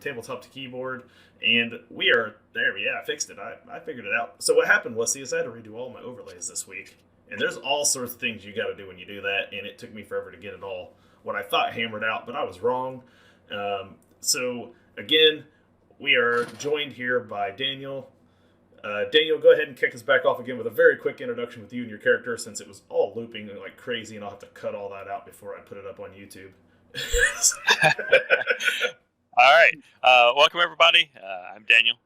tabletop to keyboard, and we are there. Yeah, I fixed it. I figured it out. So what happened was, I had to redo all my overlays this week, and there's all sorts of things you got to do when you do that, and it took me forever to get it all what I thought hammered out, but I was wrong. So again, we are joined here by Daniel. Daniel, go ahead and kick us back off again with a very quick introduction with you and your character, since it was all looping like crazy, and I'll have to cut all that out before I put it up on YouTube. All right. Welcome, everybody. I'm Daniel,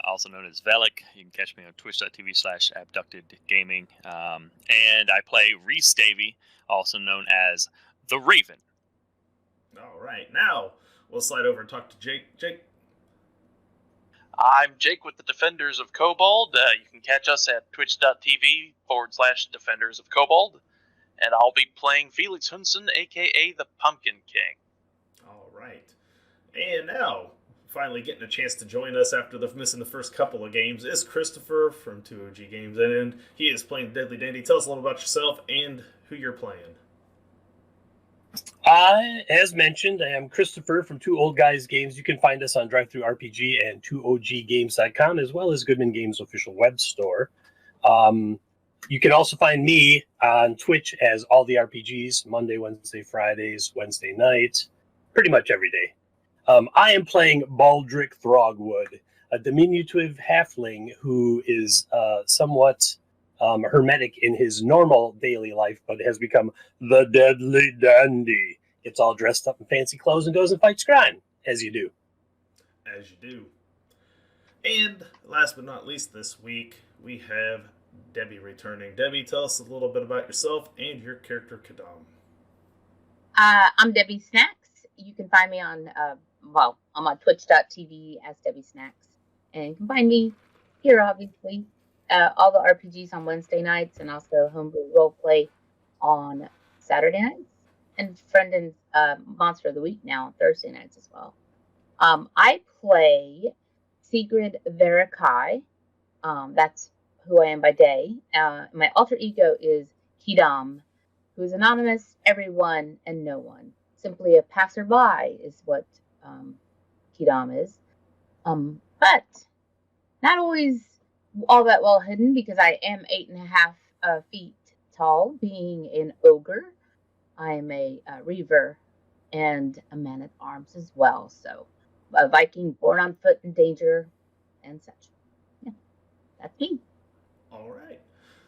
also known as Velik. You can catch me on twitch.tv/abductedgaming. And I play Reese Davey, also known as the Raven. All right. Now, we'll slide over and talk to Jake. Jake. I'm Jake with the Defenders of Kobold. You can catch us at twitch.tv/Defenders of Kobold. And I'll be playing Felix Hunson, a.k.a. the Pumpkin King. All right. And now, finally getting a chance to join us after missing the first couple of games is Christopher from 2OG Games. And he is playing Deadly Dandy. Tell us a little about yourself and who you're playing. As mentioned, I am Christopher from Two Old Guys Games. You can find us on DriveThruRPG and 2oggames.com, as well as Goodman Games' official web store. You can also find me on Twitch as All the RPGs, Monday, Wednesday, Fridays, Wednesday nights, pretty much every day. I am playing Baldric Throgwood, a diminutive halfling who is somewhat hermetic in his normal daily life, but has become the Deadly Dandy. Gets all dressed up in fancy clothes and goes and fights crime, as you do. As you do. And last but not least this week, we have Debbie returning. Debbie, tell us a little bit about yourself and your character, Kadam. I'm Debbie Snacks. You can find me on, I'm on twitch.tv as Debbie Snacks. And you can find me here, obviously. All the RPGs on Wednesday nights, and also Homebrew Roleplay on Saturday nights. And Friend and Monster of the Week now on Thursday nights as well. I play Sigrid Verikai. That's who I am by day. My alter ego is Kidam, who is anonymous, everyone, and no one. Simply a passerby is what Kidam is. But not always all that well hidden, because I am 8.5 feet tall, being an ogre. I am a reaver and a man-at-arms as well. So a Viking born on foot in danger and such. Yeah, that's me. All right.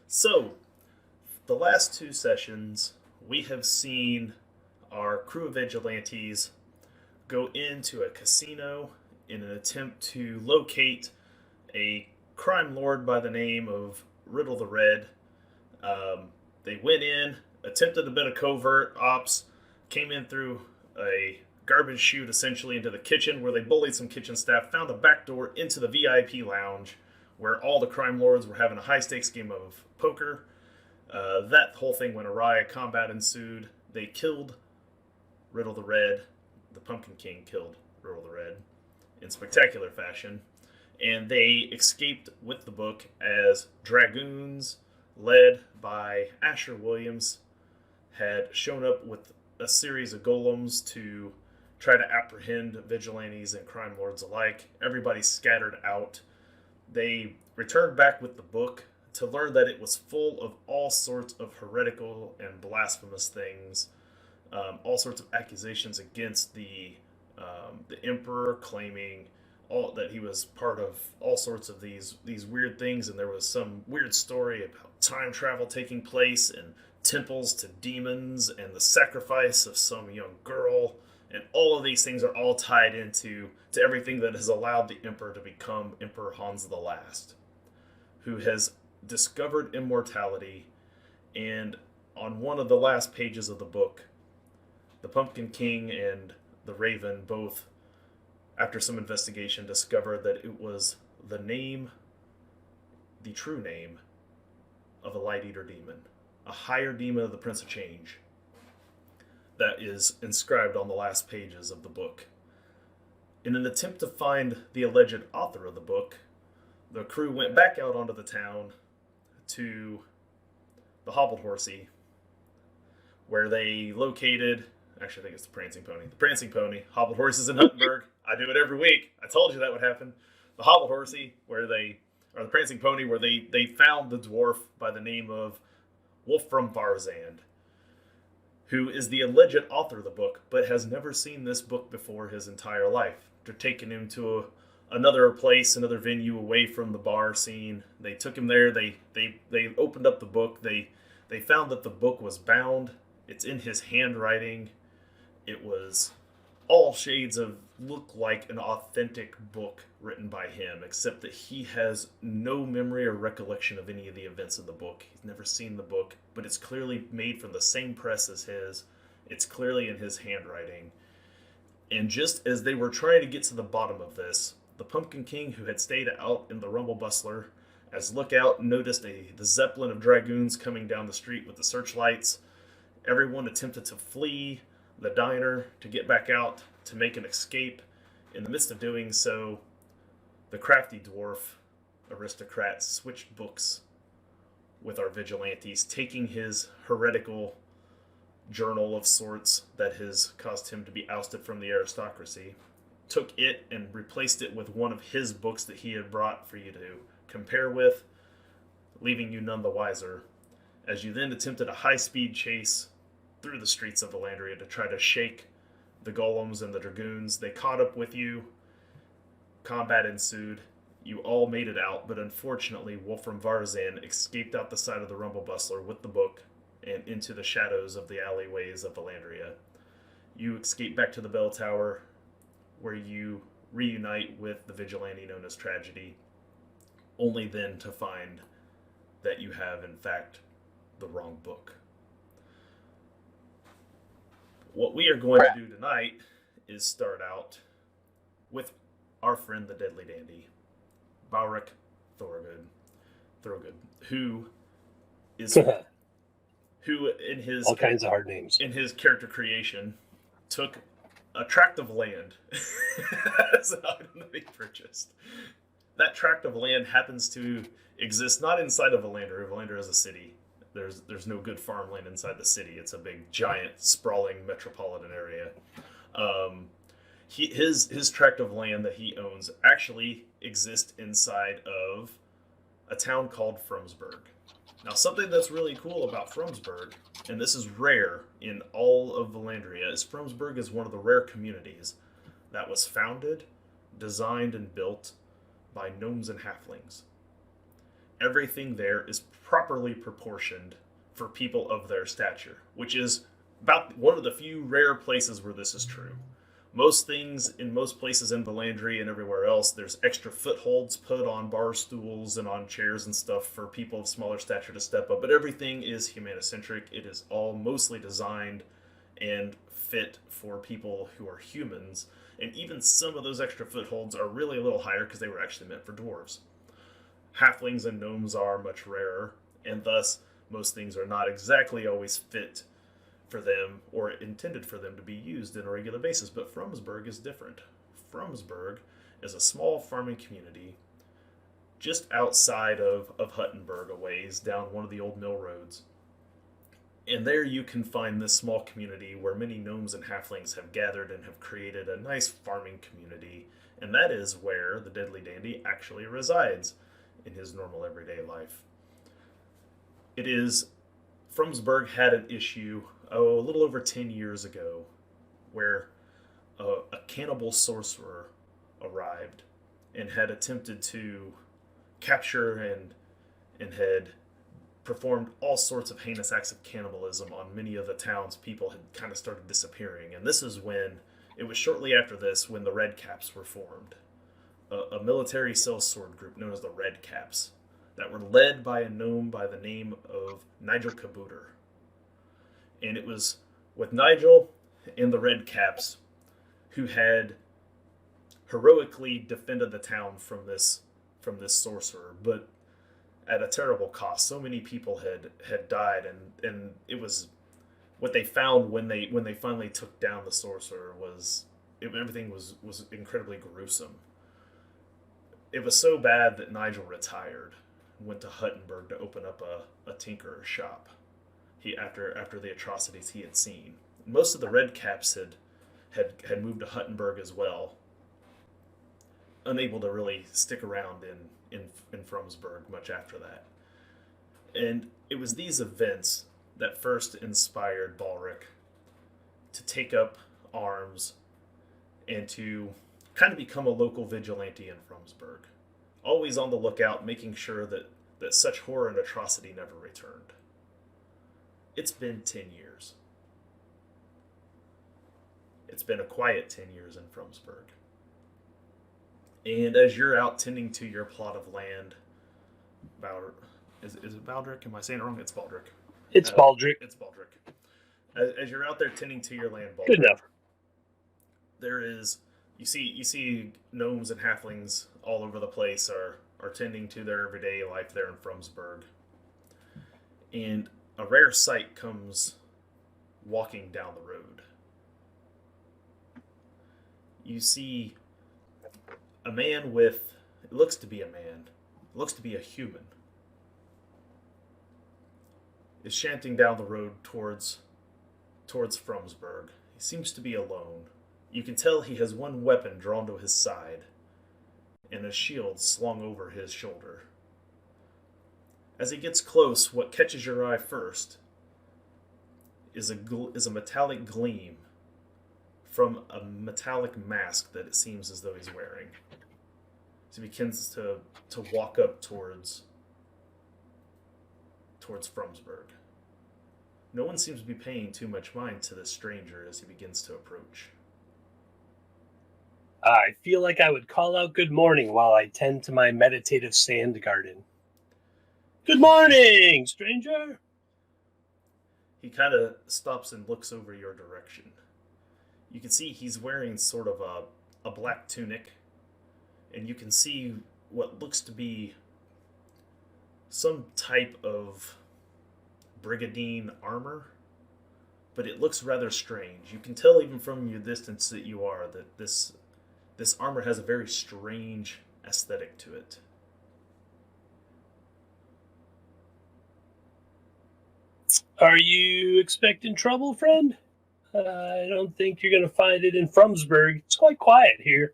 So, the last two sessions, we have seen our crew of vigilantes go into a casino in an attempt to locate a crime lord by the name of Riddle the Red. They went in, attempted a bit of covert ops, came in through a garbage chute essentially into the kitchen, where they bullied some kitchen staff, found a back door into the VIP lounge where all the crime lords were having a high-stakes game of poker. That whole thing went awry. Combat ensued. They killed Riddle the Red. The Pumpkin King killed Riddle the Red in spectacular fashion. And they escaped with the book as dragoons, led by Asher Williams, had shown up with a series of golems to try to apprehend vigilantes and crime lords alike. Everybody scattered out. They returned back with the book to learn that it was full of all sorts of heretical and blasphemous things, all sorts of accusations against the emperor, claiming that he was part of all sorts of these weird things, and there was some weird story about time travel taking place and temples to demons and the sacrifice of some young girl, and all of these things are all tied into everything that has allowed the emperor to become Emperor Hans the Last, who has discovered immortality. And on one of the last pages of the book, the Pumpkin King and the Raven both, after some investigation, discovered that it was the true name of a Light Eater demon, a higher demon of the Prince of Change, that is inscribed on the last pages of the book. In an attempt to find the alleged author of the book, the crew went back out onto the town to the Hobbled Horsey, where they located, actually I think it's the Prancing Pony. The Prancing Pony, Hobbled Horses in Huttenberg. I do it every week. I told you that would happen. The Hobbled Horsey, or the Prancing Pony, where they found the dwarf by the name of Wolfram Varzand, who is the alleged author of the book, but has never seen this book before his entire life. They're taking him to another place, another venue away from the bar scene. They took him there. They opened up the book. They found that the book was bound. It's in his handwriting. It was all shades of look like an authentic book written by him, except that he has no memory or recollection of any of the events of the book. He's never seen the book, but it's clearly made from the same press as his. It's clearly in his handwriting. And just as they were trying to get to the bottom of this, the Pumpkin King, who had stayed out in the Rumble Bustler, as Lookout noticed the zeppelin of dragoons coming down the street with the searchlights. Everyone attempted to flee the diner to get back out to make an escape. In the midst of doing so, the crafty dwarf aristocrat switched books with our Vigilantes, taking his heretical journal of sorts that has caused him to be ousted from the aristocracy, took it and replaced it with one of his books that he had brought for you to compare with, leaving you none the wiser, as you then attempted a high-speed chase through the streets of Vallandria to try to shake the golems and the dragoons. They caught up with you. Combat ensued. You all made it out, but unfortunately, Wolfram Varzand escaped out the side of the Rumble Bustler with the book and into the shadows of the alleyways of Vallandria. You escape back to the bell tower, where you reunite with the vigilante known as Tragedy, only then to find that you have, in fact, the wrong book. What we are going to do tonight is start out with our friend the Deadly Dandy, Balric Thorogood, who is who in his all kinds of hard names in his character creation took a tract of land as an item that he purchased. That tract of land happens to exist not inside of Vallandria. Vallandria is a city. There's no good farmland inside the city. It's a big, giant, sprawling metropolitan area. His tract of land that he owns actually exists inside of a town called Fromsburg. Now, something that's really cool about Fromsburg, and this is rare in all of Vallandria, is Fromsburg is one of the rare communities that was founded, designed, and built by gnomes and halflings. Everything there is properly proportioned for people of their stature, which is about one of the few rare places where this is true. Most things in most places in Vallandria and everywhere else, there's extra footholds put on bar stools and on chairs and stuff for people of smaller stature to step up, but everything is humanocentric. It is all mostly designed and fit for people who are humans, and even some of those extra footholds are really a little higher because they were actually meant for dwarves. Halflings and gnomes are much rarer, and thus most things are not exactly always fit for them or intended for them to be used on a regular basis. But Fromsburg is different. Fromsburg is a small farming community just outside of Huttenberg, a ways down one of the old mill roads. And there you can find this small community where many gnomes and halflings have gathered and have created a nice farming community, and that is where the Deadly Dandy actually resides in his normal everyday life. It is Fromsburg had an issue a little over 10 years ago where a cannibal sorcerer arrived and had attempted to capture and had performed all sorts of heinous acts of cannibalism on many of the town's people. Had kind of started disappearing, and this is when it was shortly after this when the Red Caps were formed, a military sellsword group known as the Red Caps that were led by a gnome by the name of Nigel Kabooter. And it was with Nigel and the Red Caps who had heroically defended the town from this sorcerer, but at a terrible cost. So many people had died, and it was what they found when they finally took down the sorcerer was everything was incredibly gruesome. It was so bad that Nigel retired, went to Huttenberg to open up a tinkerer's shop. After the atrocities he had seen. Most of the Red Caps had moved to Huttenberg as well, unable to really stick around in Fromsburg much after that. And it was these events that first inspired Balric to take up arms and to kind of become a local vigilante in Fromsburg, always on the lookout, making sure that such horror and atrocity never returned. It's been 10 years. It's been a quiet 10 years in Fromsburg. And as you're out tending to your plot of land, is it Baldric? Am I saying it wrong? It's Baldric. It's Baldric. It's Baldric. As you're out there tending to your land, Baldric, Good enough. there is you see gnomes and halflings all over the place are tending to their everyday life there in Fromsburg. And a rare sight comes walking down the road. You see a man with, it looks to be a man, it looks to be a human, is chanting down the road towards Fromsburg. He seems to be alone. You can tell he has one weapon drawn to his side and a shield slung over his shoulder. As he gets close, what catches your eye first is a metallic gleam from a metallic mask that it seems as though he's wearing. So he begins to walk up towards Fromsburg. No one seems to be paying too much mind to this stranger as he begins to approach. I feel like I would call out good morning while I tend to my meditative sand garden. Good morning, stranger! He kind of stops and looks over your direction. You can see he's wearing sort of a black tunic, and you can see what looks to be some type of brigandine armor, but it looks rather strange. You can tell even from your distance that you are that this armor has a very strange aesthetic to it. Are you expecting trouble, friend? I don't think you're going to find it in Fromsburg. It's quite quiet here.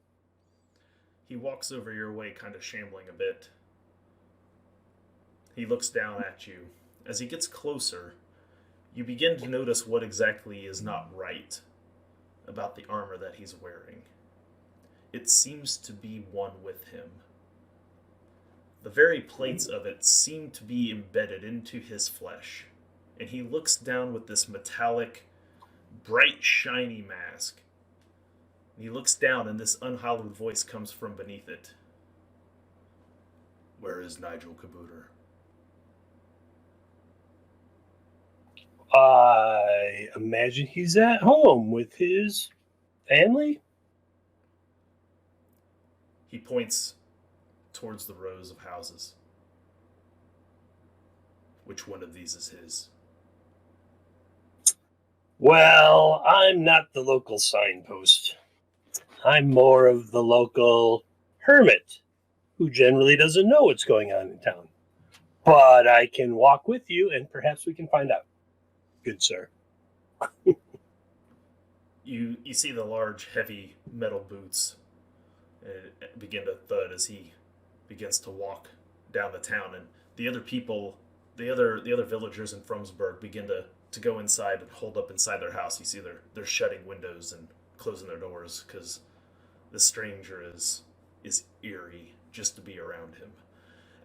He walks over your way, kind of shambling a bit. He looks down at you. As he gets closer, you begin to notice what exactly is not right about the armor that he's wearing. It seems to be one with him. The very plates of it seem to be embedded into his flesh, and he looks down with this metallic, bright, shiny mask. And he looks down, and this unhallowed voice comes from beneath it. Where is Nigel Kabooter? I imagine he's at home with his family. He points towards the rows of houses. Which one of these is his? Well, I'm not the local signpost. I'm more of the local hermit who generally doesn't know what's going on in town. But I can walk with you and perhaps we can find out. Good sir. You see the large, heavy metal boots begin to thud as he begins to walk down the town, and the other people, the other villagers in Fromsburg begin to go inside and hold up inside their house. You see they're shutting windows and closing their doors because this stranger is eerie just to be around him.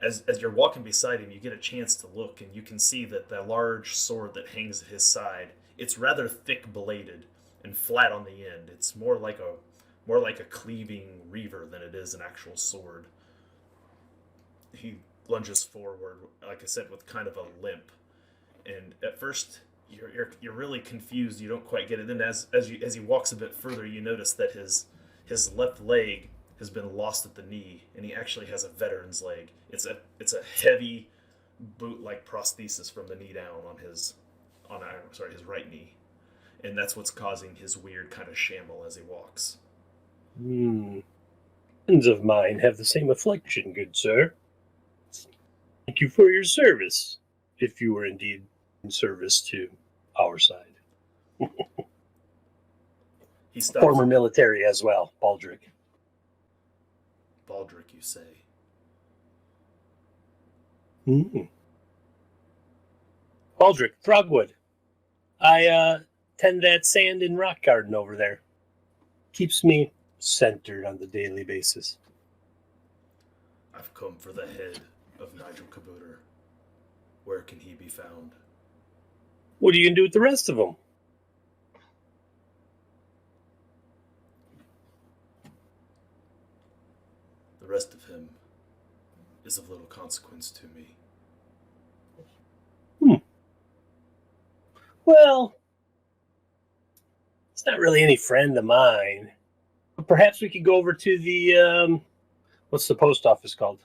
As you're walking beside him, you get a chance to look, and you can see that the large sword that hangs at his side, it's rather thick bladed and flat on the end. It's more like a cleaving reaver than it is an actual sword. He lunges forward, like I said, with kind of a limp, and at first you're really confused. You don't quite get it. Then as he walks a bit further, you notice that his left leg has been lost at the knee, and he actually has a veteran's leg. It's a heavy boot-like prosthesis from the knee down on his right knee, and that's what's causing his weird kind of shamble as he walks. Friends of mine have the same affliction, good sir. Thank you for your service, if you were indeed in service to our side. He stops. Former military as well, Baldric. Baldric, you say? Baldric, Throgwood. I tend that sand and rock garden over there. Keeps me centered on the daily basis. I've come for the head of Nigel Kabooter. Where can he be found? What are you going to do with the rest of them? The rest of him is of little consequence to me. Well, it's not really any friend of mine. But perhaps we could go over to the, what's the post office called?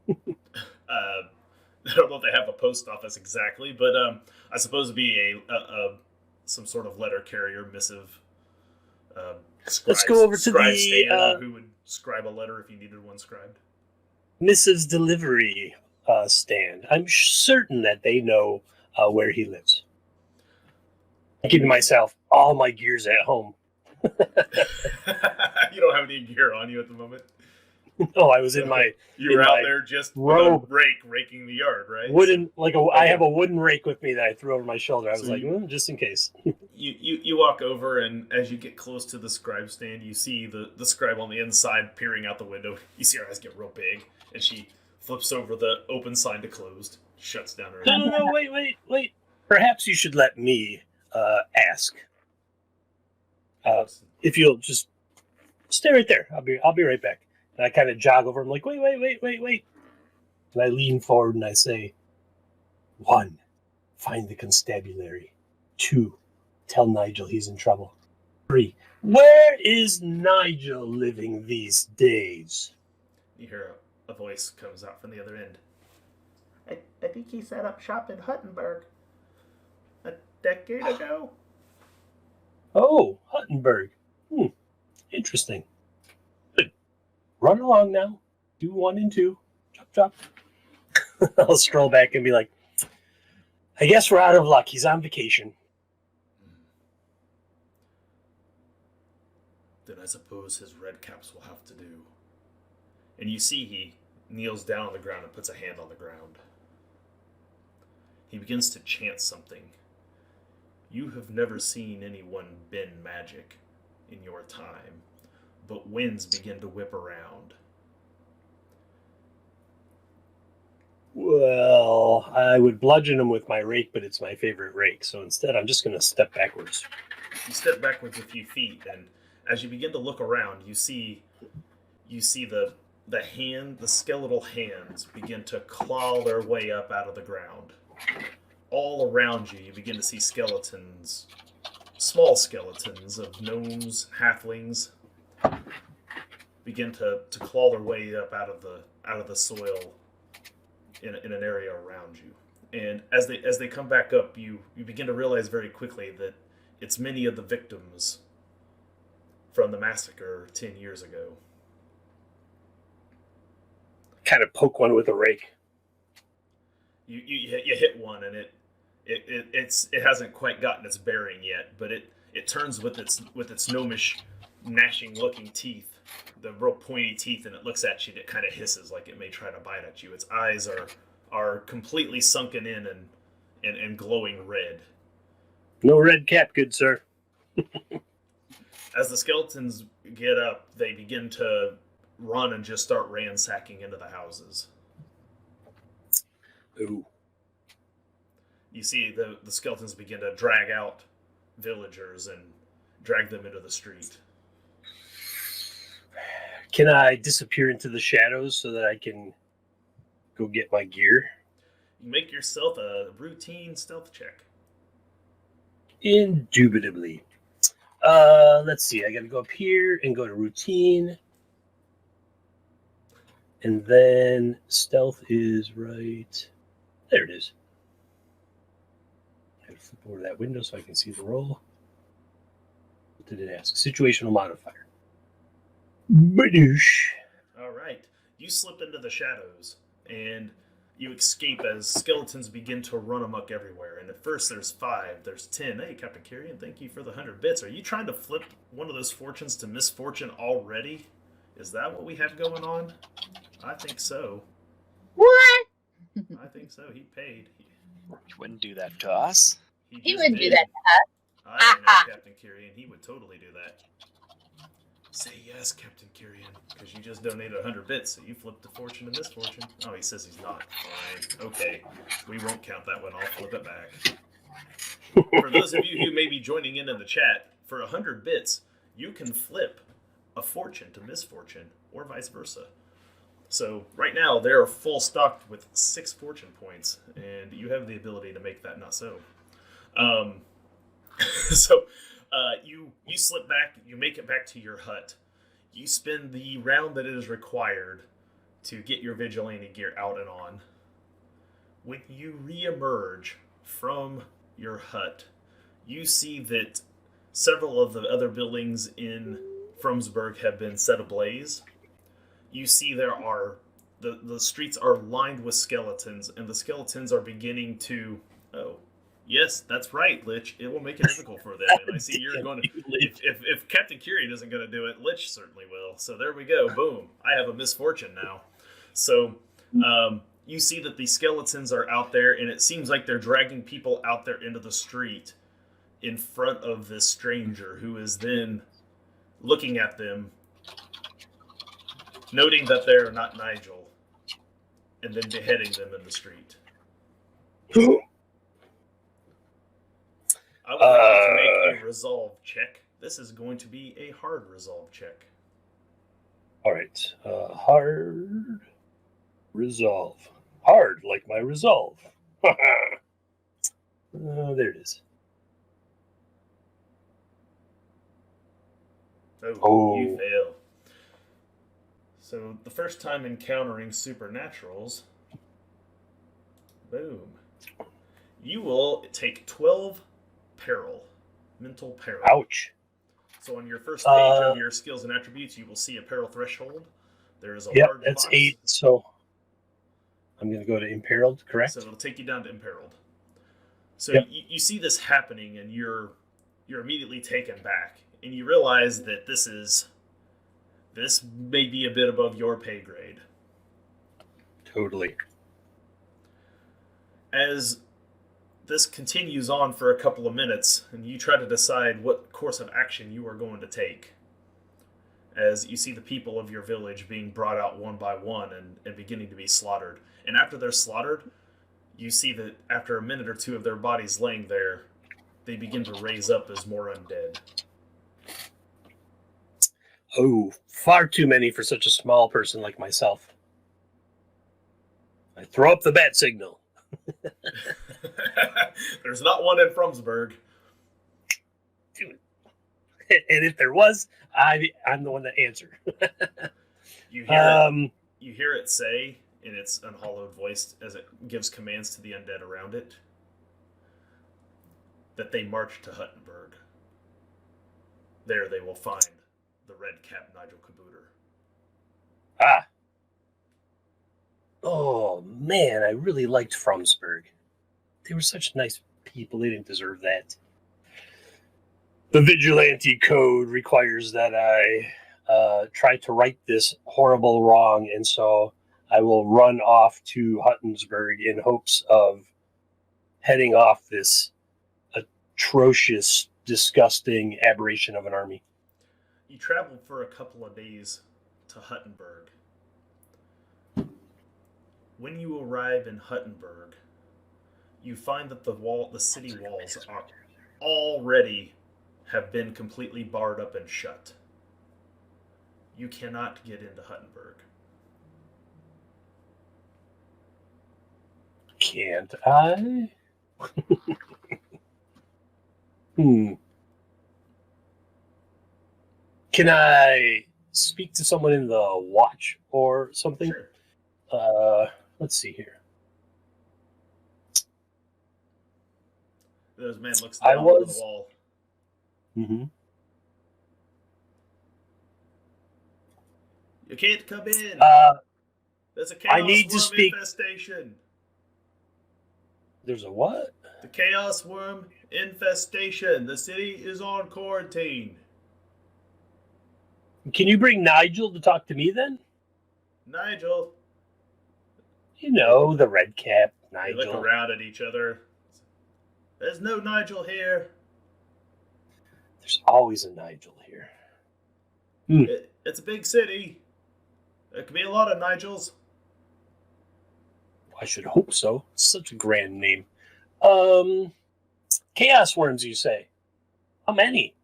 I don't know if they have a post office exactly, but I suppose it'd be a some sort of letter carrier, missive. Let's go over to the stand, who would scribe a letter if you needed one scribed. Missive's delivery stand. I'm certain that they know where he lives. I'm keeping myself all my gears at home. You don't have any gear on you at the moment. No, I was in my You were in out my there just robe. with a rake, raking the yard, right? wooden, I have a wooden rake with me that I threw over my shoulder. I was So like, just in case. You walk over, and as you get close to the scribe stand, you see the scribe on the inside peering out the window. You see her eyes get real big, and she flips over the open sign to closed, shuts down her. No, wait. Perhaps you should let me ask. If you'll just stay right there, I'll be right back. And I kind of jog over. I'm like, wait. And I lean forward and I say, 1, find the constabulary. 2, tell Nigel he's in trouble. 3, where is Nigel living these days? You hear a voice comes out from the other end. I think he set up shop in Huttenberg a decade ago. Oh, Huttenberg. Interesting. Good. Run along now. Do 1 and 2. Chop. I'll stroll back and be like, I guess we're out of luck. He's on vacation. Then I suppose his red caps will have to do. And you see he kneels down on the ground and puts a hand on the ground. He begins to chant something. You have never seen anyone bend magic in your time, but winds begin to whip around. Well, I would bludgeon him with my rake, but it's my favorite rake. So instead, I'm just going to step backwards. You step backwards a few feet, and as you begin to look around, you see the skeletal hands begin to claw their way up out of the ground. All around you, you begin to see skeletons, small skeletons of gnomes, halflings, begin to claw their way up out of the soil in an area around you. And as they come back up, you begin to realize very quickly that it's many of the victims from the massacre 10 years ago. Kind of poke one with a rake. You hit one, and it hasn't quite gotten its bearing yet, but it turns with its gnomish, gnashing looking teeth, the real pointy teeth, and it looks at you and it kind of hisses like it may try to bite at you. Its eyes are completely sunken in and glowing red. No red cap, good sir. As the skeletons get up, they begin to run and just start ransacking into the houses. Ooh. You see the skeletons begin to drag out villagers and drag them into the street. Can I disappear into the shadows so that I can go get my gear? You make yourself a routine stealth check. Indubitably. Let's see. I got to go up here and go to routine. And then stealth is right. There it is. I have to flip over that window so I can see the roll. What did it ask? Situational modifier. Badoosh. All right. You slip into the shadows, and you escape as skeletons begin to run amok everywhere. And at first there's 5, there's 10. Hey, Captain Carrion, thank you for the 100 bits. Are you trying to flip one of those fortunes to misfortune already? Is that what we have going on? I think so. What? I think so. He paid. You wouldn't do that to us. He just wouldn't do did. that to us. I know Captain Kyrian. He would totally do that. Say yes, Captain Kyrian, because you just donated 100 bits, so you flipped a fortune to misfortune. Oh, he says he's not. Fine. Okay. We won't count that one. I'll flip it back. For those of you who may be joining in the chat, for 100 bits, you can flip a fortune to misfortune, or vice versa. So right now, they're full stocked with 6 fortune points, and you have the ability to make that not so. You slip back, you make it back to your hut. You spend the round that is required to get your vigilante gear out and on. When you re-emerge from your hut, you see that several of the other buildings in Fromsburg have been set ablaze. You see the streets are lined with skeletons, and the skeletons are beginning to... Oh, yes, that's right, Lich. It will make it difficult for them. And I see you're going to... If Captain Kyrian isn't going to do it, Lich certainly will. So there we go. Boom. I have a misfortune now. So you see that the skeletons are out there, and it seems like they're dragging people out there into the street in front of this stranger, who is then looking at them, noting that they're not Nigel, and then beheading them in the street. I would like you to make a resolve check. This is going to be a hard resolve check. All right. Hard resolve. Hard, like my resolve. There it is. Oh, you fail. So the first time encountering supernaturals, boom, you will take 12 peril, mental peril. Ouch. So on your first page of your skills and attributes, you will see a peril threshold. There is a large that's box. 8, so I'm going to go to imperiled, correct? So it'll take you down to imperiled. So Yep. you see this happening, and you're immediately taken back, and you realize that this may be a bit above your pay grade. Totally. As this continues on for a couple of minutes, and you try to decide what course of action you are going to take, as you see the people of your village being brought out one by one and beginning to be slaughtered. And after they're slaughtered, you see that after a minute or two of their bodies laying there, they begin to raise up as more undead. Oh, far too many for such a small person like myself. I throw up the bat signal. There's not one in Fromsburg. And if there was, I'm the one that answered. You hear it say in its unhallowed voice as it gives commands to the undead around it that they march to Huttenberg. There they will find the red-capped Nigel Kabooter. Ah. Oh, man, I really liked Fromsburg. They were such nice people. They didn't deserve that. The Vigilante Code requires that I try to right this horrible wrong, and so I will run off to Huttensburg in hopes of heading off this atrocious, disgusting aberration of an army. You travel for a couple of days to Huttenberg. When you arrive in Huttenberg, you find that the city walls are already have been completely barred up and shut. You cannot get into Huttenberg. Can't I? Can I speak to someone in the watch or something? Sure. Let's see here. This man looks down over the wall. Mm-hmm. You can't come in. There's a I chaos need to worm speak. infestation. There's a what? The chaos worm infestation. The city is on quarantine. Can you bring Nigel to talk to me then? Nigel. You know, the red cap, They look Nigel. around at each other. There's no Nigel here. There's always a Nigel here. It's a big city. There could be a lot of Nigels. I should hope so. It's such a grand name. Chaos worms, you say? How many?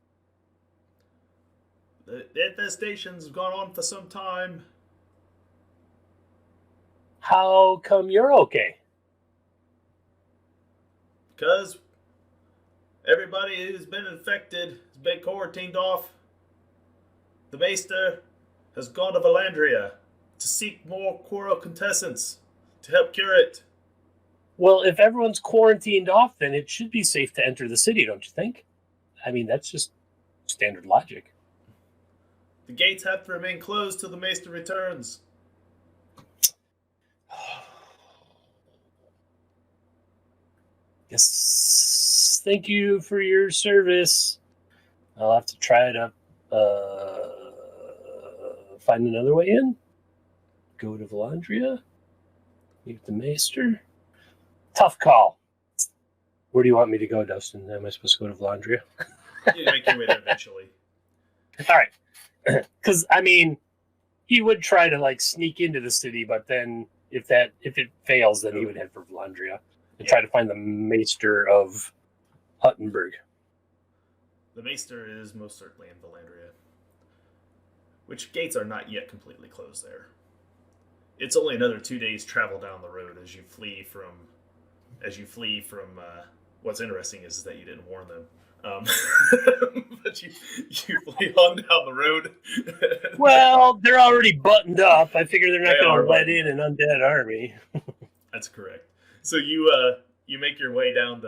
The infestation's gone on for some time. How come you're okay? Because everybody who's been infected has been quarantined off. The Maester has gone to Vallandria to seek more quarrel contestants to help cure it. Well, if everyone's quarantined off, then it should be safe to enter the city, don't you think? I mean, that's just standard logic. The gates have to remain closed till the Maester returns. Yes. Thank you for your service. I'll have to try to find another way in. Go to Vallandria. Meet the Maester. Tough call. Where do you want me to go, Dustin? Am I supposed to go to Vallandria? You make your way there eventually. All right. Because, I mean, he would try to, like, sneak into the city, but then if it fails, then he would head for Vallandria and try to find the Maester of Huttenberg. The Maester is most certainly in Vallandria, which gates are not yet completely closed there. It's only another 2 days travel down the road as you flee from. What's interesting is that you didn't warn them, but you flee on down the road. Well, they're already buttoned up. I figure they're not They going are to let buttoned. in an undead army. That's correct. So you make your way down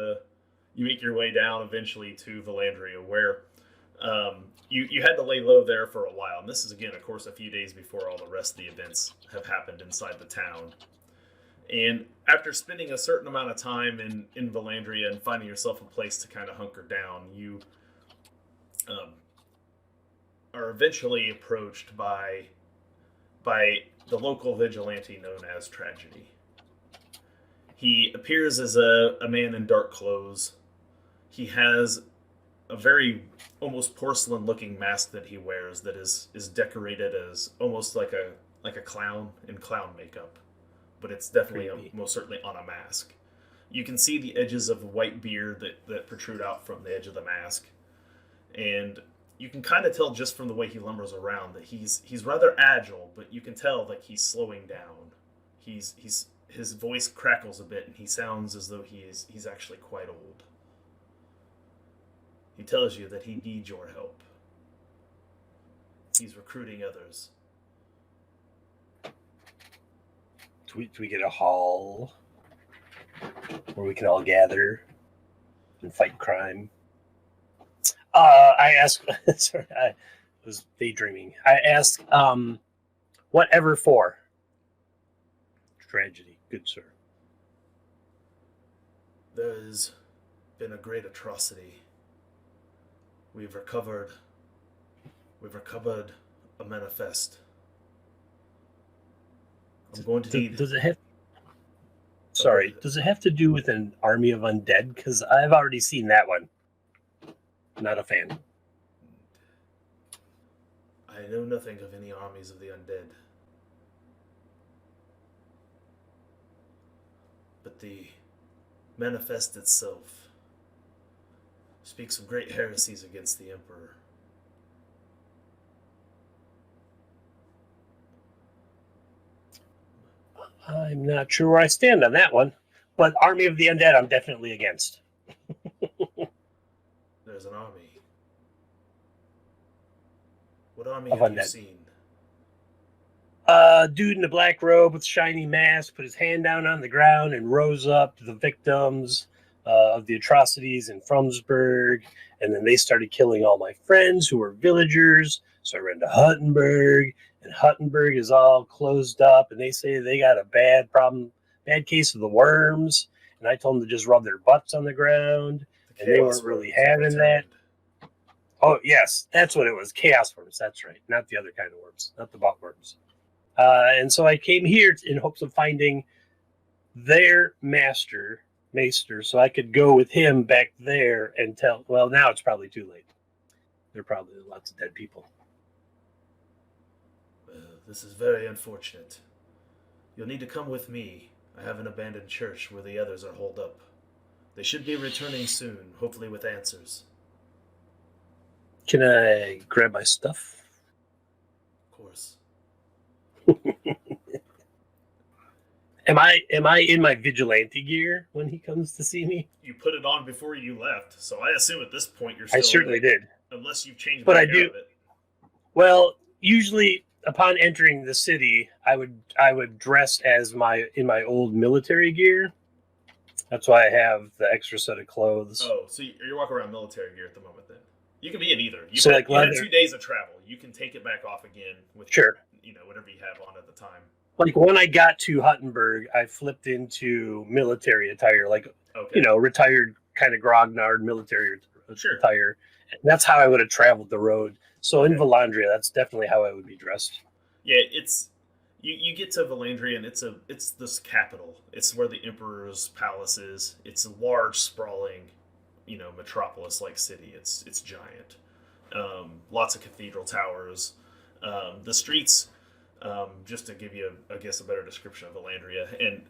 eventually to Vallandria, where you had to lay low there for a while. And this is, again, of course, a few days before all the rest of the events have happened inside the town. And after spending a certain amount of time in Vallandria and finding yourself a place to kind of hunker down, you are eventually approached by the local vigilante known as Tragedy. He appears as a man in dark clothes. He has a very almost porcelain-looking mask that he wears that is decorated as almost like a clown in clown makeup, but it's definitely most certainly on a mask. You can see the edges of a white beard that protrude out from the edge of the mask, and you can kind of tell just from the way he lumbers around that he's rather agile, but you can tell that he's slowing down. His voice crackles a bit, and he sounds as though he's actually quite old. He tells you that he needs your help. He's recruiting others. Do we get a hall where we can all gather and fight crime? I asked. Sorry, I was daydreaming. I asked, whatever for? Tragedy, good sir. There's been a great atrocity. We've recovered a manifest. I'm going to need. Does it have? Sorry, does it have to do with an army of undead? Because I've already seen that one. Not a fan. I know nothing of any armies of the undead. But the manifest itself speaks of great heresies against the Emperor. I'm not sure where I stand on that one, but Army of the Undead, I'm definitely against. There's an army. What army Of have you undead. seen? Dude in a black robe with shiny mask put his hand down on the ground and rose up to the victims of the atrocities in Frumsburg, and then they started killing all my friends who were villagers. So I ran to Huttenberg, and Huttenberg is all closed up, and they say they got a bad case of the worms. And I told them to just rub their butts on the ground, and they weren't really having that. Oh, yes, that's what it was. Chaos worms. That's right. Not the other kind of worms, not the bot worms. And so I came here in hopes of finding their master, so I could go with him back there and tell. Well, now it's probably too late. There are probably lots of dead people. This is very unfortunate. You'll need to come with me. I have an abandoned church where the others are holed up. They should be returning soon, hopefully with answers. Can I grab my stuff? Of course. Am I in my vigilante gear when he comes to see me? You put it on before you left, so I assume at this point you're still... I certainly did. Unless you've changed But back I out do. of it. Well, usually upon entering the city, I would dress as in my old military gear. That's why I have the extra set of clothes. Oh, so you're walking around military gear at the moment then? You can be in either. You So, had, like, you had leather. 2 days of travel. You can take it back off again with Sure. Whatever you have on at the time. Like when I got to Huttenberg, I flipped into military attire, like Okay. retired kind of grognard military Sure. attire. And that's how I would have traveled the road. So in Okay. Vallandria, that's definitely how I would be dressed. Yeah, it's you get to Vallandria and it's this capital. It's where the emperor's palace is. It's a large, sprawling, metropolis-like city. It's giant. Lots of cathedral towers. The streets, just to give you, I guess, a better description of Vallandria, and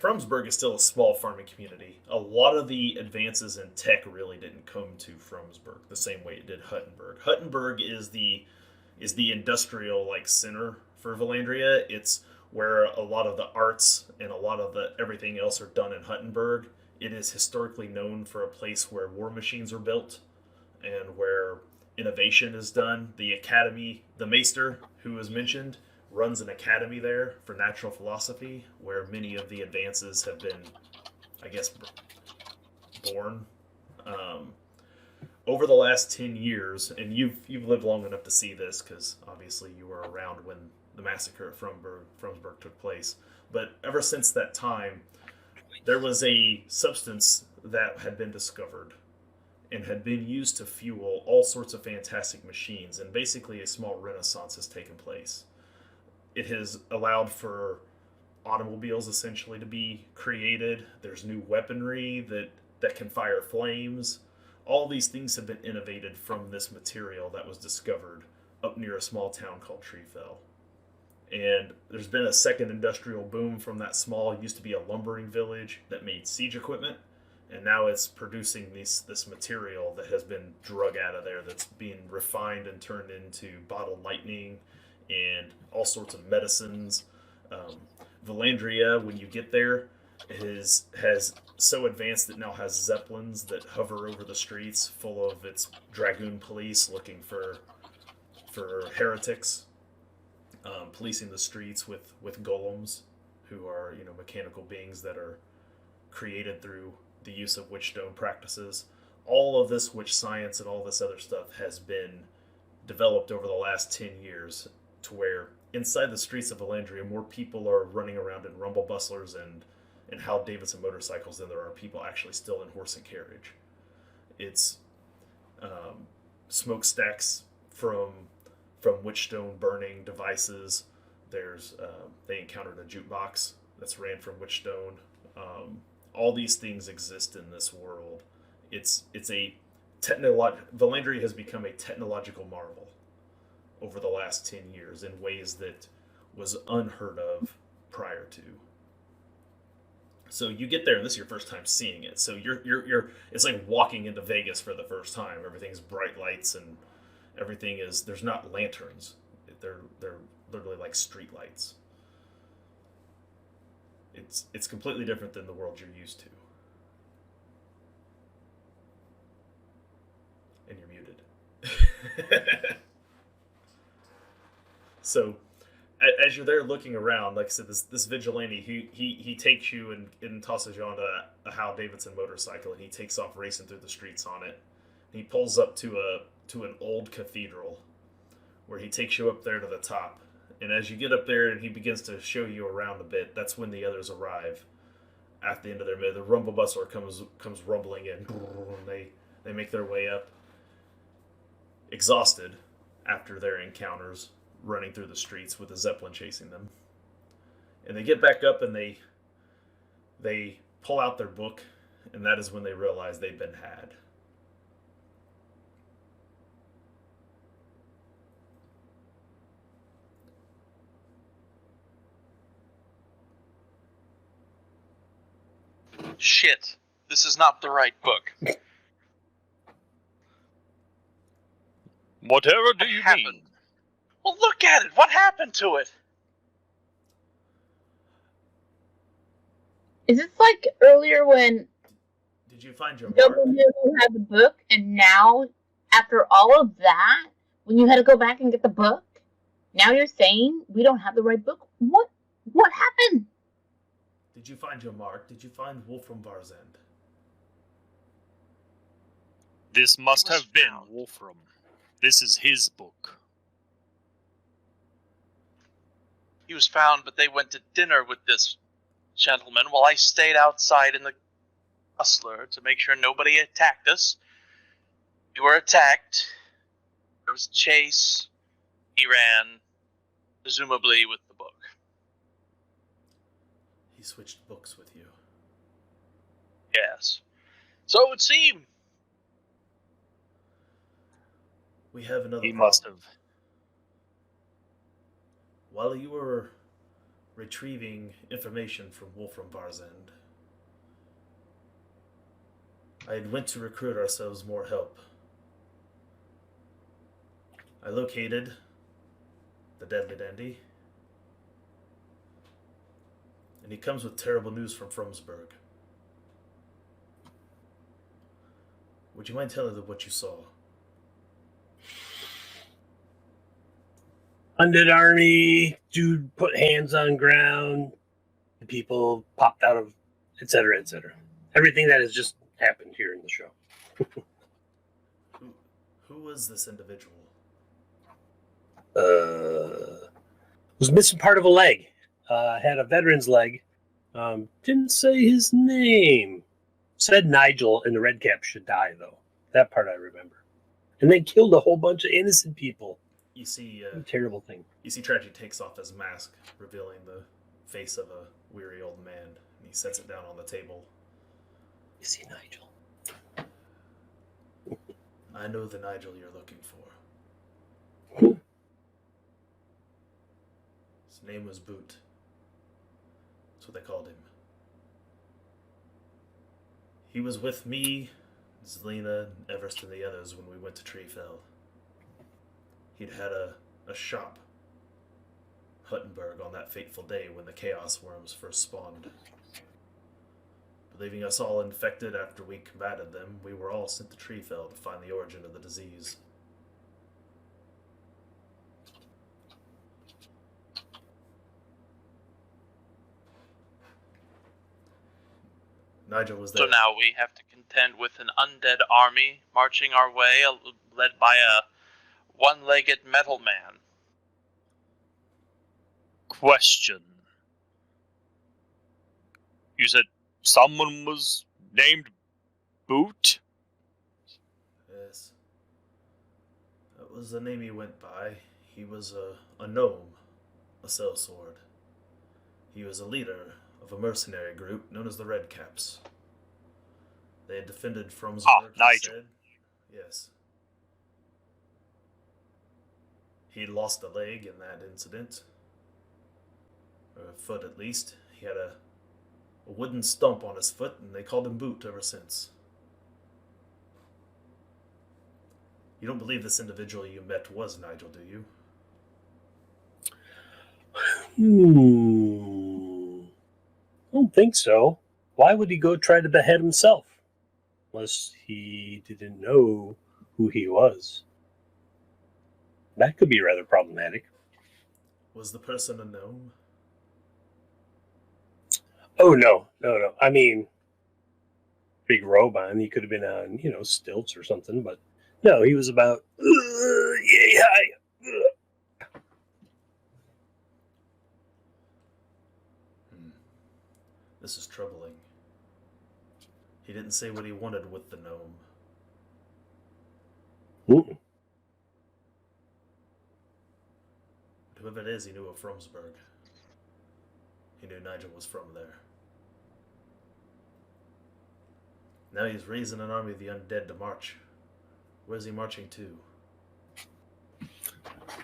Fromsburg is still a small farming community. A lot of the advances in tech really didn't come to Fromsburg the same way it did Huttenberg. Huttenberg is the industrial center for Vallandria. It's where a lot of the arts and a lot of the everything else are done in Huttenberg. It is historically known for a place where war machines are built and where innovation is done. The academy, the Maester, who was mentioned, runs an academy there for natural philosophy, where many of the advances have been, I guess, born. Over the last 10 years, and you've lived long enough to see this, because obviously you were around when the massacre at Fromsburg took place. But ever since that time, there was a substance that had been discovered and had been used to fuel all sorts of fantastic machines, and basically a small renaissance has taken place. It has allowed for automobiles essentially to be created. There's new weaponry that can fire flames. All these things have been innovated from this material that was discovered up near a small town called Treefell. And there's been a second industrial boom from that small, used to be a lumbering village that made siege equipment. And now it's producing this material that has been drug out of there, that's being refined and turned into bottled lightning and all sorts of medicines. Vallandria, when you get there, has so advanced that it now has zeppelins that hover over the streets full of its dragoon police looking for heretics, policing the streets with golems, who are mechanical beings that are created through the use of witchstone practices. All of this witch science and all this other stuff has been developed over the last 10 years to where inside the streets of Vallandria, more people are running around in rumble bustlers and Hal Davidson motorcycles than there are people actually still in horse and carriage. It's smokestacks from witchstone burning devices. There's they encountered a jukebox that's ran from witchstone. All these things exist in this world. It's a Vallandria has become a technological marvel over the last 10 years in ways that was unheard of prior to. So you get there and this is your first time seeing it. So you're it's like walking into Vegas for the first time. Everything's bright lights and everything is, there's not lanterns. They're literally like street lights. It's completely different than the world you're used to. And you're muted. So, as you're there looking around, like I said, this vigilante, he takes you and tosses you onto a Hal Davidson motorcycle, and he takes off racing through the streets on it. And he pulls up to an old cathedral, where he takes you up there to the top. And as you get up there and he begins to show you around a bit, that's when the others arrive. At the end of their the rumble bustler comes rumbling in, and they make their way up. exhausted after their encounters running through the streets with a zeppelin chasing them. And they get back up and they pull out their book, and that is when they realize they've been had. Shit. This is not the right book. Whatever do What you happened? mean? Well, look at it. What happened to it? Is this like earlier when Did you find your nobody mark? knew who had the book, and now, after all of that, when you had to go back and get the book, now you're saying we don't have the right book? What happened? Did you find your mark? Did you find Wolfram Varzend? This must It was have been found. Wolfram. This is his book. He was found, but they went to dinner with this gentleman while I stayed outside in the hustler to make sure nobody attacked us. We were attacked. There was a chase. He ran, presumably with the book. He switched books with you. Yes. So it would seem. We have another He problem. must have. While you were retrieving information from Wolfram Varzend, I had went to recruit ourselves more help. I located the Deadly Dandy, and he comes with terrible news from Fromsburg. Would you mind telling them what you saw? Undead army, dude put hands on ground, people popped out of, etc., etc. Everything that has just happened here in the show. Who was this individual? Was missing part of a leg. Had a veteran's leg. Didn't say his name. Said Nigel and the red cap should die, though. That part I remember. And then killed a whole bunch of innocent people. You see, Terrible thing. Tragedy takes off his mask, revealing the face of a weary old man, and he sets it down on the table. You see Nigel. I know the Nigel you're looking for. His name was Boot. That's what they called him. He was with me, Zelina, Everest, and the others when we went to Treefell. He'd had a shop, Huttenberg, on that fateful day when the Chaos Worms first spawned. Leaving us all infected after we combated them, we were all sent to Treefell to find the origin of the disease. Nigel was there. So now we have to contend with an undead army marching our way, led by a one-legged metal man. Question. You said someone was named Boot? Yes. That was the name he went by. He was a gnome, a sellsword. He was a leader of a mercenary group known as the Red Caps. They had defended Fromsburg, he Nigel. said. Yes. He lost a leg in that incident. Or a foot, at least. He had a wooden stump on his foot, and they called him Boot ever since. You don't believe this individual you met was Nigel, do you? I don't think so. Why would he go try to behead himself? Unless he didn't know who he was. That could be rather problematic. Was the person a gnome? Oh, no. I mean, big robe on. He could have been on, stilts or something, but no, he was about, This is troubling. He didn't say what he wanted with the gnome. whoever it is, he knew of Fromsburg. He knew Nigel was from there. Now he's raising an army of the undead to march. Where's he marching to?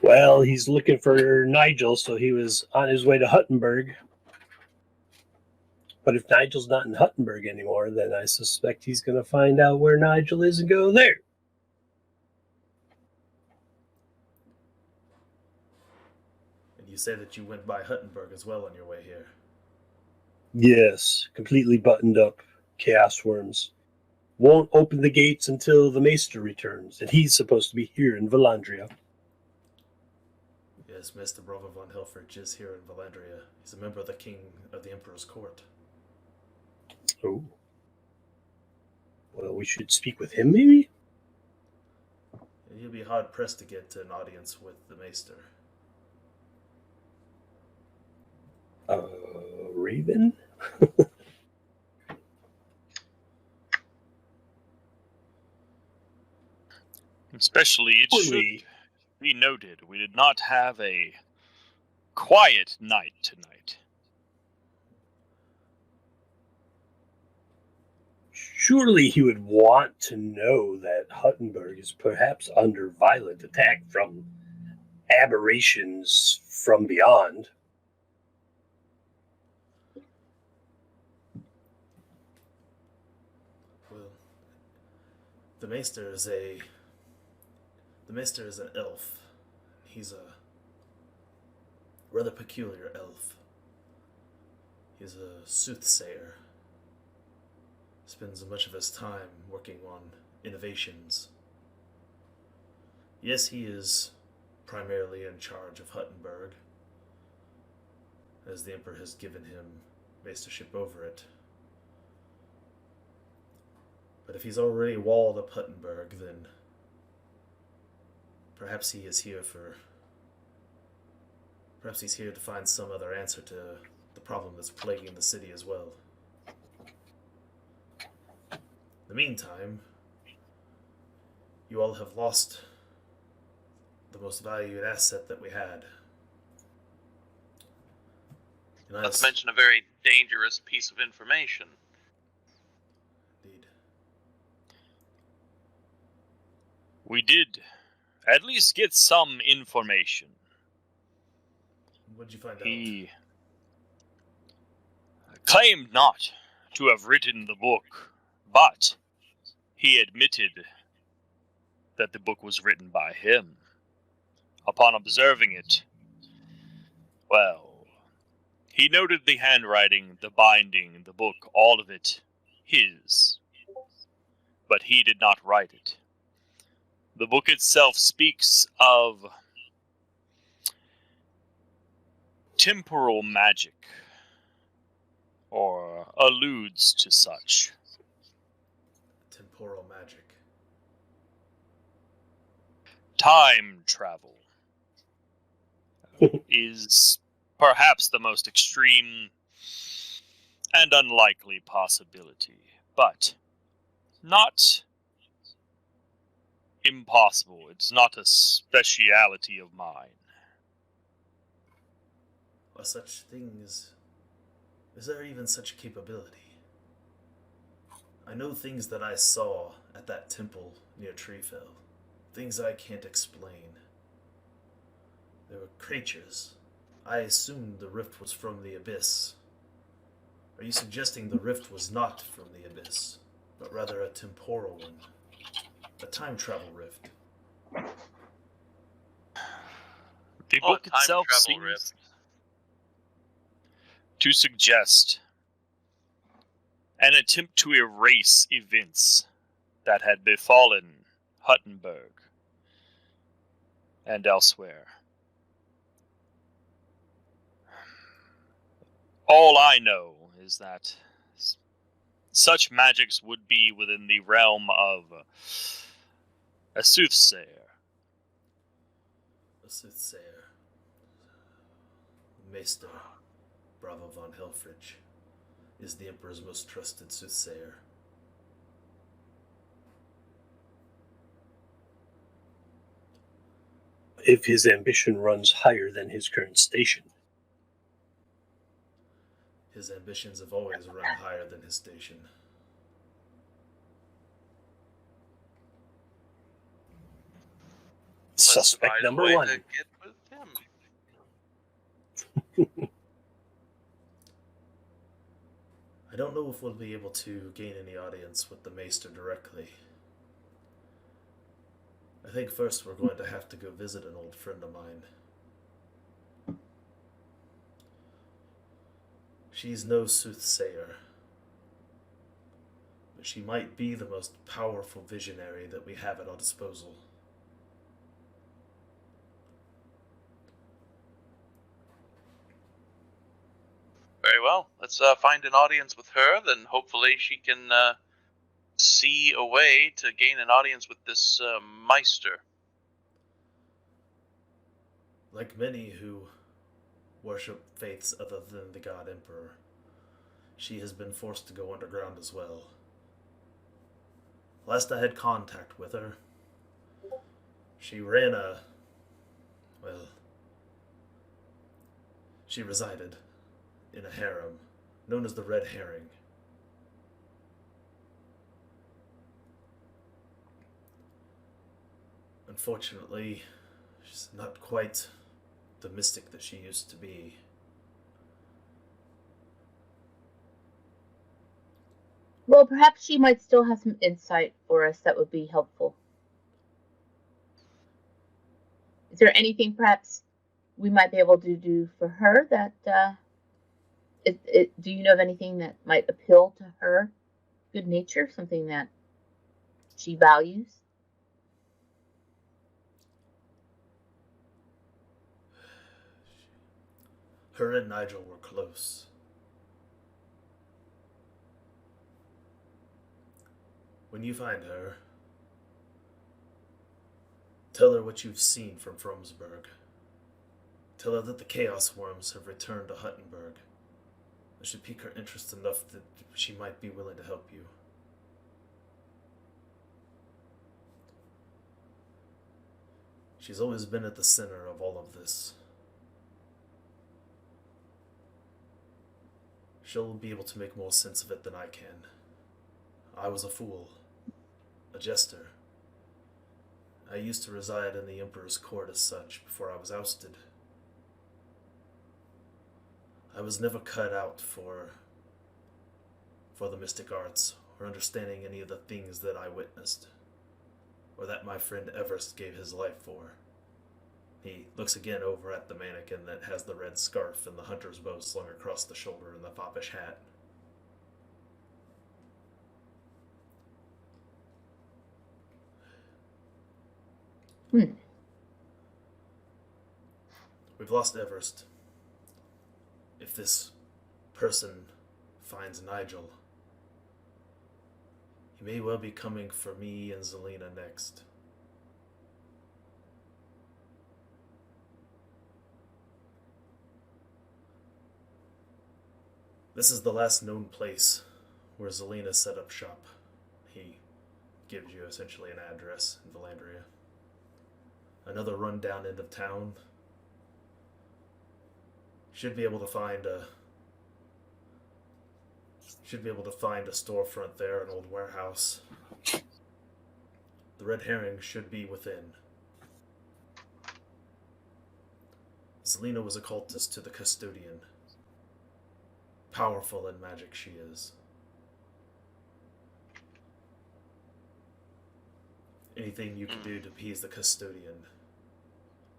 Well, he's looking for Nigel, so he was on his way to Huttenberg. But if Nigel's not in Huttenberg anymore, then I suspect he's going to find out where Nigel is and go there. And you say that you went by Huttenberg as well on your way here. Yes, completely buttoned up. Chaos worms. Won't open the gates until the Maester returns, and he's supposed to be here in Vallandria. Yes, Mr. Bravo von Helfrich is here in Vallandria. He's a member of the Emperor's court. Oh. Well, we should speak with him, maybe? And you'll be hard-pressed to get an audience with the Maester. Raven? Especially, it should be noted, we did not have a quiet night tonight. Surely he would want to know that Huttenberg is perhaps under violent attack from aberrations from beyond. Well, the Maester is an elf. He's a rather peculiar elf. He's a soothsayer. Spends much of his time working on innovations. Yes, he is primarily in charge of Huttenberg, as the Emperor has given him maestership over it. But if he's already walled up Huttenberg, then perhaps he's here to find some other answer to the problem that's plaguing the city as well. In the meantime, you all have lost the most valued asset that we had. Not to mention a very dangerous piece of information. Indeed. We did at least get some information. What did you find out? He claimed not to have written the book, but he admitted that the book was written by him. Upon observing it, well, he noted the handwriting, the binding, the book, all of it his. But he did not write it. The book itself speaks of temporal magic, or alludes to such. Temporal magic. Time travel is perhaps the most extreme and unlikely possibility, but not impossible. It's not a speciality of mine. Are such things... Is there even such capability? I know things that I saw at that temple near Treefell. Things I can't explain. There were creatures. I assumed the rift was from the abyss. Are you suggesting the rift was not from the abyss, but rather a temporal one? A time travel rift? The book time itself travel seems rift. to suggest an attempt to erase events that had befallen Huttenberg and elsewhere. All I know is that such magics would be within the realm of a soothsayer. A soothsayer. Maester Bravo von Helfrich is the Emperor's most trusted soothsayer. if his ambition runs higher than his current station. His ambitions have always run higher than his station. Suspect Let's number find a way one. to get with him. I don't know if we'll be able to gain any audience with the Maester directly. I think first we're going to have to go visit an old friend of mine. She's no soothsayer, but she might be the most powerful visionary that we have at our disposal. Very well. Let's find an audience with her, then hopefully she can see a way to gain an audience with this Meister. Like many who worship faiths other than the God Emperor, she has been forced to go underground as well. Last I had contact with her, she ran she resided in a harem known as the Red Herring. Unfortunately, she's not quite the mystic that she used to be. Well, perhaps she might still have some insight for us that would be helpful. Is there anything perhaps we might be able to do for her that, do you know of anything that might appeal to her good nature, something that she values? Her and Nigel were close. When you find her, tell her what you've seen from Fromsburg. Tell her that the Chaos Worms have returned to Huttenberg. It should pique her interest enough that she might be willing to help you. She's always been at the center of all of this. She'll be able to make more sense of it than I can. I was a fool, a jester. I used to reside in the Emperor's court as such before I was ousted. I was never cut out for the mystic arts, or understanding any of the things that I witnessed, or that my friend Everest gave his life for. He looks again over at the mannequin that has the red scarf and the hunter's bow slung across the shoulder and the foppish hat. We've lost Everest. If this person finds Nigel, he may well be coming for me and Zelina next. This is the last known place where Zelina set up shop. He gives you essentially an address in Vallandria. Another rundown end of town. Should be able to find a storefront there, an old warehouse. The Red Herring should be within. Zelina was a cultist to the Custodian. Powerful in magic she is. Anything you can do to appease the Custodian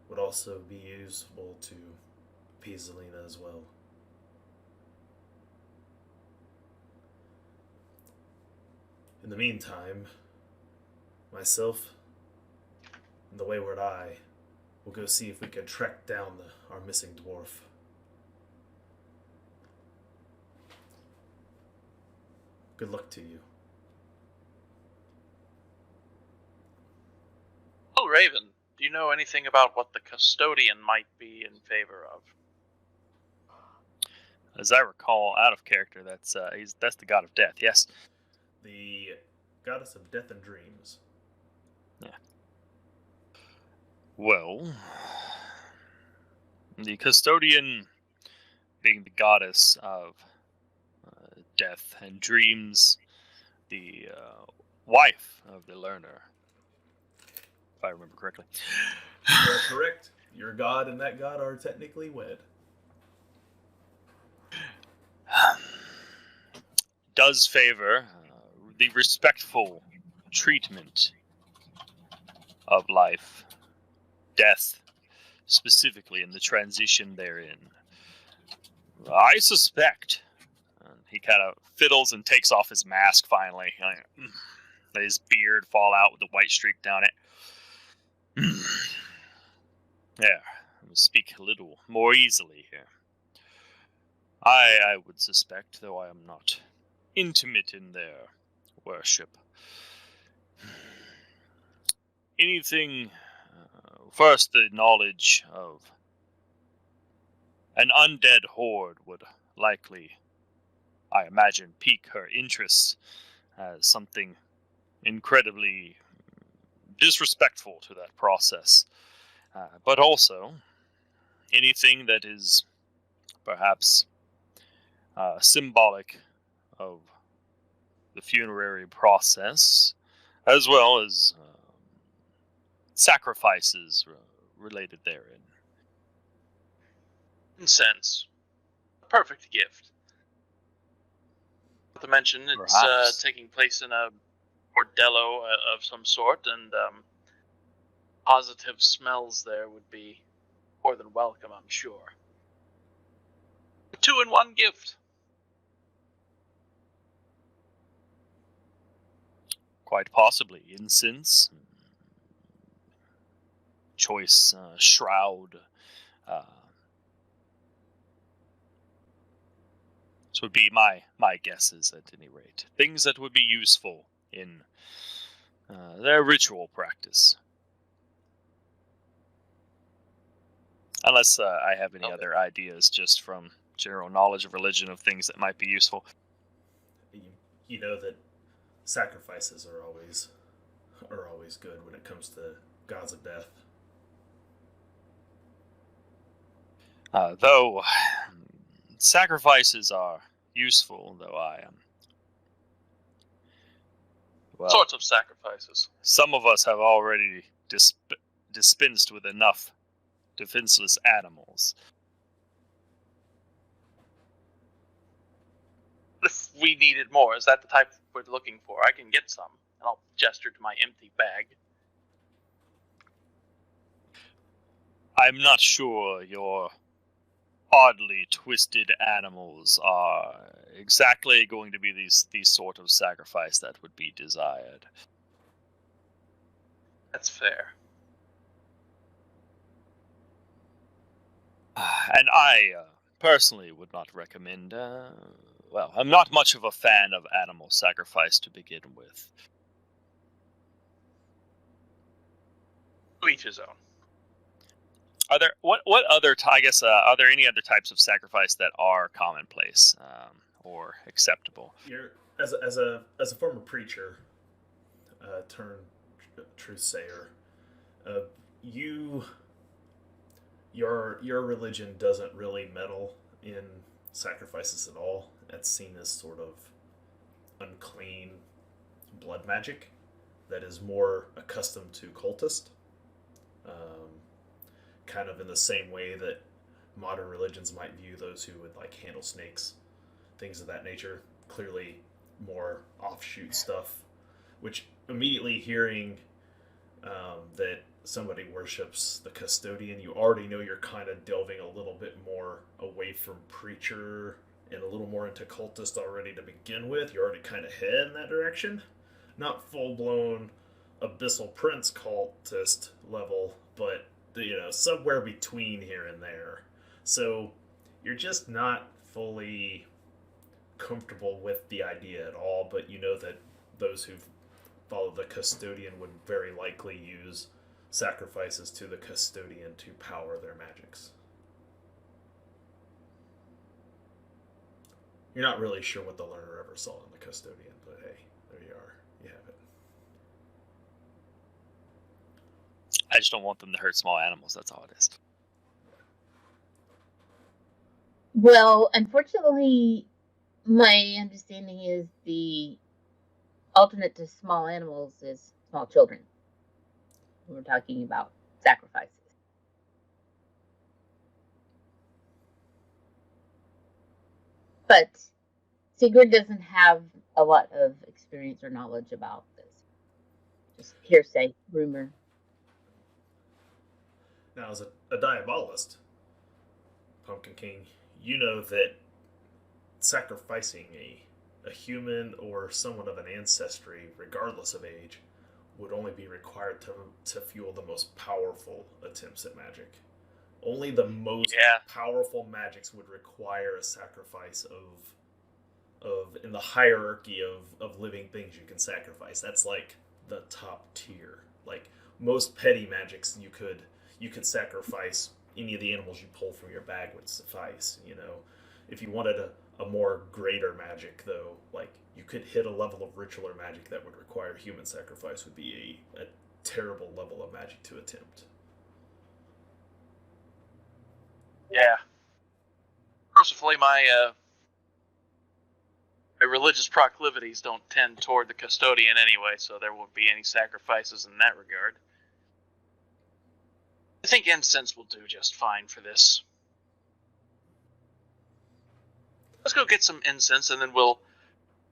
would also be useful to appease Zelina as well. In the meantime, myself and the Wayward Eye will go see if we can track down our missing dwarf. Good luck to you. Oh, Raven, do you know anything about what the Custodian might be in favor of? As I recall, out of character, that's the god of death. Yes. The goddess of death and dreams. Yeah. Well, the custodian, being the goddess of death and dreams, the wife of the learner, if I remember correctly. You are correct. Your god and that god are technically wed. Does favor the respectful treatment of life, death, specifically in the transition therein. I suspect, he kind of fiddles and takes off his mask finally. Let his beard fall out with the white streak down it. There, I will speak a little more easily here. I would suspect, though I am not intimate in their worship, anything, first the knowledge of an undead horde would likely, I imagine, pique her interest as something incredibly disrespectful to that process. But also, anything that is perhaps symbolic of the funerary process, as well as sacrifices related therein. Incense. A perfect gift. Not to mention, it's Perhaps. taking place in a bordello of some sort, and positive smells there would be more than welcome, I'm sure. 2-in-1 gift. Quite possibly. Incense, choice shroud. This would be my guesses at any rate. Things that would be useful in their ritual practice. Unless I have any other ideas just from general knowledge of religion of things that might be useful. You know that sacrifices are always good when it comes to gods of death. Though sacrifices are useful, though I am. Well, Sorts of sacrifices. some of us have already dispensed with enough defenseless animals. If we needed more, is that the type we're looking for? I can get some. And I'll gesture to my empty bag. I'm not sure your oddly twisted animals are exactly going to be these sort of sacrifice that would be desired. That's fair. And I personally would not recommend, well, I'm not much of a fan of animal sacrifice to begin with. To each his own. Are there what other I guess are there any other types of sacrifice that are commonplace or acceptable? You're as a former preacher turned truthsayer, your religion doesn't really meddle in sacrifices at all. It's seen as sort of unclean blood magic that is more accustomed to cultist. Kind of in the same way that modern religions might view those who would like handle snakes, things of that nature. Clearly more offshoot stuff, which immediately hearing that somebody worships the custodian, you already know you're kind of delving a little bit more away from preacher and a little more into cultist already to begin with. You're already kind of head in that direction. Not full-blown abyssal prince cultist level, but somewhere between here and there. So you're just not fully comfortable with the idea at all, but you know that those who follow the custodian would very likely use sacrifices to the custodian to power their magics. You're not really sure what the learner ever saw in the custodian, but hey, there you are. You have it. I just don't want them to hurt small animals. That's all it is. Well, unfortunately, my understanding is the alternate to small animals is small children. We're talking about sacrifices. But Sigurd doesn't have a lot of experience or knowledge about this. Just hearsay, rumor. Now, as a diabolist, Pumpkin King, you know that sacrificing a human or someone of an ancestry, regardless of age, would only be required to fuel the most powerful attempts at magic. Only the most powerful magics would require a sacrifice of in the hierarchy of living things you can sacrifice. That's like the top tier. Like most petty magics you could sacrifice any of the animals you pull from your bag would suffice, you know. If you wanted a more greater magic though, like you could hit a level of ritual or magic that would require human sacrifice would be a terrible level of magic to attempt. Yeah. Mercifully, my religious proclivities don't tend toward the custodian anyway, so there won't be any sacrifices in that regard. I think incense will do just fine for this. Let's go get some incense, and then we'll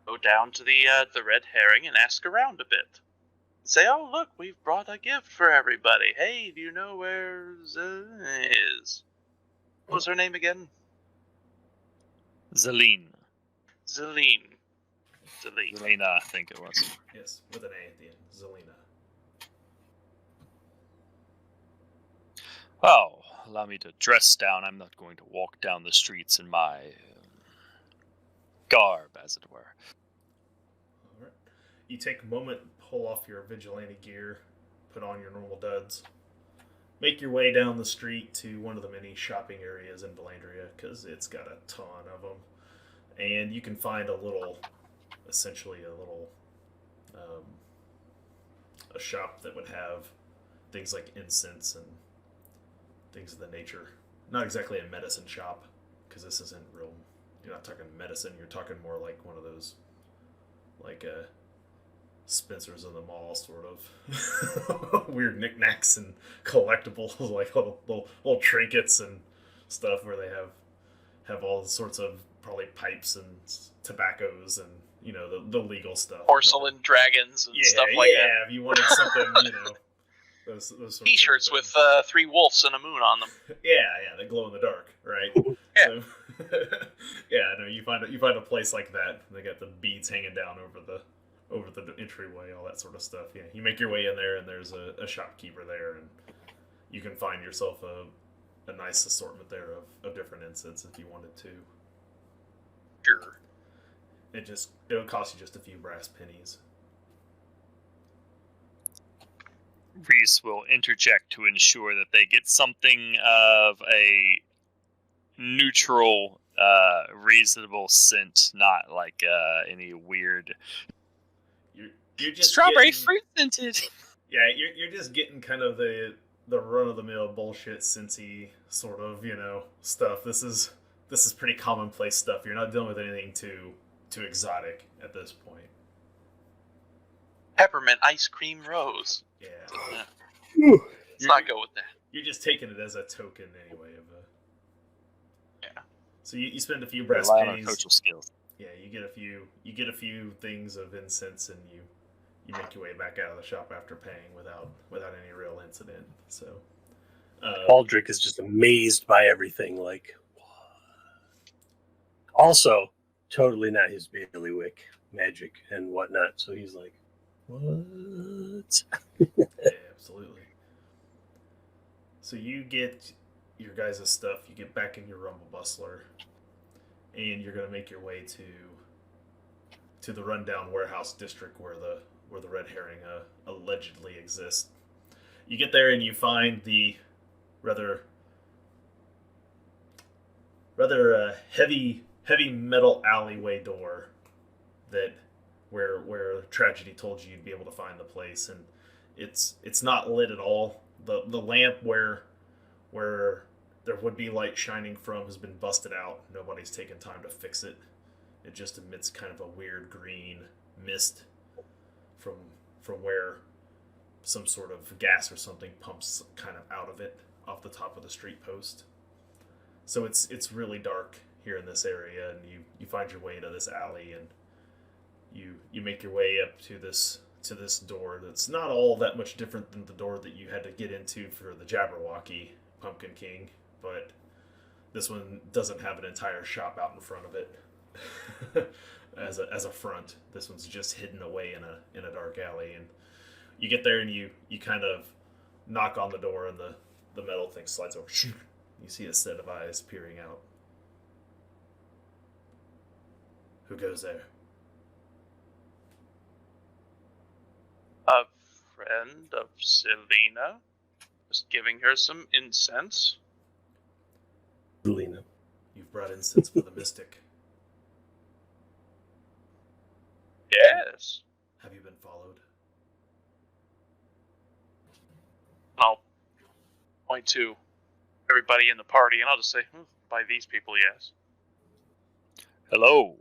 go down to the Red Herring and ask around a bit. Say, oh, look, we've brought a gift for everybody. Hey, do you know where is? What was her name again? Zeline. Zelina, Zelina, I think it was. Yes, with an A at the end. Zelina. Oh, allow me to dress down. I'm not going to walk down the streets in my garb, as it were. All right. You take a moment, pull off your vigilante gear, put on your normal duds, make your way down the street to one of the many shopping areas in Vallandria, because it's got a ton of them. And you can find essentially a little a shop that would have things like incense and things of the nature. Not exactly a medicine shop, because this isn't real. You're not talking medicine. You're talking more like one of those, like Spencer's of the Mall sort of weird knickknacks and collectibles, like little trinkets and stuff, where they have all sorts of probably pipes and tobaccos and, you know, the legal stuff. Porcelain dragons and stuff like that. Yeah, if you wanted something, you know, those sorts T-shirts with 3 wolves and a moon on them. Yeah, they glow in the dark, right? Yeah. So, yeah, no, you find a place like that. They got the beads hanging down over the entryway, all that sort of stuff. Yeah, you make your way in there, and there's a shopkeeper there, and you can find yourself a nice assortment there of different incense if you wanted to. Sure. It'll cost you just a few brass pennies. Reese will interject to ensure that they get something of a neutral, reasonable scent, not like any weird You're just strawberry getting, fruit scented. Yeah, you're just getting kind of the run of the mill bullshit Cincy sort of, you know, stuff. This is pretty commonplace stuff. You're not dealing with anything too exotic at this point. Peppermint ice cream rose. Yeah. Let's not go with that. You're just taking it as a token anyway of a. Yeah. So you spend a few brass Rely on pennies. social skills. Yeah, you get a few things of incense, and you make your way back out of the shop after paying without any real incident. So. Baldric is just amazed by everything. Like, what? Also, totally not his bailiwick magic and whatnot. So he's like, what? Yeah, absolutely. So you get your guys' stuff, you get back in your rumble bustler, and you're gonna make your way to the rundown warehouse district where the red herring allegedly exists. You get there and you find the rather heavy metal alleyway door that where tragedy told you you'd be able to find the place, and it's not lit at all. The lamp where there would be light shining from has been busted out. Nobody's taken time to fix it. It just emits kind of a weird green mist from where some sort of gas or something pumps kind of out of it off the top of the street post. So it's really dark here in this area, and you find your way into this alley, and you make your way up to this door that's not all that much different than the door that you had to get into for the Jabberwocky Pumpkin King, but this one doesn't have an entire shop out in front of it as a front. This one's just hidden away in a dark alley, and you get there and you kind of knock on the door, and the metal thing slides over. You see a set of eyes peering out. Who goes there? A friend of Selena. Just giving her some incense. Selena. You've brought incense for the mystic. Yes. Have you been followed? I'll point to everybody in the party, and I'll just say, by these people, yes. Hello.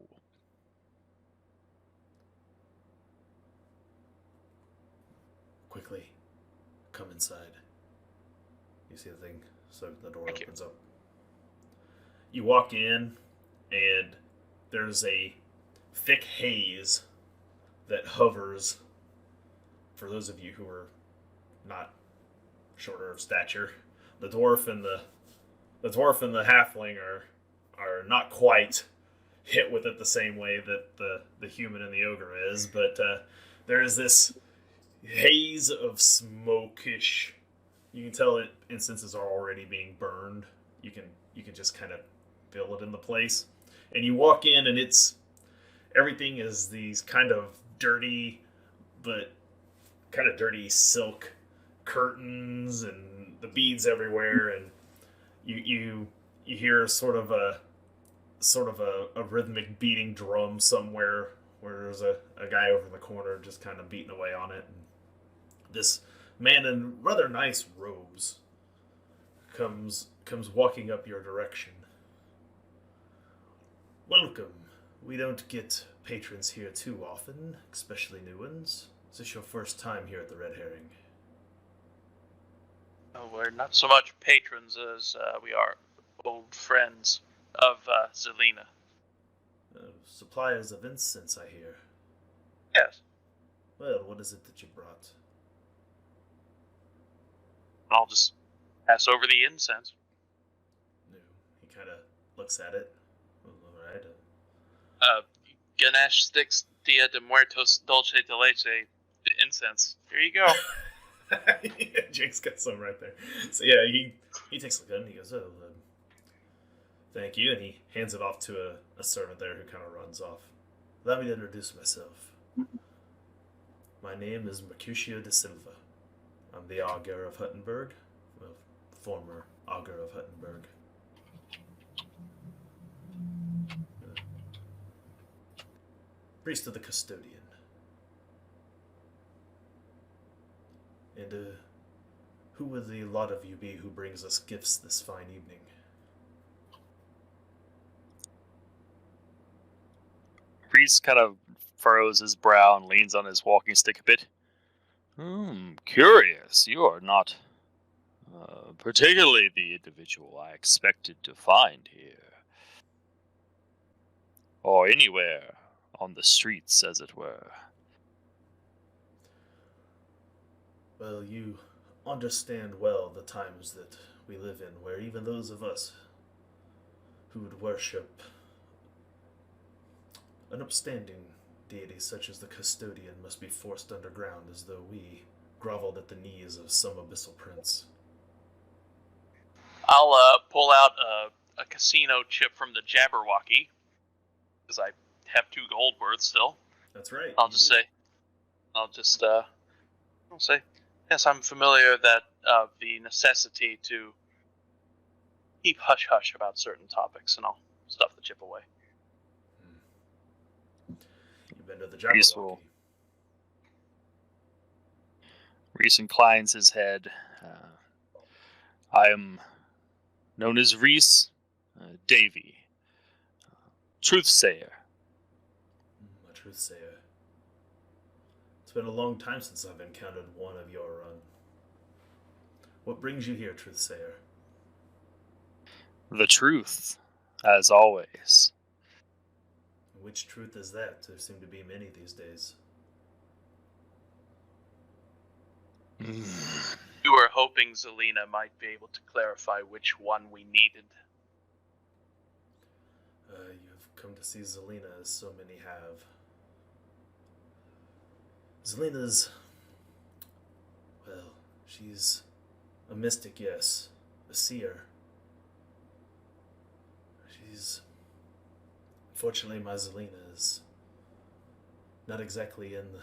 Quickly, come inside. You see the thing, so the door Thank you. opens up. You walk in, and there's a thick haze that hovers. For those of you who are not shorter of stature, the dwarf and the halfling are not quite hit with it the same way that the human and the ogre is, but there is this haze of smokish. You can tell that incenses are already being burned. You can just kind of feel it in the place, and you walk in, and everything is these kind of dirty silk curtains and the beads everywhere, and you hear sort of a rhythmic beating drum somewhere where there's a guy over in the corner just kind of beating away on it. And this man in rather nice robes comes walking up your direction. Welcome. We don't get patrons here too often, especially new ones. Is this your first time here at the Red Herring? Oh, we're not so much patrons as we are old friends of Zelina. Suppliers of incense, I hear. Yes. Well, what is it that you brought? I'll just pass over the incense. No. He kind of looks at it. All right. Ganesh sticks Dia de Muertos Dulce de Leche incense. Here you go. Yeah, Jake's got some right there. So yeah, he takes a look and he goes, thank you, and he hands it off to a servant there who kind of runs off. Allow me to introduce myself. My name is Mercutio de Silva. I'm the Augur of Huttenberg, well, former Augur of Huttenberg. Priest of the Custodian. And who will the lot of you be who brings us gifts this fine evening? Reese kind of furrows his brow and leans on his walking stick a bit. Curious. You are not particularly the individual I expected to find here. Or anywhere on the streets, as it were. Well, you understand well the times that we live in, where even those of us who would worship an upstanding deity such as the Custodian must be forced underground as though we groveled at the knees of some abyssal prince. I'll pull out a casino chip from the Jabberwocky, because I have 2 gold worth still. That's right. I'll say, yes, I'm familiar that the necessity to keep hush-hush about certain topics, and I'll stuff the chip away. You've been to the Peaceful. Jabberwocky. Reese inclines his head, I am known as Reese Davy, Truthsayer. A truthsayer. It's been a long time since I've encountered one of your What brings you here, truthsayer? The truth, as always. Which truth is that? There seem to be many these days. We were hoping Zelina might be able to clarify which one we needed. You've come to see Zelina, as so many have. Zelina's... well, she's a mystic, yes. A seer. She's... unfortunately, my Zelina is not exactly in the...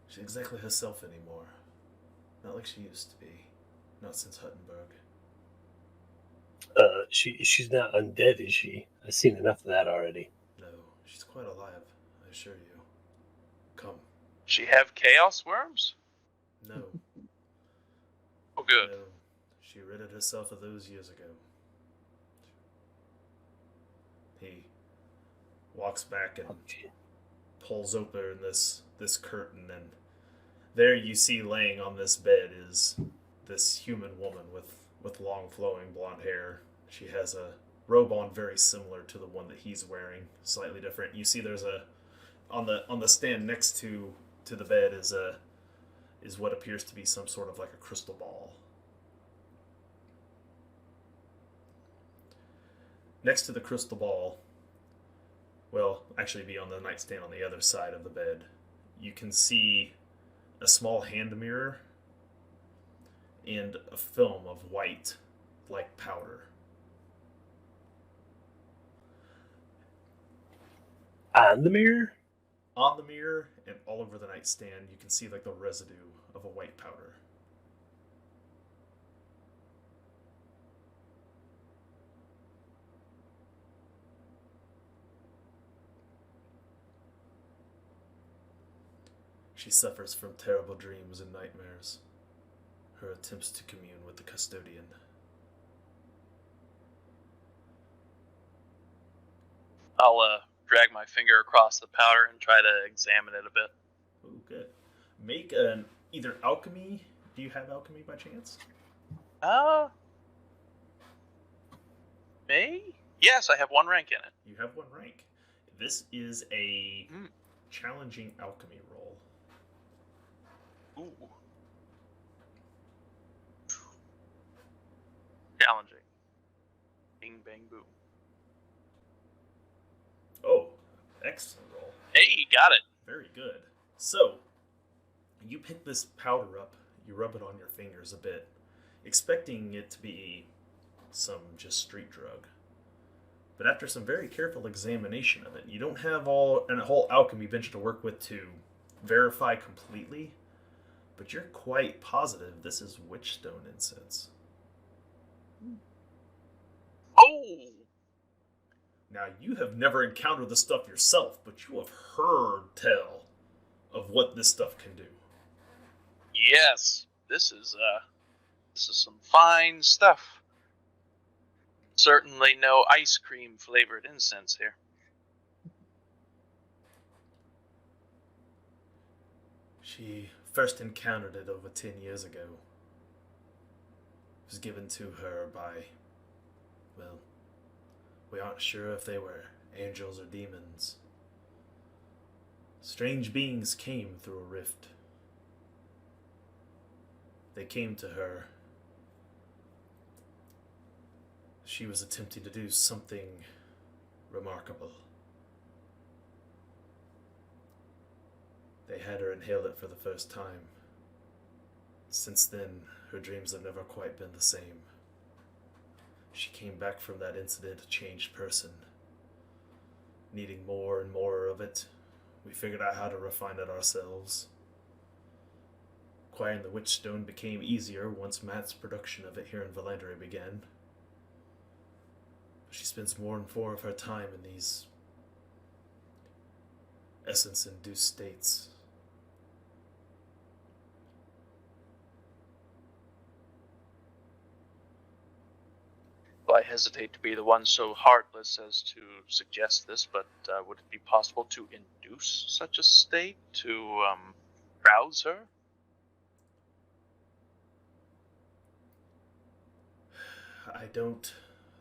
she's exactly herself anymore. Not like she used to be. Not since Huttenberg. She's not undead, is she? I've seen enough of that already. No, she's quite alive, I assure you. Come. She have chaos worms? No. Oh, good. No. She ridded herself of those years ago. He walks back and pulls open this curtain, and there you see laying on this bed is this human woman with long flowing blonde hair. She has a robe on very similar to the one that he's wearing, slightly different. You see there's a on the stand next to the bed is what appears to be some sort of like a crystal ball. Next to the crystal ball, well, actually be on the nightstand on the other side of the bed, you can see a small hand mirror and a film of white, like powder. On the mirror? On the mirror and all over the nightstand, you can see like the residue of a white powder. She suffers from terrible dreams and nightmares. Her attempts to commune with the custodian. I'll drag my finger across the powder and try to examine it a bit. Oh, good. Make an either alchemy. Do you have alchemy by chance? Me? Yes, I have 1 rank in it. You have 1 rank. This is a challenging alchemy roll. Ooh. Challenging. Bing, bang, boom. Oh, excellent roll. Hey, got it. Very good. So, you pick this powder up, you rub it on your fingers a bit, expecting it to be some just street drug. But after some very careful examination of it, you don't have a whole alchemy bench to work with to verify completely, but you're quite positive this is witchstone incense. Oh! Now, you have never encountered this stuff yourself, but you have heard tell of what this stuff can do. Yes, this is some fine stuff. Certainly no ice cream flavored incense here. She first encountered it over 10 years ago. It was given to her by, well, we aren't sure if they were angels or demons. Strange beings came through a rift. They came to her. She was attempting to do something remarkable. They had her inhale it for the first time. Since then, her dreams have never quite been the same. She came back from that incident a changed person. Needing more and more of it, we figured out how to refine it ourselves. Acquiring the witchstone became easier once mass production of it here in Vallandria began. She spends more and more of her time in these essence-induced states. hesitate to be the one so heartless as to suggest this, but would it be possible to induce such a state to rouse her? I don't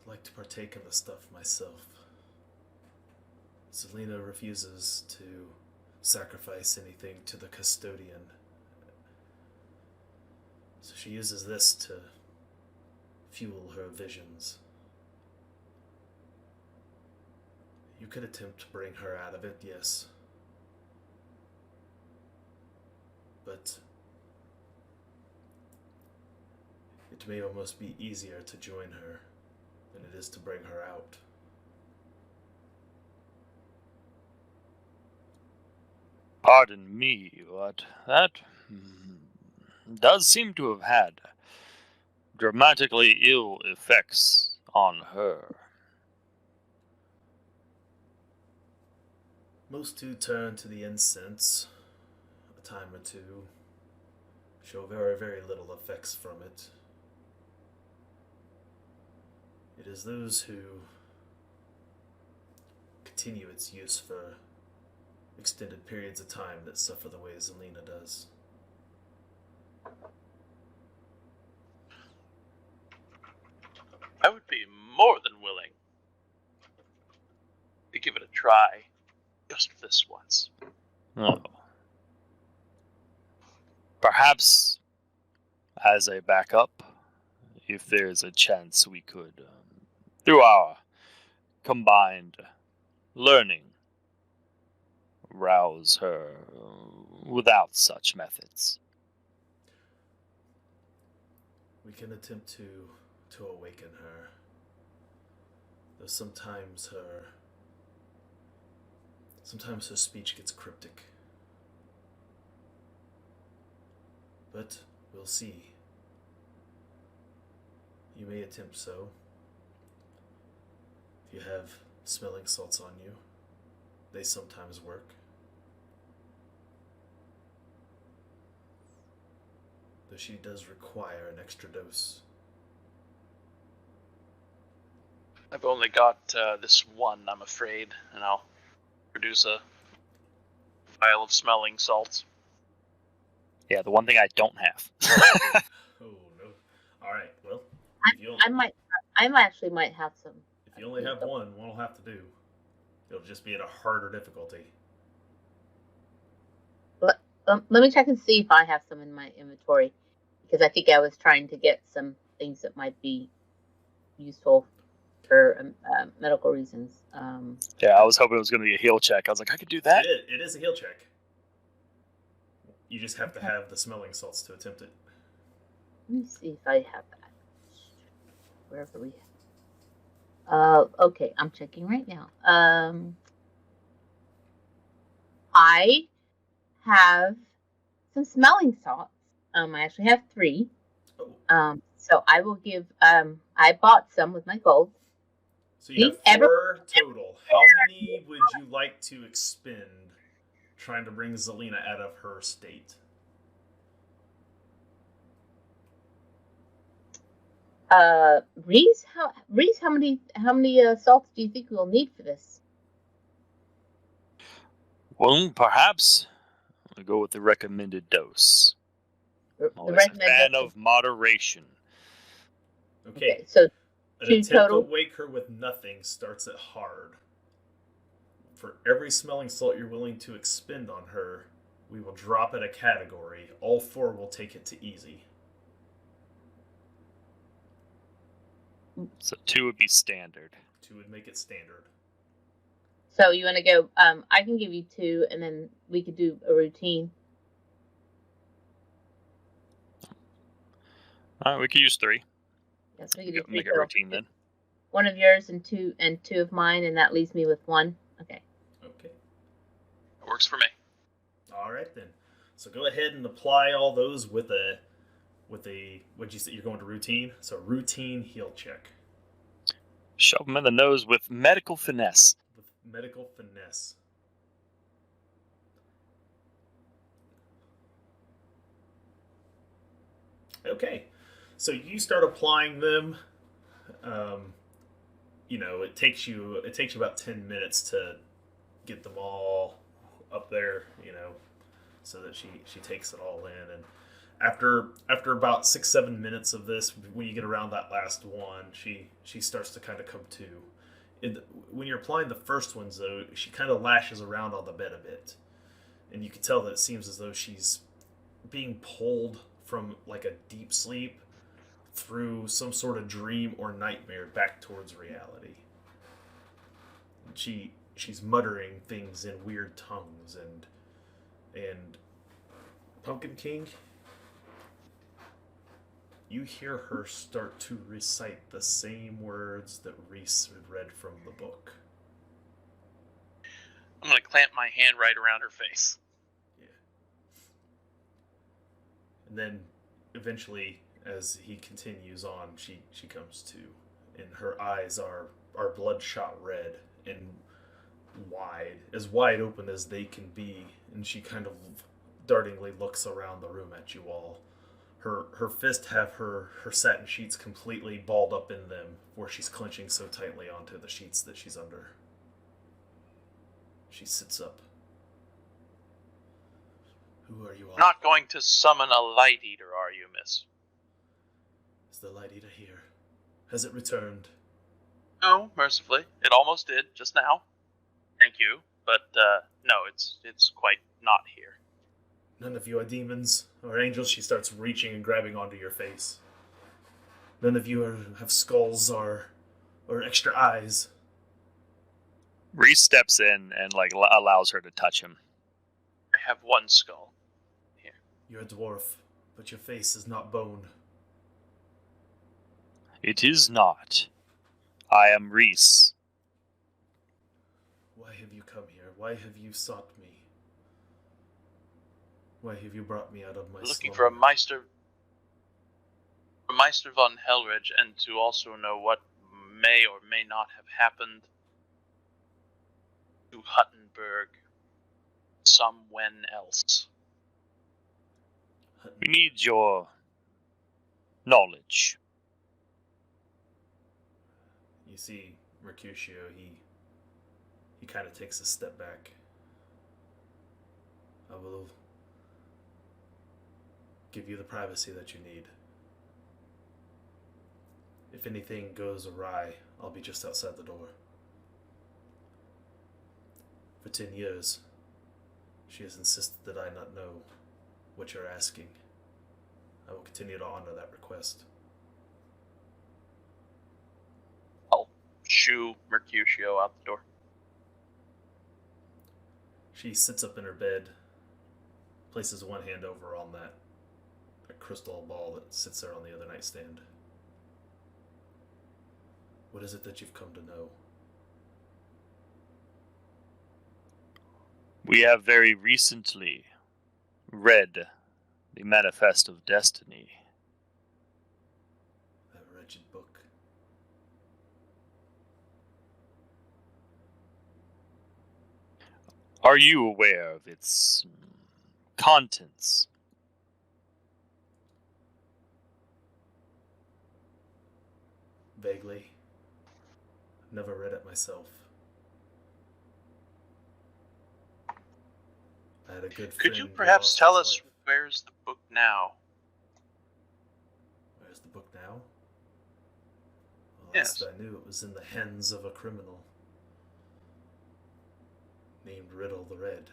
like to partake of the stuff myself. Zelina refuses to sacrifice anything to the custodian. So she uses this to fuel her visions. You could attempt to bring her out of it, yes. But it may almost be easier to join her than it is to bring her out. Pardon me, but that does seem to have had dramatically ill effects on her. Most who turn to the incense a time or two show very, very little effects from it. It is those who continue its use for extended periods of time that suffer the way Zelina does. I would be more than willing to give it a try, just this once. Oh. Perhaps, as a backup, if there's a chance we could, through our combined learning, rouse her without such methods. We can attempt to awaken her, though sometimes her speech gets cryptic. But we'll see. You may attempt so. If you have smelling salts on you, they sometimes work. Though she does require an extra dose. I've only got this one, I'm afraid, and I'll produce a vial of smelling salts. Yeah, the one thing I don't have. Oh no! All right. Well, I actually might have some. if you only have one will have to do. It'll just be at a harder difficulty. Let me check and see if I have some in my inventory, because I think I was trying to get some things that might be useful for medical reasons. Yeah, I was hoping it was going to be a heal check. I was like, I could do that. It is a heal check. You just have to have the smelling salts to attempt it. Let me see if I have that. Wherever we have. Okay, I'm checking right now. I have some smelling salts. I actually have 3. Oh. So I will give. I bought some with my gold. So you have 4 total. How many would you like to expend trying to bring Zelina out of her state? Reese, how many salts do you think we'll need for this? Well, perhaps we'll go with the recommended dose. Always a fan of moderation. Okay. So an 2 attempt total. to wake her with nothing starts at hard. For every smelling salt you're willing to expend on her, we will drop it a category. All 4 will take it to easy. So 2 would be standard. 2 would make it standard. So you want to go? I can give you 2, and then we could do a routine. All right, we could use 3. Yes, we could do 3 make it total. routine then. 1 of yours and 2 of mine, and that leaves me with 1. Okay. Okay. Works for me. All right then. So go ahead and apply all those with a what'd you say you're going to routine? So routine heal check. Shove them in the nose with medical finesse. With medical finesse. Okay. So you start applying them. it takes you about 10 minutes to get them all up there, so that she takes it all in. And after about 6-7 minutes of this, when you get around that last one, she starts to kind of come to. When you're applying the first ones, though, she kind of lashes around on the bed a bit, and you can tell that it seems as though she's being pulled from like a deep sleep through some sort of dream or nightmare back towards reality. She's muttering things in weird tongues, and Pumpkin King, you hear her start to recite the same words that Reese had read from the book. I'm going to clamp my hand right around her face. Yeah. And then, eventually, as he continues on, she comes to, and her eyes are bloodshot red and as wide open as they can be, and she kind of dartingly looks around the room at you all. Her fists have her satin sheets completely balled up in them, where she's clenching so tightly onto the sheets that she's under. She sits up. Who are you all? Not going to summon a light eater, are you, miss? Is the light eater here? Has it returned? No, mercifully. It almost did, just now. Thank you. But, no, it's quite not here. None of you are demons or angels. She starts reaching and grabbing onto your face. None of you have skulls or extra eyes. Reese steps in and allows her to touch him. I have one skull. Here. You're a dwarf, but your face is not bone. It is not. I am Reese. Why have you come here? Why have you sought me? Why have you brought me out of my Looking slumber? for a Meister von Helridge, and to also know what may or may not have happened to Huttenberg somewhen else. We need your knowledge. You see, Mercutio, he kind of takes a step back. I will give you the privacy that you need. If anything goes awry, I'll be just outside the door. For 10 years, she has insisted that I not know what you're asking. I will continue to honor that request. I'll shoo Mercutio out the door. She sits up in her bed, places one hand over on that crystal ball that sits there on the other nightstand. What is it that you've come to know? We have very recently read the Manifest of Destiny. That wretched book. Are you aware of its contents? Vaguely. Never read it myself. I had a good friend. Could you who perhaps lost tell his us life. where's the book now? Where's the book now? Well, Yes. last I knew, it was in the hands of a criminal named Riddle the Red.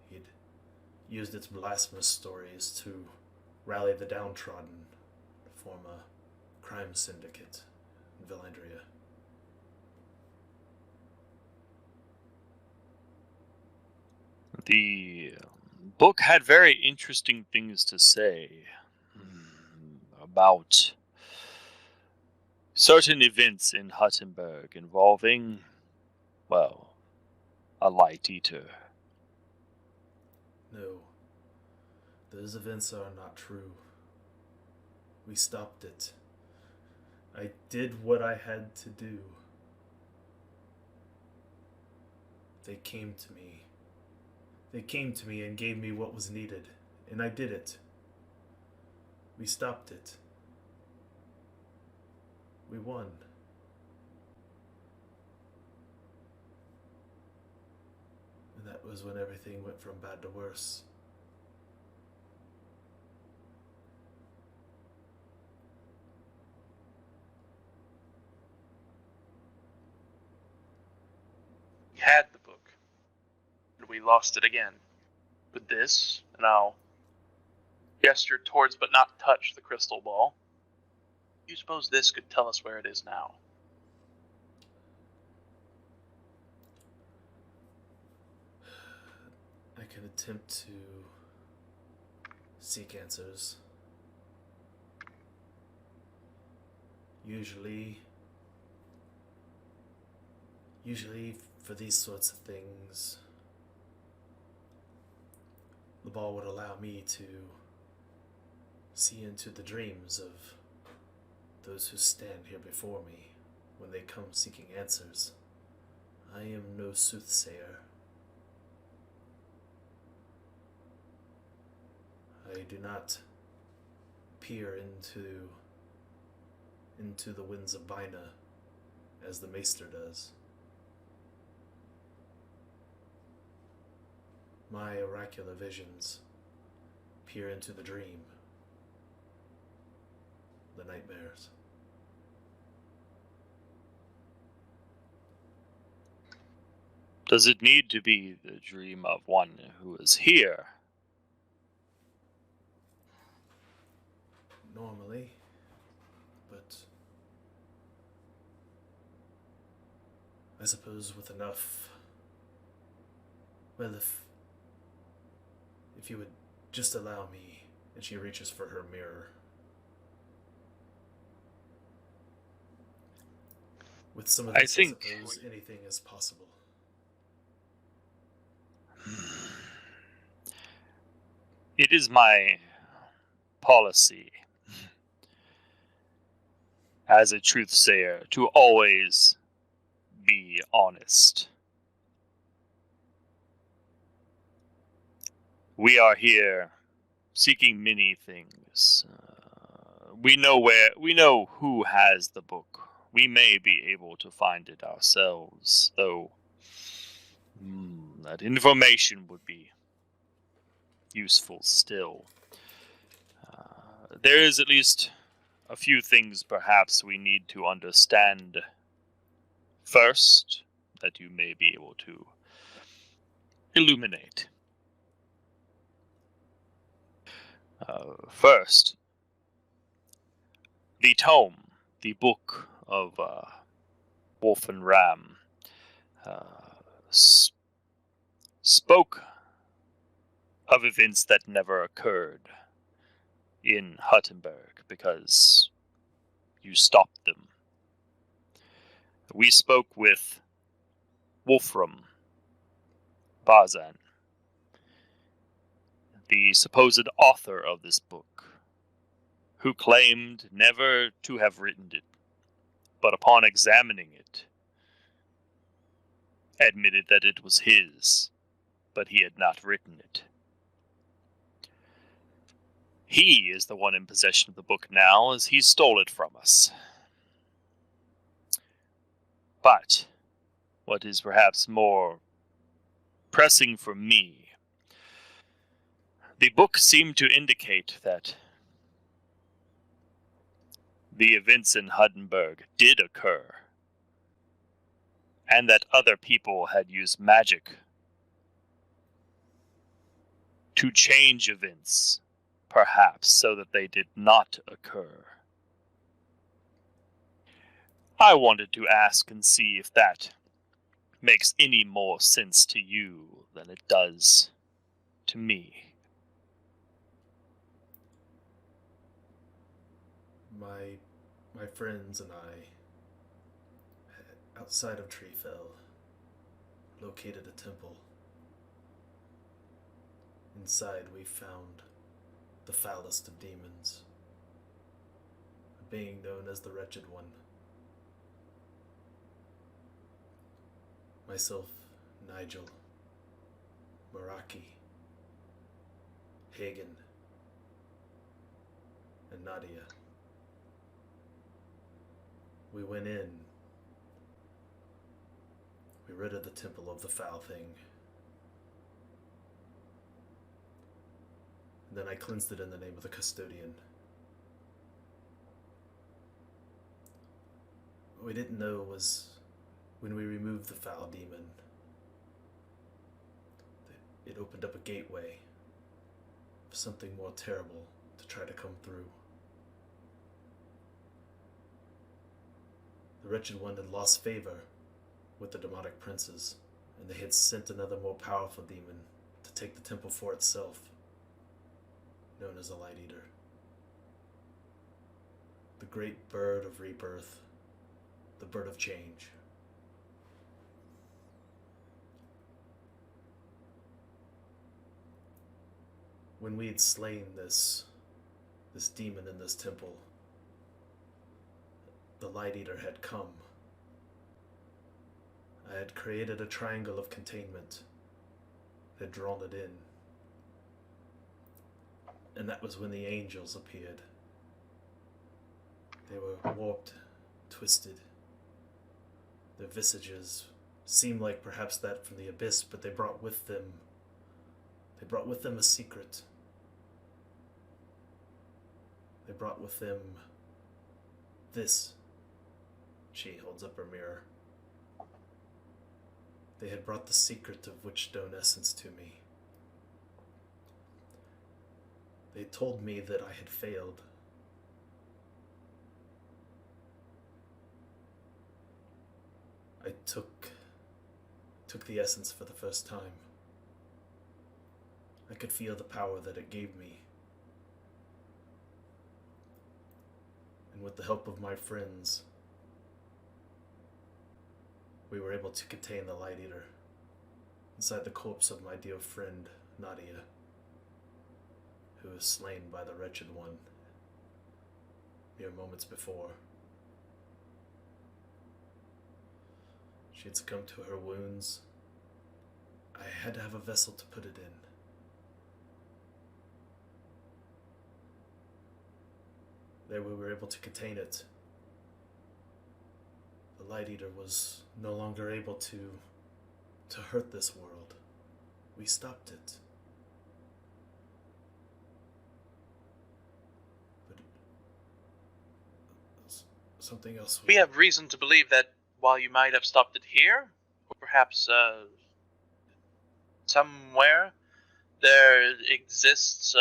He'd used its blasphemous stories to rally the downtrodden to form a crime syndicate in Vallandria. The book had very interesting things to say about certain events in Huttenberg involving, well, a light eater. No, those events are not true. We stopped it. I did what I had to do. They came to me. They came to me and gave me what was needed, and I did it. We stopped it. We won. And that was when everything went from bad to worse. We had the book, and we lost it again. With this, and I'll gesture towards but not touch the crystal ball. You suppose this could tell us where it is now? I can attempt to seek answers. Usually for these sorts of things, the ball would allow me to see into the dreams of those who stand here before me when they come seeking answers. I am no soothsayer. I do not peer into the winds of Bina as the maester does. My oracular visions peer into the dream, the nightmares. Does it need to be the dream of one who is here? Normally, but I suppose with enough, well, if you would just allow me, and she reaches for her mirror. With some of this, I suppose anything is possible. It is my policy as a truthsayer to always be honest. We are here seeking many things. We know who has the book. We may be able to find it ourselves, though that information would be useful still. There is at least a few things perhaps we need to understand first that you may be able to illuminate. First, the tome, the book of Wolf and Ram, spoke of events that never occurred in Huttenberg because you stopped them. We spoke with Wolfram Bazan, the supposed author of this book, who claimed never to have written it, but upon examining it, admitted that it was his, but he had not written it. He is the one in possession of the book now, as he stole it from us. But what is perhaps more pressing for me, the book seemed to indicate that the events in Huttenberg did occur, and that other people had used magic to change events, perhaps so that they did not occur. I wanted to ask and see if that makes any more sense to you than it does to me. My friends and I, outside of Treefell, located a temple. Inside we found the foulest of demons, a being known as the Wretched One. Myself, Nigel, Meraki, Hagen, and Nadia We went in. We rid of the temple of the foul thing. And then I cleansed it in the name of the custodian. What we didn't know was when we removed the foul demon, it opened up a gateway for something more terrible to try to come through. The wretched one had lost favor with the demonic princes, and they had sent another more powerful demon to take the temple for itself, known as the Light Eater. The great bird of rebirth, the bird of change. When we had slain this demon in this temple, the Light Eater had come. I had created a triangle of containment, had drawn it in. And that was when the angels appeared. They were warped, twisted. Their visages seemed like perhaps that from the abyss, but they brought with them a secret. They brought with them this. She holds up her mirror. They had brought the secret of witchstone essence to me. They told me that I had failed. I took the essence for the first time. I could feel the power that it gave me. And with the help of my friends, we were able to contain the Light Eater inside the corpse of my dear friend, Nadia, who was slain by the wretched one mere moments before. She had succumbed to her wounds. I had to have a vessel to put it in. There we were able to contain it. The Light Eater was no longer able to hurt this world. We stopped it. But something else. We have reason to believe that while you might have stopped it here, or perhaps somewhere, there exists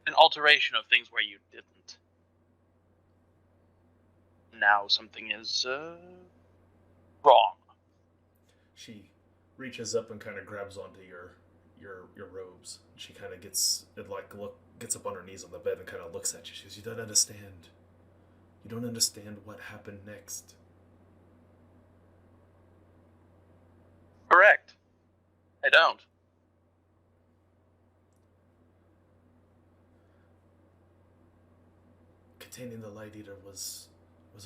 an alteration of things where you didn't. Now something is wrong. She reaches up and kind of grabs onto your robes. She kind of gets up on her knees on the bed and kind of looks at you. She says, "You don't understand. You don't understand what happened next." Correct. I don't. Containing the Light Eater was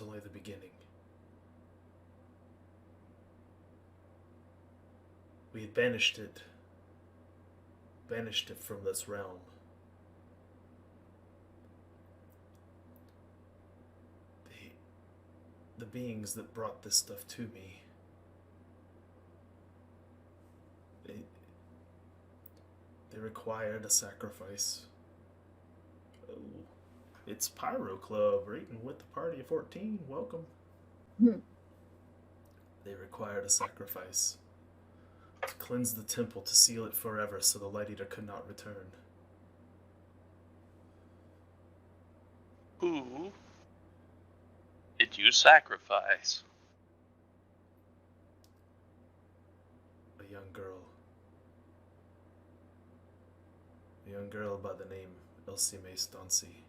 only the beginning. We had banished it from this realm. The beings that brought this stuff to me, they required a sacrifice. Oh, it's Pyro Club, rating with the party of 14. Welcome. They required a sacrifice to cleanse the temple, to seal it forever so the Light Eater could not return. Who did you sacrifice? A young girl. A young girl by the name Elsie May Stancy.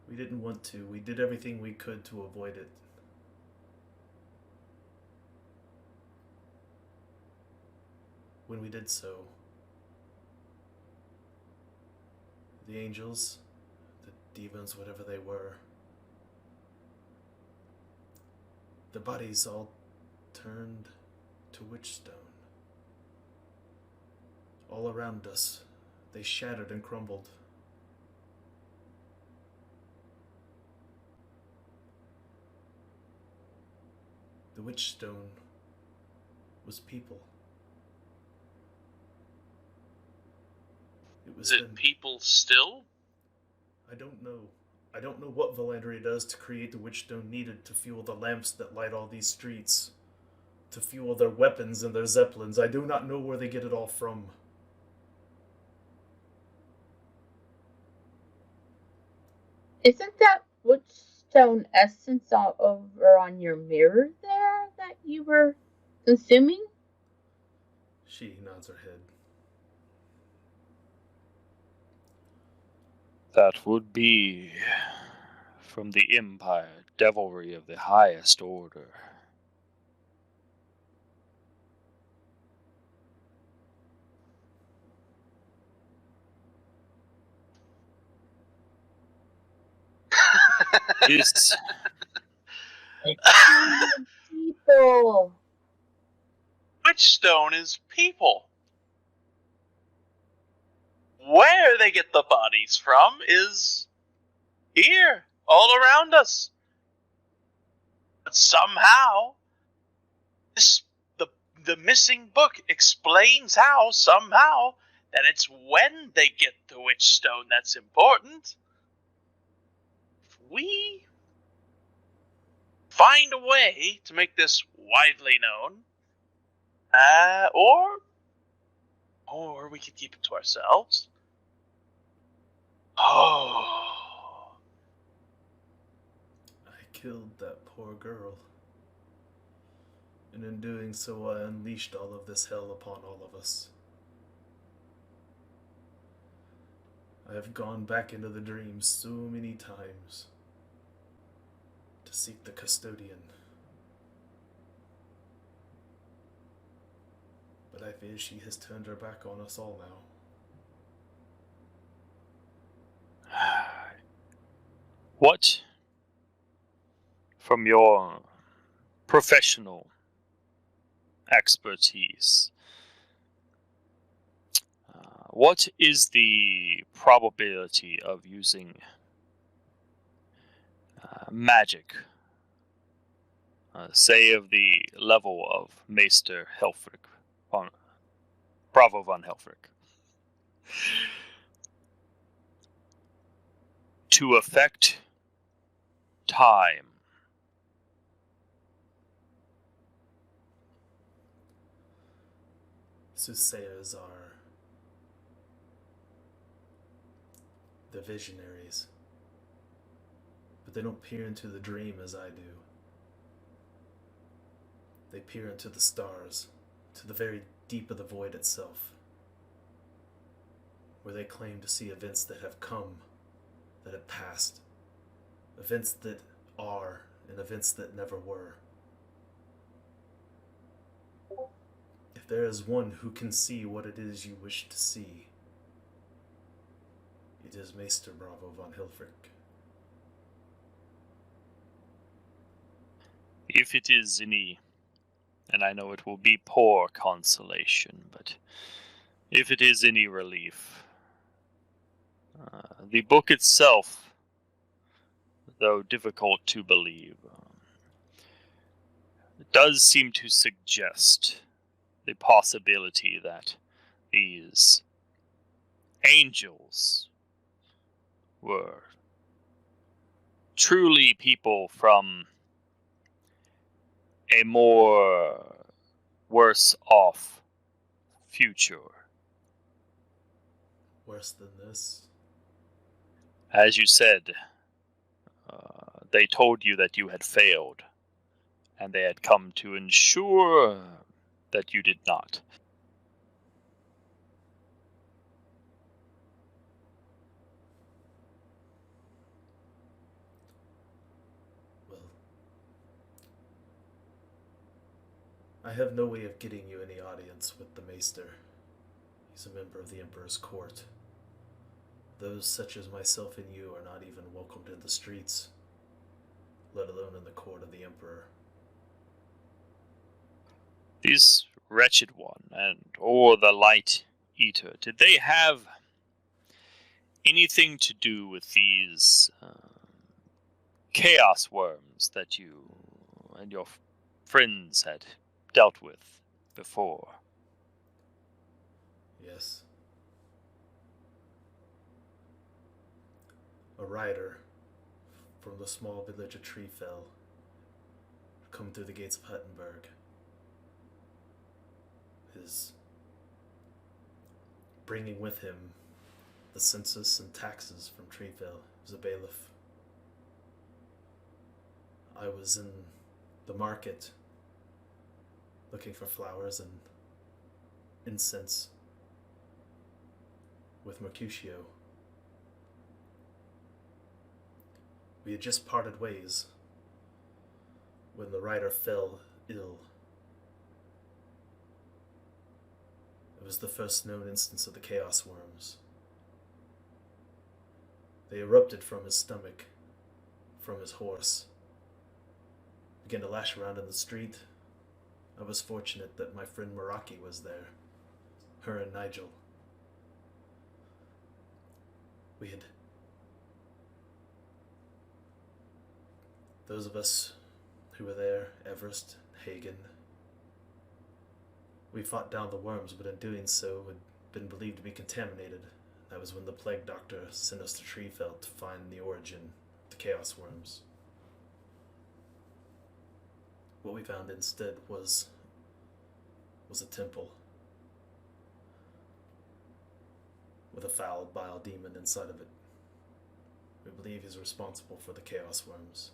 We didn't want to. We did everything we could to avoid it. When we did so, the angels, the demons, whatever they were, their bodies all turned to witchstone. All around us, they shattered and crumbled. The witch stone was people. It was Is it them. people still? I don't know. I don't know what Vallandria does to create the witch stone needed to fuel the lamps that light all these streets, to fuel their weapons and their zeppelins. I do not know where they get it all from. Isn't that witchstone essence all over on your mirror there that you were consuming? She nods her head. That would be from the Empire, devilry of the highest order. This People. Witchstone is people. Where they get the bodies from is here, all around us. But somehow, the missing book explains how, somehow, that it's when they get the witchstone that's important. If we find a way to make this widely known, or we could keep it to ourselves. Oh. I killed that poor girl. And in doing so, I unleashed all of this hell upon all of us. I have gone back into the dream so many times to seek the custodian. But I fear she has turned her back on us all now. What, from your professional expertise, what is the probability of using magic, say of the level of Maester Helfrich, Bravo von Helfrich, to affect time? Soothsayers are the visionaries, but they don't peer into the dream as I do. They peer into the stars, to the very deep of the void itself, where they claim to see events that have come, that have passed, events that are, and events that never were. If there is one who can see what it is you wish to see, it is Maester Bravo von Hilfrich. If it is any, and I know it will be poor consolation, but if it is any relief, the book itself, though difficult to believe, does seem to suggest the possibility that these angels were truly people from a more worse off future. Worse than this? As you said, they told you that you had failed, and they had come to ensure that you did not. Well, I have no way of getting you any audience with the Maester. He's a member of the Emperor's court. Those such as myself and you are not even welcomed in the streets, let alone in the court of the Emperor. This wretched one, or the Light Eater, did they have anything to do with these chaos worms that you and your friends had dealt with before. Yes. A rider from the small village of Treefell come through the gates of Huttenberg is bringing with him the census and taxes from Treefell as a bailiff. I was in the market looking for flowers and incense with Mercutio. We had just parted ways when the rider fell ill. It was the first known instance of the chaos worms. They erupted from his stomach, from his horse, began to lash around in the street. I was fortunate that my friend Meraki was there, her and Nigel. We had... Those of us who were there, Everest, Hagen, we fought down the worms, but in doing so had been believed to be contaminated. That was when the plague doctor sent us to Treefell to find the origin of the chaos worms. What we found instead was a temple with a foul bile demon inside of it. We believe he's responsible for the chaos worms.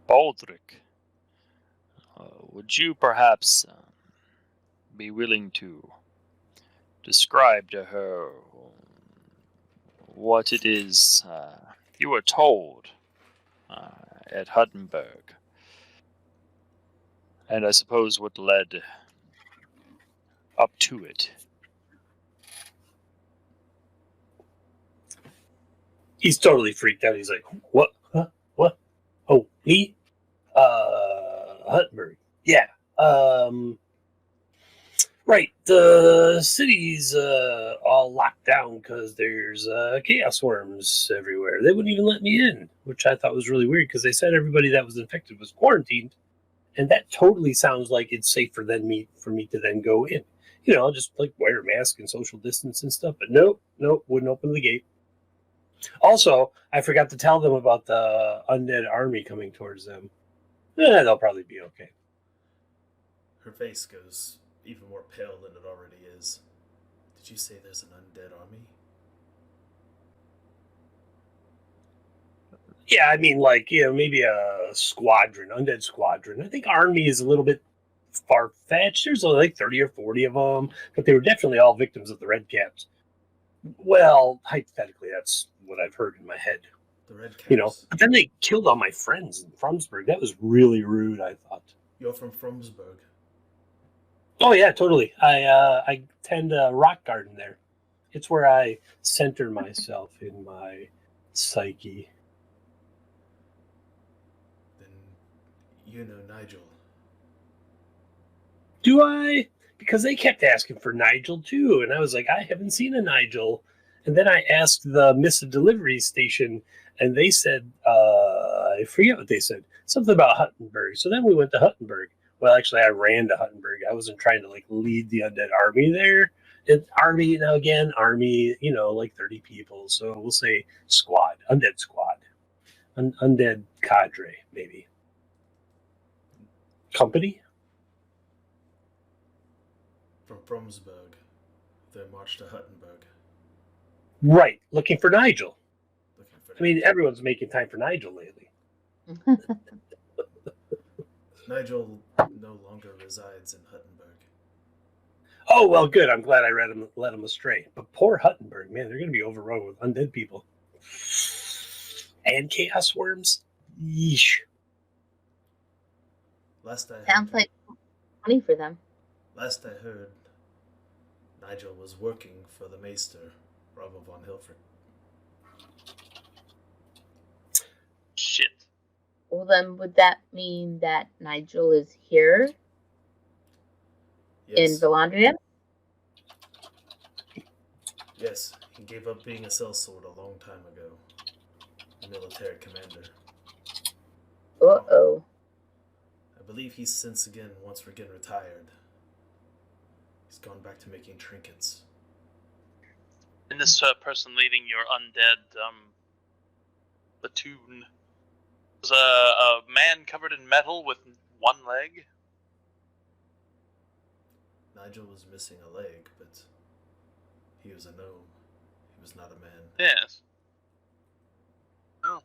Baldric, would you perhaps be willing to describe to her what it is you were told at Huttenberg, and I suppose what led up to it? He's totally freaked out. He's like, what? Huh? What? Oh, me? Huttenberg. Yeah. Right. The city's all locked down because there's chaos worms everywhere. They wouldn't even let me in, which I thought was really weird because they said everybody that was infected was quarantined. And that totally sounds like it's safe for me to then go in. You know, just like wear a mask and social distance and stuff. But nope, wouldn't open the gate. Also, I forgot to tell them about the undead army coming towards them. They'll probably be okay. Her face goes even more pale than it already is. Did you say there's an undead army? Yeah, I mean, like, you know, maybe a squadron, undead squadron. I think army is a little bit far-fetched. There's only like 30 or 40 of them, but they were definitely all victims of the Red Caps. Well, hypothetically, that's what I've heard in my head. The Red Caps? You know, but then they killed all my friends in Fromsburg. That was really rude, I thought. You're from Fromsburg? Oh, yeah, totally. I tend a rock garden there. It's where I center myself in my psyche. Then you know Nigel. Do I? Because they kept asking for Nigel, too. And I was like, I haven't seen a Nigel. And then I asked the Miss Delivery Station, and they said, I forget what they said. Something about Huttenberg. So then we went to Huttenberg. Well, actually, I ran to Huttenberg. I wasn't trying to, like, lead the undead army there. Army, now again, army, you know, like 30 people. So we'll say squad, undead squad. Undead cadre, maybe. Company? From Fromsburg, they marched to Huttenberg. Right, looking for Nigel. Looking for I mean, everyone's making time for Nigel lately. Nigel no longer resides in Huttenberg. Oh, well, good. I'm glad I led him astray. But poor Huttenberg, man, they're going to be overrun with undead people. And chaos worms? Yeesh. Last I heard, Sounds like money for them. Last I heard, Nigel was working for the Maester, Bravo von Hilford. Shit. Well, then would that mean that Nigel is here in Yes, Vallandria? yes, he gave up being a sellsword a long time ago. military commander. Uh-oh. I believe he's since again, once again retired. He's gone back to making trinkets. And this person leading your undead platoon was a man covered in metal with one leg. Nigel was missing a leg, but he was a gnome. He was not a man. Yes. Oh.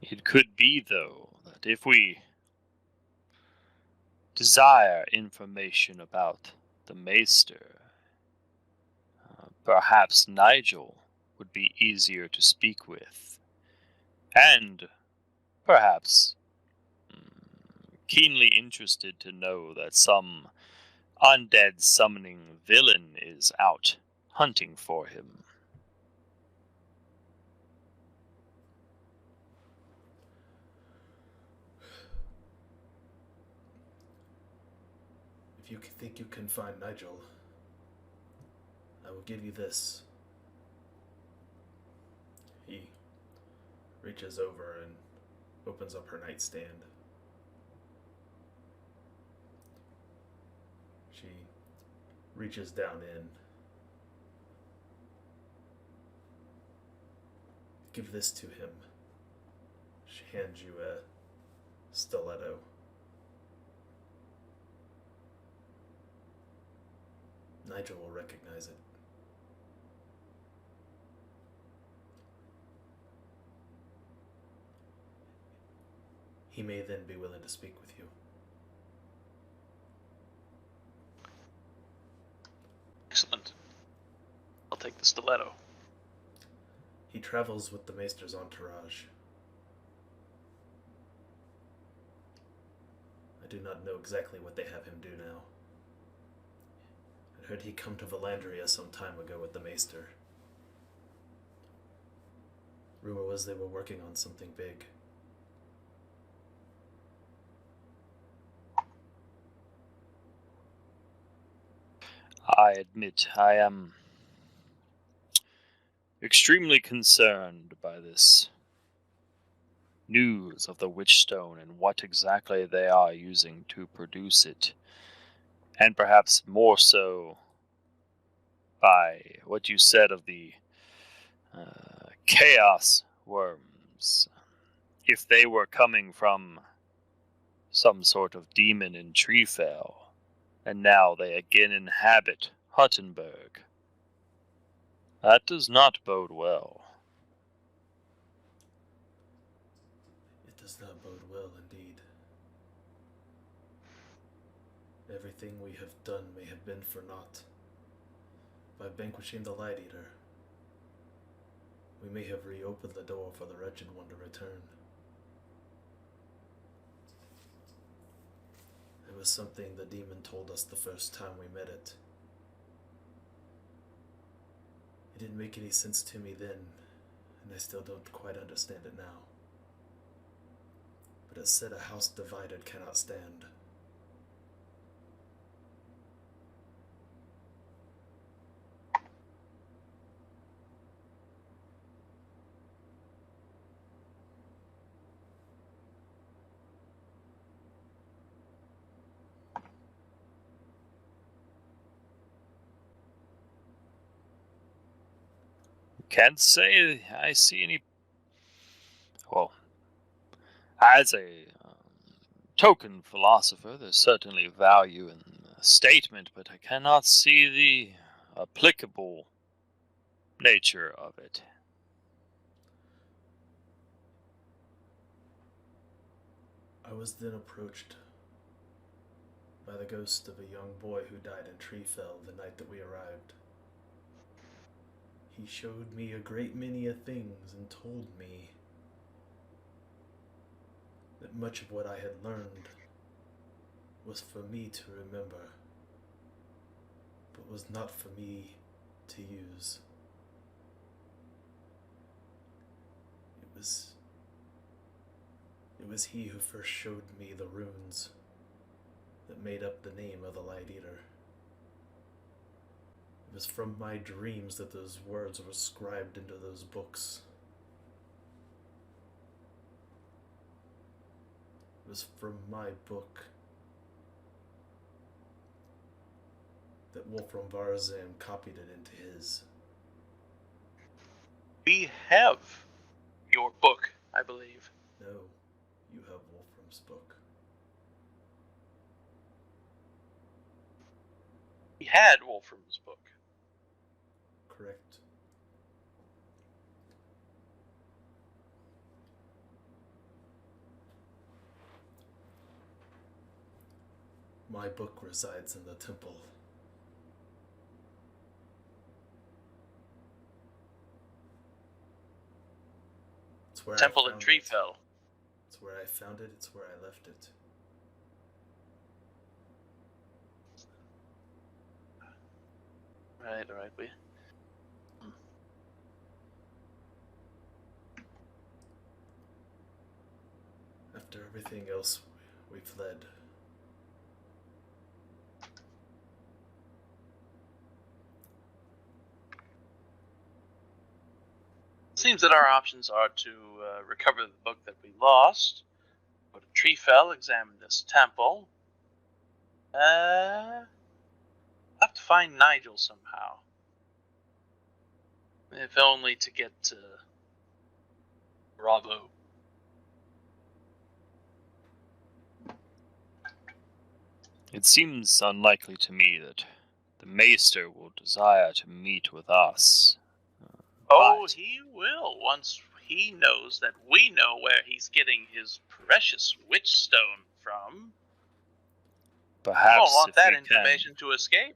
It could be, though, that if we desire information about the Maester, perhaps Nigel would be easier to speak with, and perhaps keenly interested to know that some undead summoning villain is out hunting for him. If you think you can find Nigel, I will give you this. He reaches over and opens up her nightstand. She reaches down in. Give this to him. She hands you a stiletto. Nigel will recognize it. He may then be willing to speak with you. Excellent. I'll take the stiletto. He travels with the Maester's entourage. I do not know exactly what they have him do now. I heard he come to Vallandria some time ago with the Maester. Rumor was they were working on something big. I admit I am extremely concerned by this news of the Witchstone and what exactly they are using to produce it. And perhaps more so by what you said of the chaos worms. If they were coming from some sort of demon in Treefell, and now they again inhabit Huttenberg, that does not bode well. It does not bode well indeed. Everything we have done may have been for naught. By vanquishing the Light Eater, we may have reopened the door for the Wretched One to return. It was something the demon told us the first time we met it. It didn't make any sense to me then, and I still don't quite understand it now. But it said a house divided cannot stand. Can't say I see any. Well, as a token philosopher, there's certainly value in the statement, but I cannot see the applicable nature of it. I was then approached by the ghost of a young boy who died in Treefell the night that we arrived. He showed me a great many of things and told me that much of what I had learned was for me to remember, but was not for me to use. It was he who first showed me the runes that made up the name of the Light Eater. It was from my dreams that those words were scribed into those books. It was from my book that Wolfram Varzan copied it into his. We have your book, I believe. No, you have Wolfram's book. We had Wolfram's book. Correct. My book resides in the temple. It's where Temple I in found it. Treefell. It's where I found it. It's where I left it. All right. After everything else, we fled. Seems that our options are to recover the book that we lost, go to Treefell, examine this temple. Have to find Nigel somehow. If only to get to Bravo. It seems unlikely to me that the Maester will desire to meet with us. Oh, But- he will once he knows that we know where he's getting his precious witchstone from. Perhaps You don't want if that we information to escape. Can.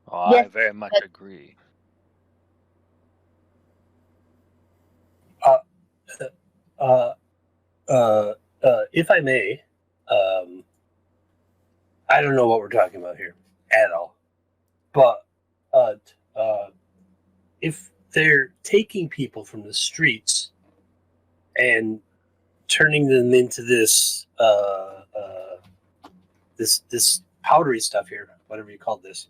Oh, I Yes, very much but- agree. If I may, I don't know what we're talking about here at all. But if they're taking people from the streets and turning them into this this powdery stuff here, whatever you call this,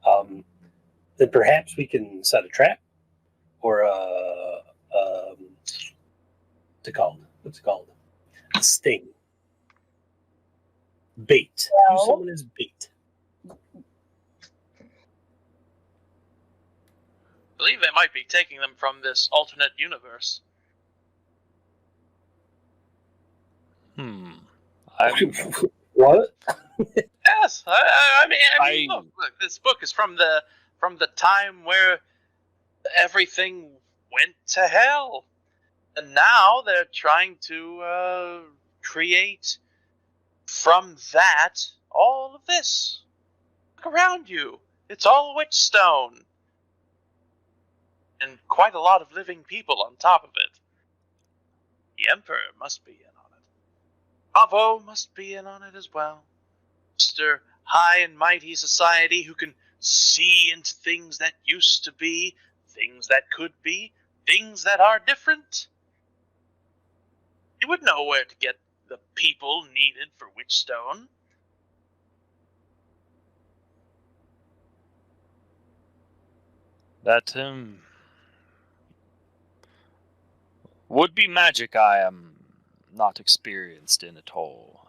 then perhaps we can set a trap or what's it called? A sting. Bait. Well- Use someone as bait. I believe they might be taking them from this alternate universe. What? Yes, I mean, I- look, this book is from the time where everything went to hell, and now they're trying to create from that all of this. Look around you; it's all witchstone, and quite a lot of living people on top of it. The Emperor must be in on it. Bravo must be in on it as well. Mr. High and Mighty Society who can see into things that used to be, things that could be, things that are different. You would know where to get the people needed for Witchstone. That would be magic I am not experienced in at all.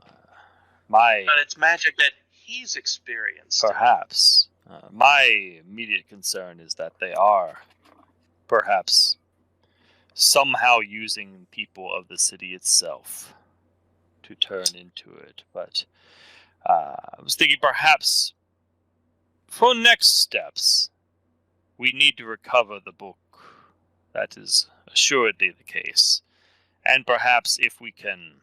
My But it's magic that he's experienced. perhaps my immediate concern is that they are perhaps somehow using people of the city itself to turn into it. But I was thinking perhaps for next steps, we need to recover the book. That is assuredly the case. And perhaps if we can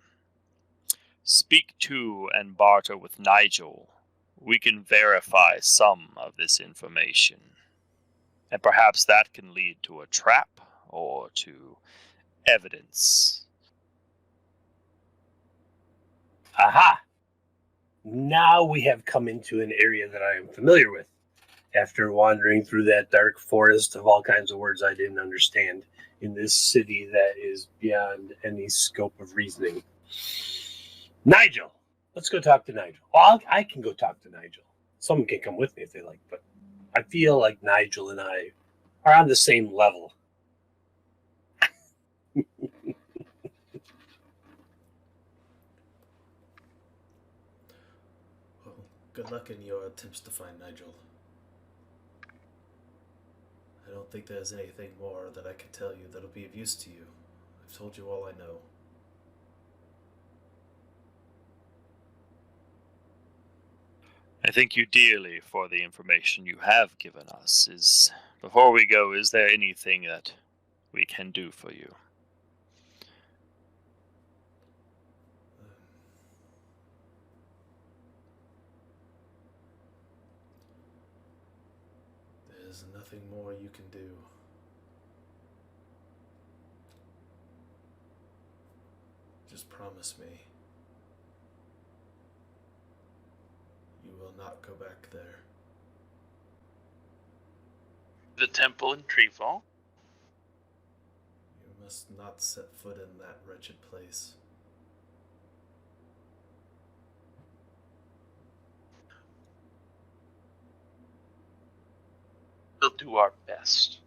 speak to and barter with Nigel, we can verify some of this information. And perhaps that can lead to a trap or to evidence. Aha! Now we have come into an area that I am familiar with. After wandering through that dark forest of all kinds of words I didn't understand in this city that is beyond any scope of reasoning. Nigel! Let's go talk to Nigel. Well, I can go talk to Nigel. Someone can come with me if they like, but I feel like Nigel and I are on the same level. Well, good luck in your attempts to find Nigel. I don't think there's anything more that I can tell you that'll be of use to you. I've told you all I know. I thank you dearly for the information you have given us. Before we go, is there anything that we can do for you? There's nothing more you can do. Just promise me you will not go back there. The temple in Treefall. You must not set foot in that wretched place. We'll do our best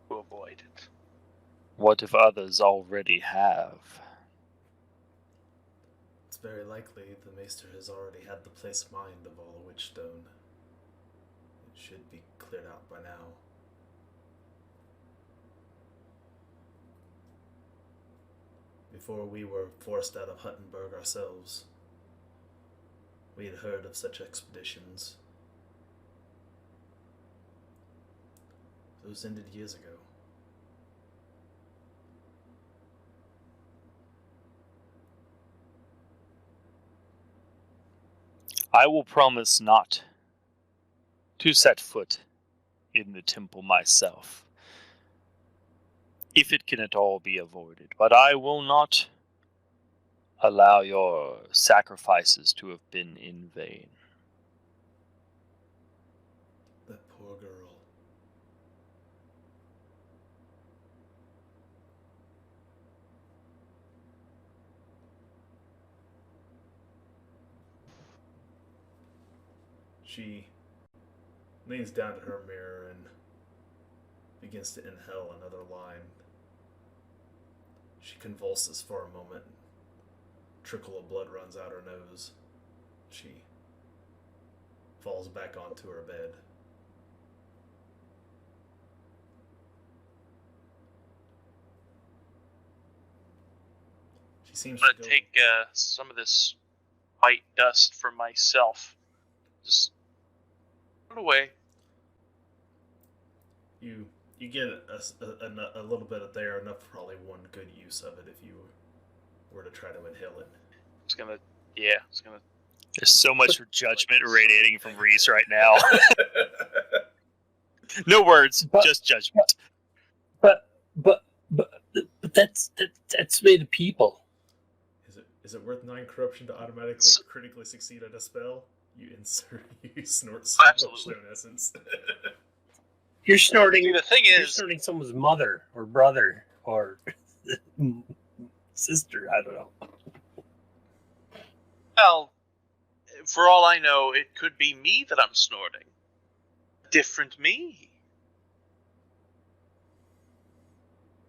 to avoid it. What if others already have? It's very likely the Maester has already had the place mined of all the Witchstone. It should be cleared out by now. Before we were forced out of Huttenberg ourselves, we had heard of such expeditions. Those ended years ago. I will promise not to set foot in the temple myself, if it can at all be avoided. But I will not allow your sacrifices to have been in vain. That poor girl. She leans down to her mirror and begins to inhale another line. She convulses for a moment. Trickle of blood runs out her nose. She falls back onto her bed. She seems I'm to going go... to take some of this white dust for myself. Just put it away. You get a little bit of there, enough for probably one good use of it if you were to try to inhale it. It's gonna. There's so much judgment radiating from Reese right now. No words, just judgment. But that's made of people. Is it worth 9 corruption to automatically critically succeed at a spell? You snort so much stone essence. You're snorting. See, the thing You're is, snorting someone's mother or brother or sister. I don't know. well, for all I know, it could be me that I'm snorting. Different me.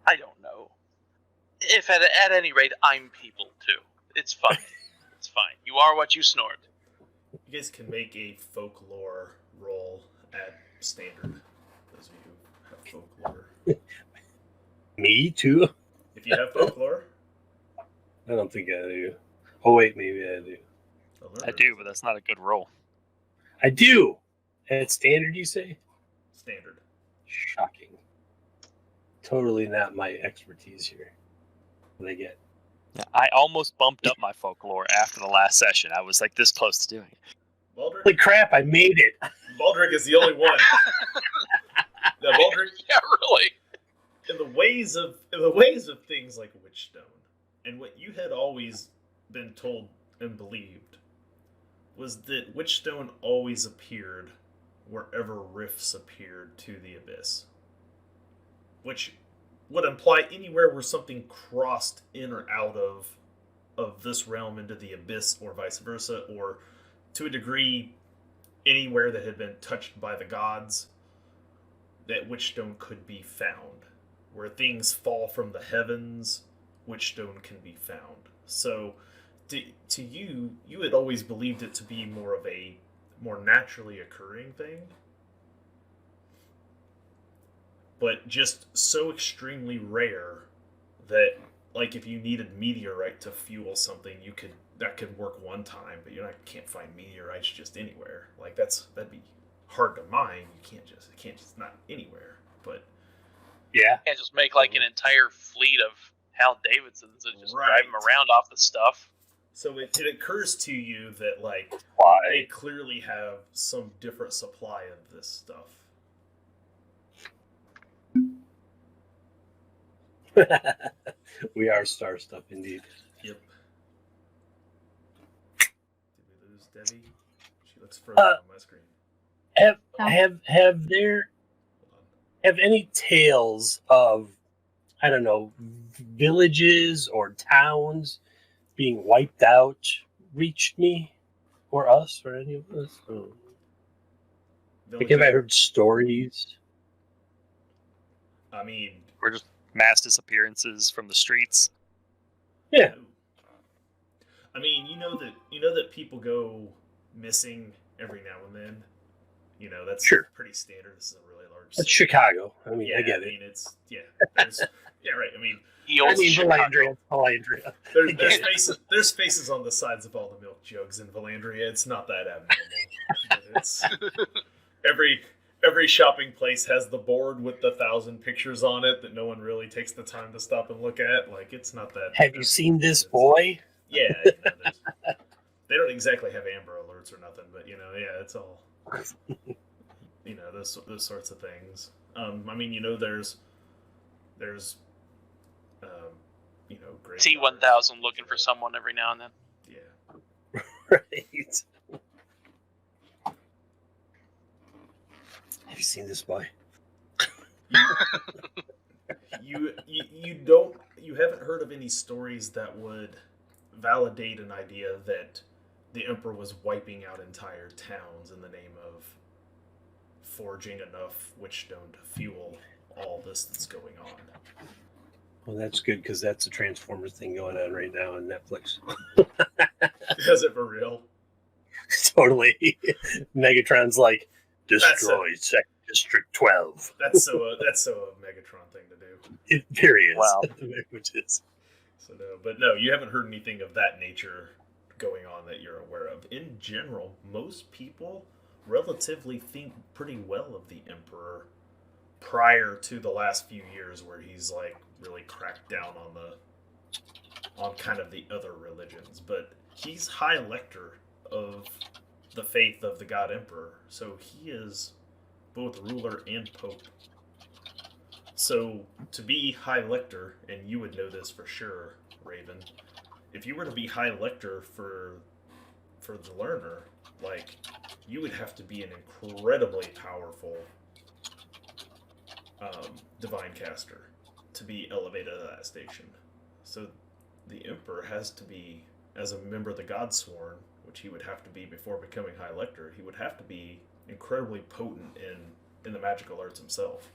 I don't know. If at any rate, I'm people too. It's fine. It's fine. You are what you snort. You guys can make a folklore roll at standard. Those of you who have folklore. Me too? If you have folklore, I don't think I do. Oh wait, maybe I do. I do, but that's not a good roll. I do. At standard, you say? Standard. Shocking. Totally not my expertise here. What I get. I almost bumped up my folklore after the last session. I was like this close to doing it. Baldric? Holy crap! I made it. Baldric is the only one. Now, Baldric, Yeah, really. in the ways of things like Witchstone, and what you had always been told and believed was that Witchstone always appeared wherever rifts appeared to the abyss, which would imply anywhere where something crossed in or out of this realm into the abyss, or vice versa, or to a degree anywhere that had been touched by the gods that Witchstone could be found. Where things fall from the heavens, Witchstone can be found. So, to you, you had always believed it to be more of a more naturally occurring thing, but just so extremely rare that, like, if you needed meteorite to fuel something, that could work one time, but can't find meteorites just anywhere. Like that'd be hard to mine. It can't just not anywhere. But Yeah. You can't just make like an entire fleet of Hal Davidsons and just Right. drive them around off the stuff. so it occurs to you that, like, they Why? clearly have some different supply of this stuff. We are star stuff indeed. Yep. Did we lose Debbie? She looks frozen on my screen. Have any tales of, I don't know, villages or towns being wiped out reached me or us or any of us? Oh. Like, have I heard stories? I mean, We're just mass disappearances from the streets. Yeah. I mean, you know that people go missing every now and then. That's Sure. pretty standard. This is a really large That's city. Chicago. I mean, Yeah, I get I it. mean, it's yeah, yeah, right. I mean, Vallandria. there's faces on the sides of all the milk jugs in Vallandria. It's not that abnormal. It's every shopping place has the board with the 1,000 pictures on it that no one really takes the time to stop and look at. Like, it's not that. Have you seen this boy? Yeah, they don't exactly have Amber Alerts or nothing, but yeah, it's all those sorts of things. I mean, there's great T-1000 looking for someone every now and then. Yeah. Right. Have you seen this boy? You haven't heard of any stories that would validate an idea that the Emperor was wiping out entire towns in the name of forging enough Witchstone to fuel all this that's going on. Well, that's good because that's a Transformers thing going on right now on Netflix. Is it for real? Totally. Megatron's like, destroy District 12. That's so a Megatron thing to do. It period. Wow. Which is. So no, you haven't heard anything of that nature going on that you're aware of. In general, most people relatively think pretty well of the Emperor prior to the last few years where he's like really cracked down on kind of the other religions. But he's High Lector of the faith of the God Emperor, so he is both ruler and pope. So to be High Lector, and you would know this for sure, Raven, if you were to be High Lector for the learner, like, you would have to be an incredibly powerful divine caster to be elevated to that station. So the Emperor has to be, as a member of the Godsworn, which he would have to be before becoming High Lector, he would have to be incredibly potent in the magical arts himself.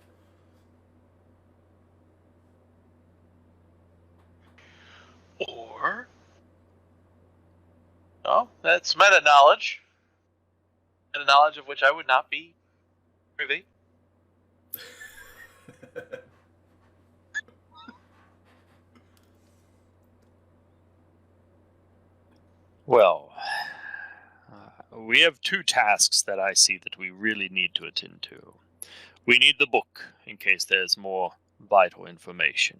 Or, that's meta knowledge. Meta knowledge of which I would not be privy. Well, we have two tasks that I see that we really need to attend to. We need the book, in case there's more vital information.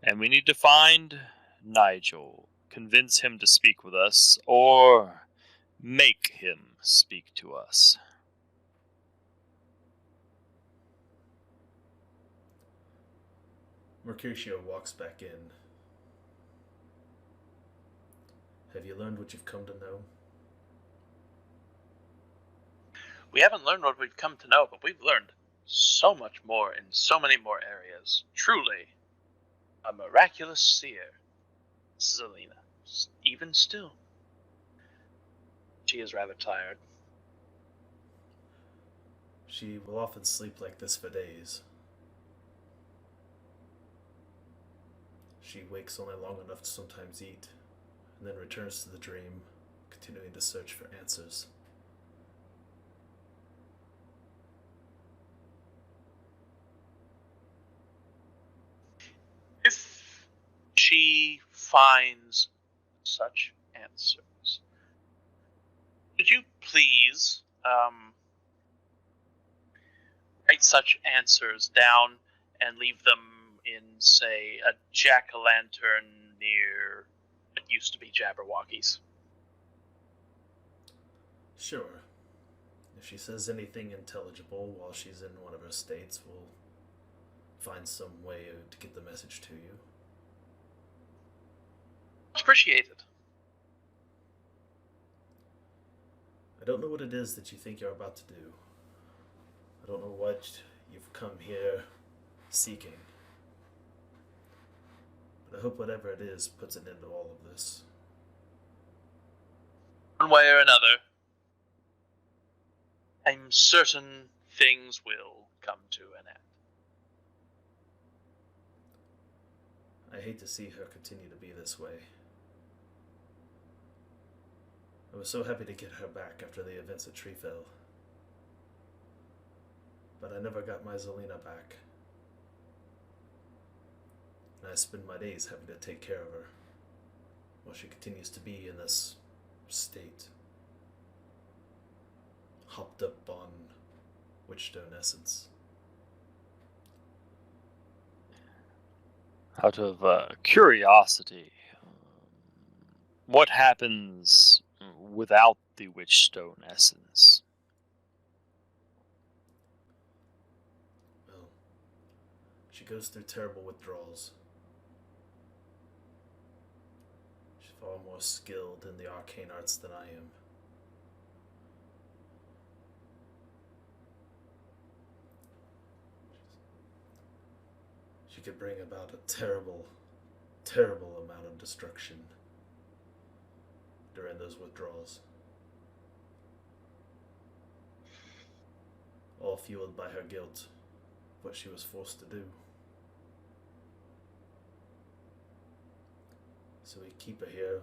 And we need to find Nigel, convince him to speak with us, or make him speak to us. Mercutio walks back in. Have you learned what you've come to know? We haven't learned what we've come to know, but we've learned so much more in so many more areas. Truly, a miraculous seer, Zelina. Even still, she is rather tired. She will often sleep like this for days. She wakes only long enough to sometimes eat, and then returns to the dream, continuing to search for answers. If she finds such answers, could you please write such answers down and leave them in, say, a jack-o'-lantern near what used to be Jabberwocky's? Sure. If she says anything intelligible while she's in one of her states, we'll find some way to get the message to you. Appreciated. I don't know what it is that you think you're about to do. I don't know what you've come here seeking. But I hope whatever it is puts an end to all of this. One way or another, I'm certain things will come to an end. I hate to see her continue to be this way. I was so happy to get her back after the events at Treefell. But I never got my Zelina back. And I spend my days having to take care of her, while she continues to be in this state. Hopped up on Witchstone essence. Out of curiosity, what happens without the Witchstone essence? Well, she goes through terrible withdrawals. She's far more skilled in the arcane arts than I am. She could bring about a terrible, terrible amount of destruction during those withdrawals. All fueled by her guilt, what she was forced to do. So we keep her here,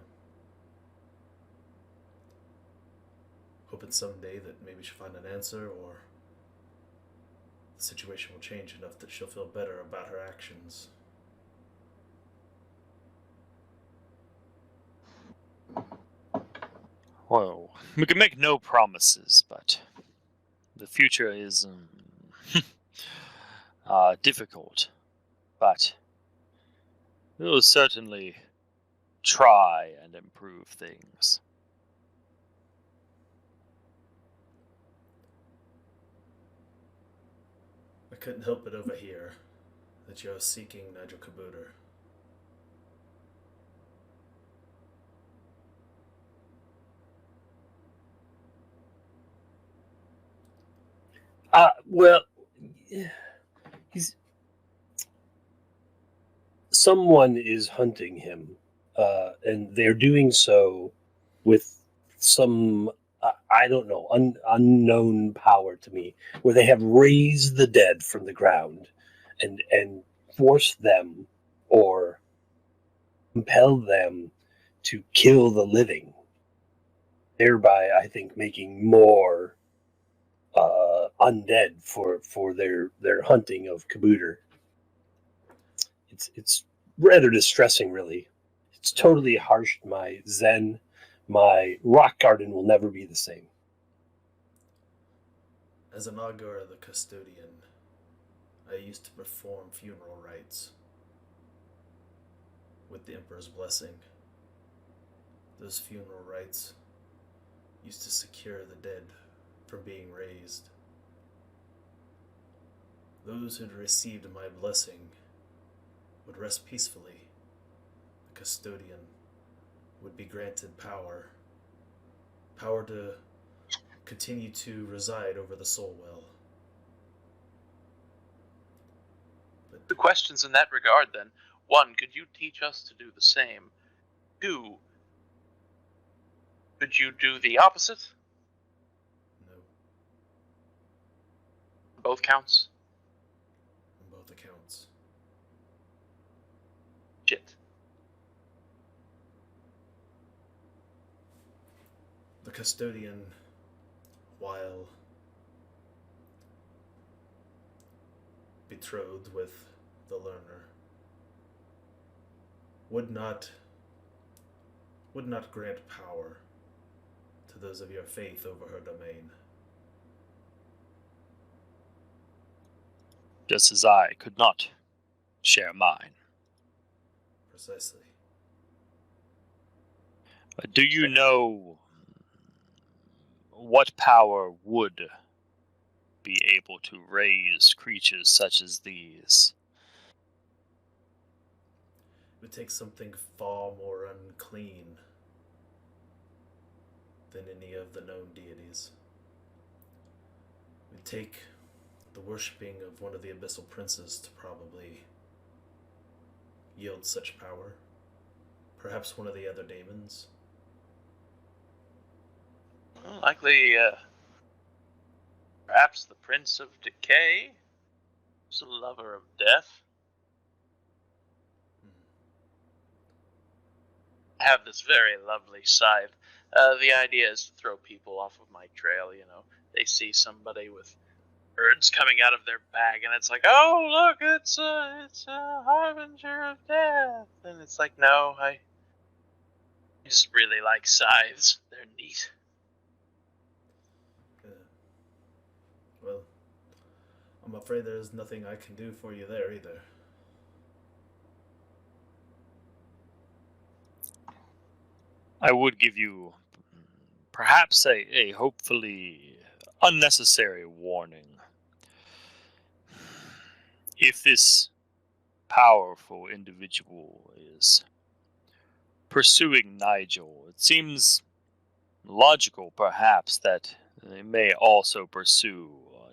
hoping someday that maybe she'll find an answer, or the situation will change enough that she'll feel better about her actions. Well, we can make no promises, but the future is difficult. But we will certainly try and improve things. I couldn't help but overhear that you're seeking Nigel Kabooter. Well, he's someone is hunting him, and they're doing so with some I don't know unknown power to me, where they have raised the dead from the ground and forced them or compelled them to kill the living, thereby I think making more undead for their hunting of Kabooter. It's rather distressing, really. It's totally harshed my zen. My rock garden will never be the same. As an augur, the custodian, I used to perform funeral rites with the Emperor's blessing. Those funeral rites used to secure the dead from being raised. Those who'd received my blessing would rest peacefully. The custodian would be granted power to continue to reside over the soul well. But Two questions in that regard, then. One, could you teach us to do the same? Two, could you do the opposite? no. Both counts? On both accounts. Shit. The custodian, while betrothed with the learner, would not grant power to those of your faith over her domain. Just as I could not share mine. Precisely. Do you know what power would be able to raise creatures such as these? It would take something far more unclean than any of the known deities. It would take the worshipping of one of the abyssal princes to probably yield such power. Perhaps one of the other daemons. Well, likely, perhaps the Prince of Decay, who's a lover of death. I have this very lovely scythe. The idea is to throw people off of my trail, you know. They see somebody with birds coming out of their bag, and it's like, oh, look, it's a harbinger of death. And it's like, no, I just really like scythes. They're neat. Well, I'm afraid there's nothing I can do for you there either. I would give you perhaps a hopefully unnecessary warning. If this powerful individual is pursuing Nigel, it seems logical perhaps that they may also pursue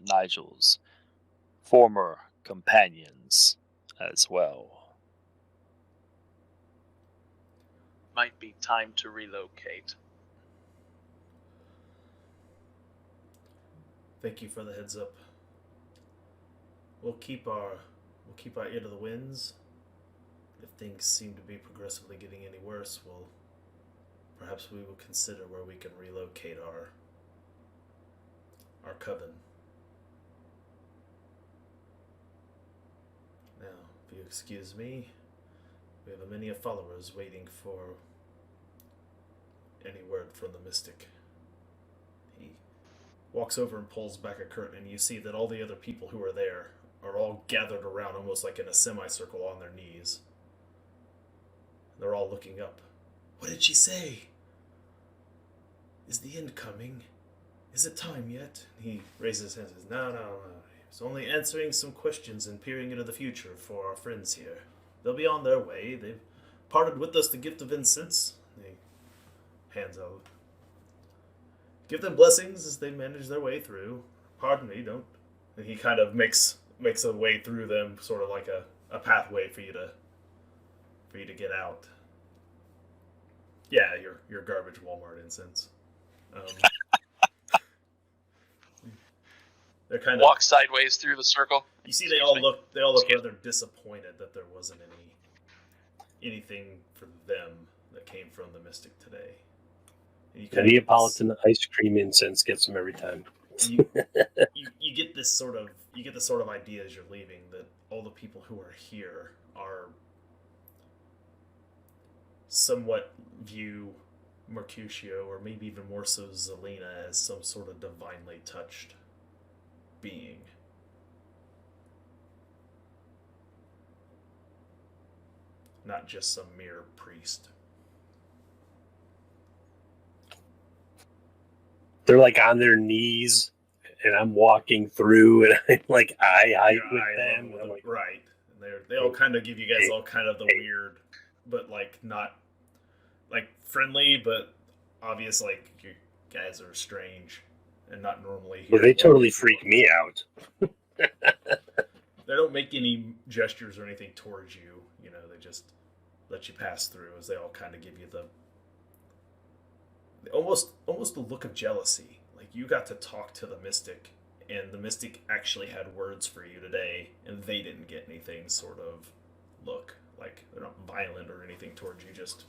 Nigel's former companions as well. Might be time to relocate. Thank you for the heads up. We'll keep our ear to the winds. If things seem to be progressively getting any worse, perhaps we will consider where we can relocate our coven. Now, if you excuse me, we have many followers waiting for any word from the mystic. He walks over and pulls back a curtain, and you see that all the other people who are there are all gathered around, almost like in a semicircle on their knees. They're all looking up. What did she say? Is the end coming? Is it time yet? He raises his hands and says, No. He's only answering some questions and peering into the future for our friends here. They'll be on their way. They've parted with us the gift of incense. He hands out. Give them blessings as they manage their way through. Pardon me, don't. And he kind of makes a way through them, sort of like a pathway for you to get out. Yeah, your garbage Walmart incense. They're kind of walk sideways through the circle. You see, they all look rather disappointed that there wasn't anything for them that came from the mystic today. The Neapolitan ice cream incense gets them every time. You get this sort of idea as you're leaving that all the people who are here are somewhat view Mercutio, or maybe even more so Zelina, as some sort of divinely touched being. Not just some mere priest. They're like on their knees, and I'm walking through, and I'm like eye with them. And like, right. And they all kind of give you guys all kind of the weird, but like not like friendly, but obvious, like you guys are strange and not normally here. Well, they totally freak me out. They don't make any gestures or anything towards you. You know, they just let you pass through as they all kind of give you the almost the look of jealousy. Like you got to talk to the mystic and the Mystic actually had words for you today, and they didn't get anything sort of look. Like, they're not violent or anything towards you, just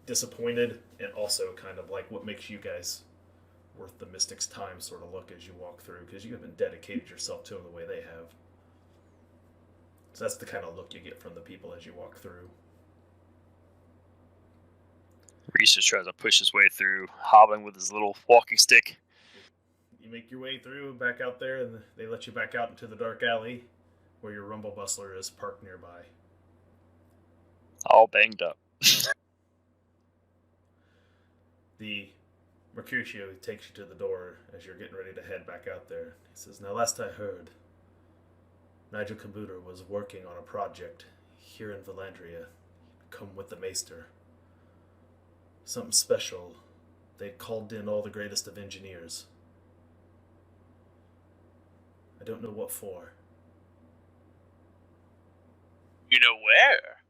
disappointed, and also kind of like what makes you guys worth the Mystic's time sort of look as you walk through, because you haven't dedicated yourself to them the way they have. So that's the kind of look you get from the people as you walk through. Reese just tries to push his way through, hobbling with his little walking stick. You make your way through, back out there, and they let you back out into the dark alley where your rumble bustler is parked nearby. All banged up. The Mercutio takes you to the door as you're getting ready to head back out there. He says, "Now, last I heard, Nigel Kabuter was working on a project here in Vallandria. Come with the Maester. Something special. They'd called in all the greatest of engineers. I don't know what for." You know where?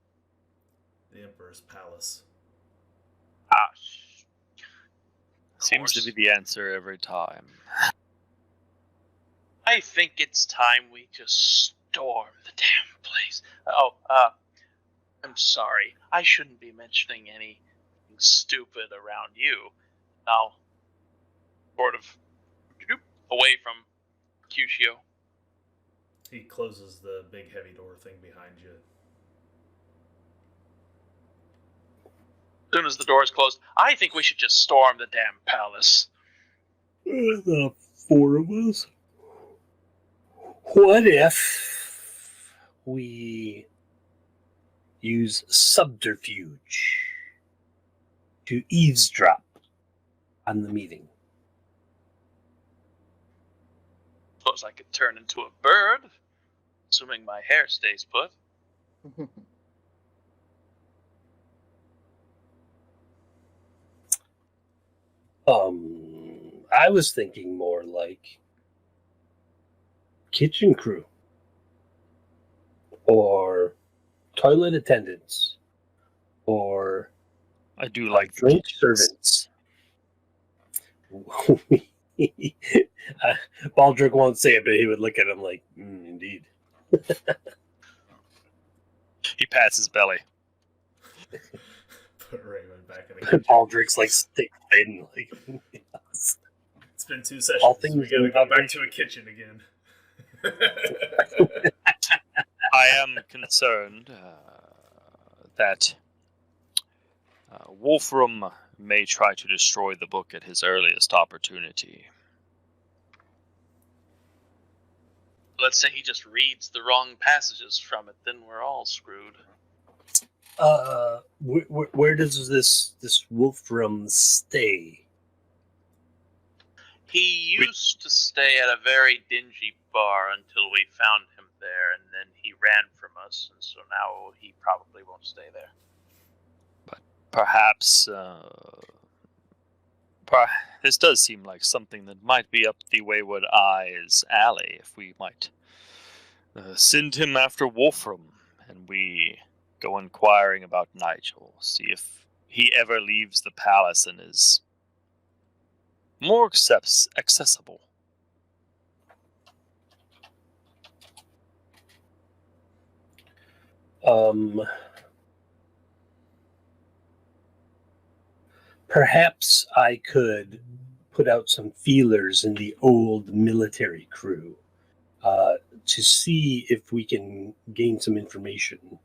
The Emperor's palace. Ah, Seems to be the answer every time. I think it's time we just storm the damn place. I'm sorry. I shouldn't be mentioning anything stupid around you. Now, sort of away from Mercutio. He closes the big heavy door thing behind you. As soon as the door is closed, I think we should just storm the damn palace. The four of us. What if we use subterfuge to eavesdrop on the meeting? Suppose I could turn into a bird, assuming my hair stays put. I was thinking more like kitchen crew or toilet attendants or I do like drink kitchens. servants. Baldric won't say it, but he would look at him like, indeed. He pats his belly. Put Raymond back in the kitchen. Baldric's like stick thin, like. Yes. It's been 2 sessions. All things We gotta go back to a kitchen again. I am concerned that Wolfram may try to destroy the book at his earliest opportunity. Let's say he just reads the wrong passages from it, then we're all screwed. Where does this Wolfram stay? He used to stay at a very dingy bar until we found him there, and then he ran from us, and so now he probably won't stay there. But perhaps this does seem like something that might be up the Wayward Eye's alley, if we might send him after Wolfram, and we go inquiring about Nigel, see if he ever leaves the palace and is more accessible. Perhaps I could put out some feelers in the old military crew to see if we can gain some information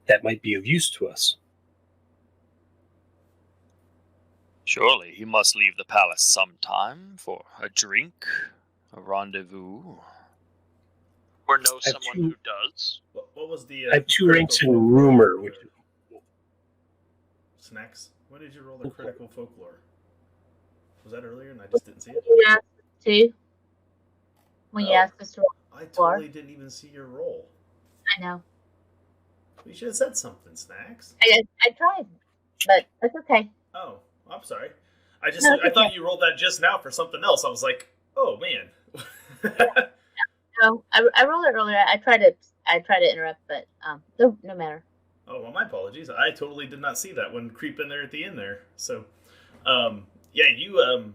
that might be of use to us. Surely he must leave the palace sometime for a drink, a rendezvous. Or know someone who does. What was the... I have 2 ranks in rumor. Which... Snacks? When did you roll the critical folklore? Was that earlier and I just didn't see it? You asked us to. When you asked us to roll. I totally didn't even see your roll. I know. You should have said something, Snacks. I tried, but that's okay. Oh, I'm sorry. I thought you rolled that just now for something else. I was like, oh man. No, I rolled it earlier. I tried to interrupt, but no matter. Oh, well, my apologies. I totally did not see that one creep in there at the end there. So, yeah, you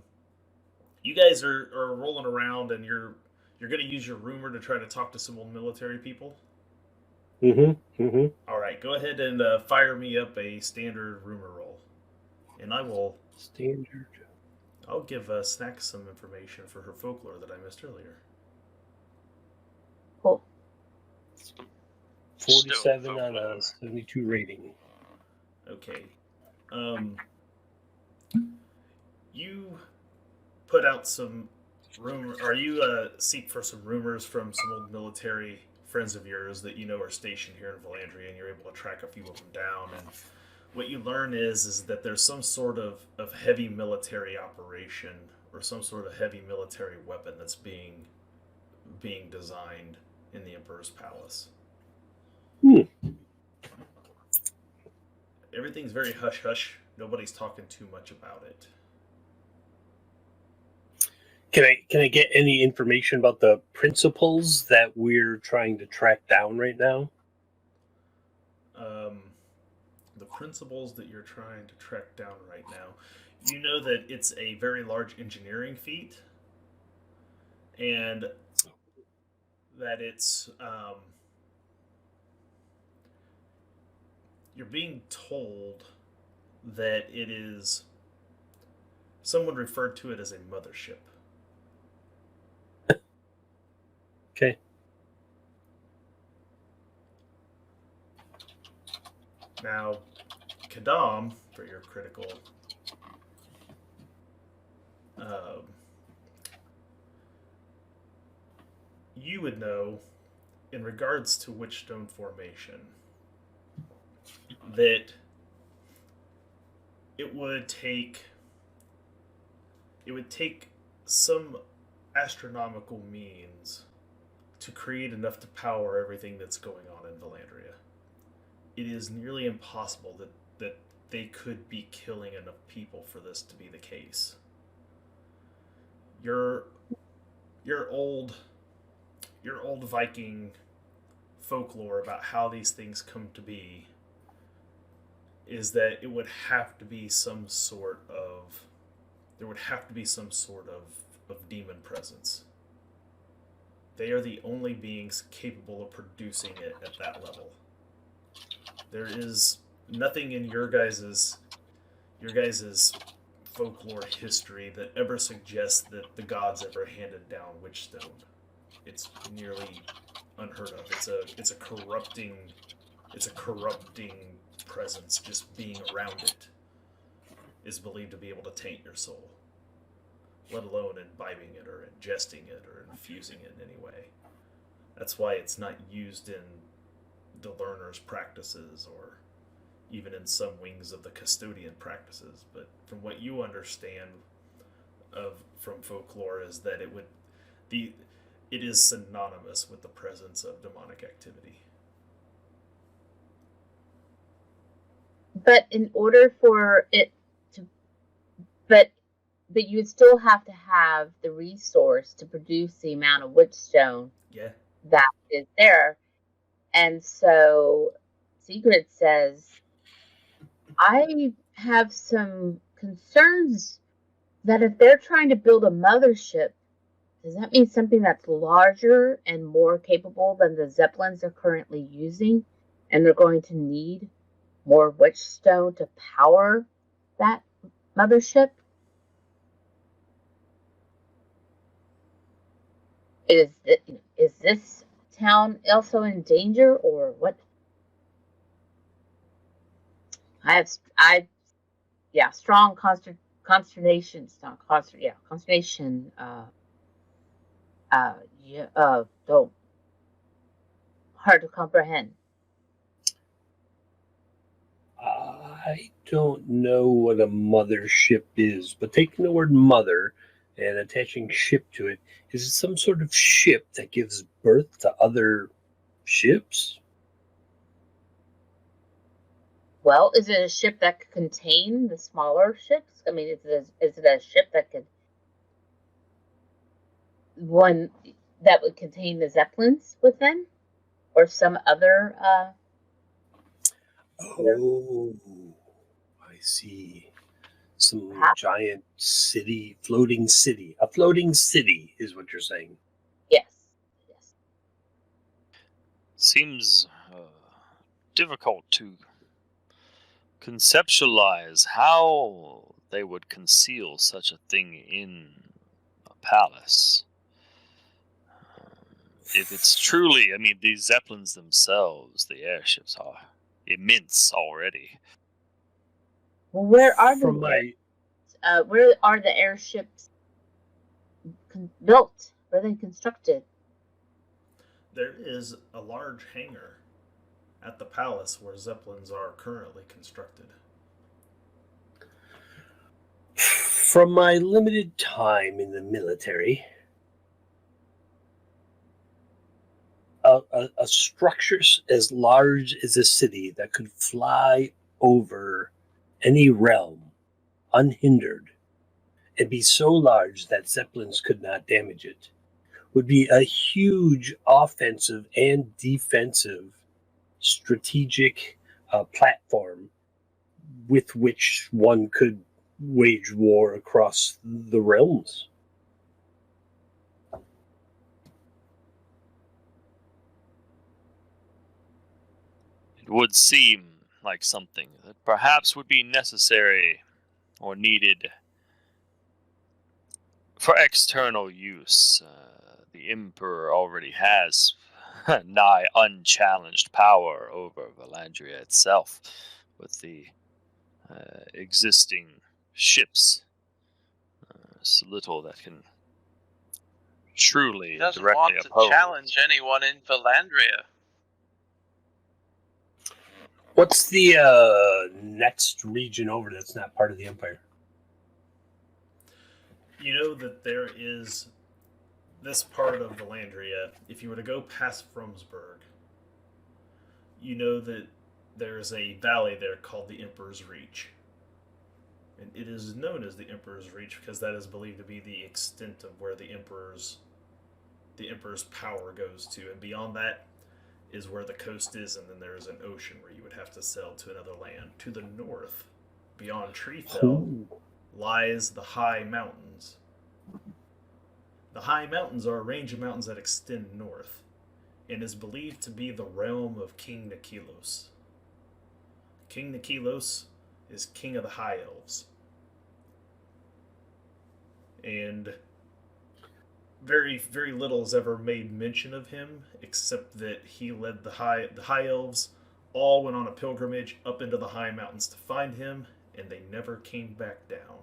You guys are rolling around, and you're going to use your rumor to try to talk to some old military people. All right, go ahead and fire me up a standard rumor roll, and I will. Standard. I'll give Snacks some information for her folklore that I missed earlier. Cool. 47 on a 72 rating. Okay. You put out some rumor, or you seek for some rumors from some old military friends of yours that you know are stationed here in Vallandria, and you're able to track a few of them down. And what you learn is that there's some sort of heavy military operation or some sort of heavy military weapon that's being designed in the Emperor's Palace. Everything's very hush hush. Nobody's talking too much about it. Can I get any information about the principles that we're trying to track down right now? The principles that you're trying to track down right now, you know that it's a very large engineering feat, and that it's you're being told that it is. Someone referred to it as a mothership. Okay. Now, Kadam, for your critical, you would know, in regards to Witchstone formation, that it would take some astronomical means to create enough to power everything that's going on in Vallandria. It is nearly impossible that they could be killing enough people for this to be the case. Your old Viking folklore about how these things come to be is that it would have to be some sort of demon presence. They are the only beings capable of producing it at that level. There is nothing in your guys's folklore history that ever suggests that the gods ever handed down Witchstone. It's nearly unheard of. It's a corrupting presence. Just being around it is believed to be able to taint your soul, let alone imbibing it or ingesting it or infusing it in any way. That's why it's not used in the learner's practices or even in some wings of the custodian practices. But from what you understand from folklore is that it is synonymous with the presence of demonic activity. But in order for it to, but you would still have to have the resource to produce the amount of Witchstone that is there. And so Sigrid says, I have some concerns that if they're trying to build a mothership, does that mean something that's larger and more capable than the Zeppelins they're currently using? And they're going to need more Witchstone to power that mothership? Is this town also in danger, or what? Strong consternation. Though hard to comprehend. I don't know what a mothership is, but taking the word mother and attaching ship to it, is it some sort of ship that gives birth to other ships? Well, is it a ship that could contain the smaller ships? I mean, is it a ship that could one that would contain the Zeppelins within, or some other? Oh, I see. Some Perhaps. giant city, floating city. A floating city is what you're saying. Yes. Yes. Seems difficult to conceptualize how they would conceal such a thing in a palace. If it's truly, I mean, these Zeppelins themselves, the airships are immense already. Well, where are From where are the airships built? Where are they constructed? There is a large hangar at the palace where Zeppelins are currently constructed. From my limited time in the military, a structure as large as a city that could fly over any realm unhindered and be so large that Zeppelins could not damage it would be a huge offensive and defensive strategic platform with which one could wage war across the realms. It would seem like something that perhaps would be necessary or needed for external use. The Emperor already has nigh unchallenged power over Vallandria itself with the existing ships. So little that can truly He doesn't directly want to oppose. challenge anyone in Vallandria. What's the next region over that's not part of the Empire? You know that there is this part of Vallandria. If you were to go past Fromsburg, you know that there's a valley there called the Emperor's Reach. And it is known as the Emperor's Reach because that is believed to be the extent of where the Emperor's power goes to. And beyond that is where the coast is, and then there is an ocean where you would have to sail to another land. To the north, beyond Treefell, lies the High Mountains. The High Mountains are a range of mountains that extend north, and is believed to be the realm of King Nikilos. King Nikilos is king of the High Elves. And very, very little is ever made mention of him, except that he led the High Elves all went on a pilgrimage up into the High Mountains to find him, and they never came back down.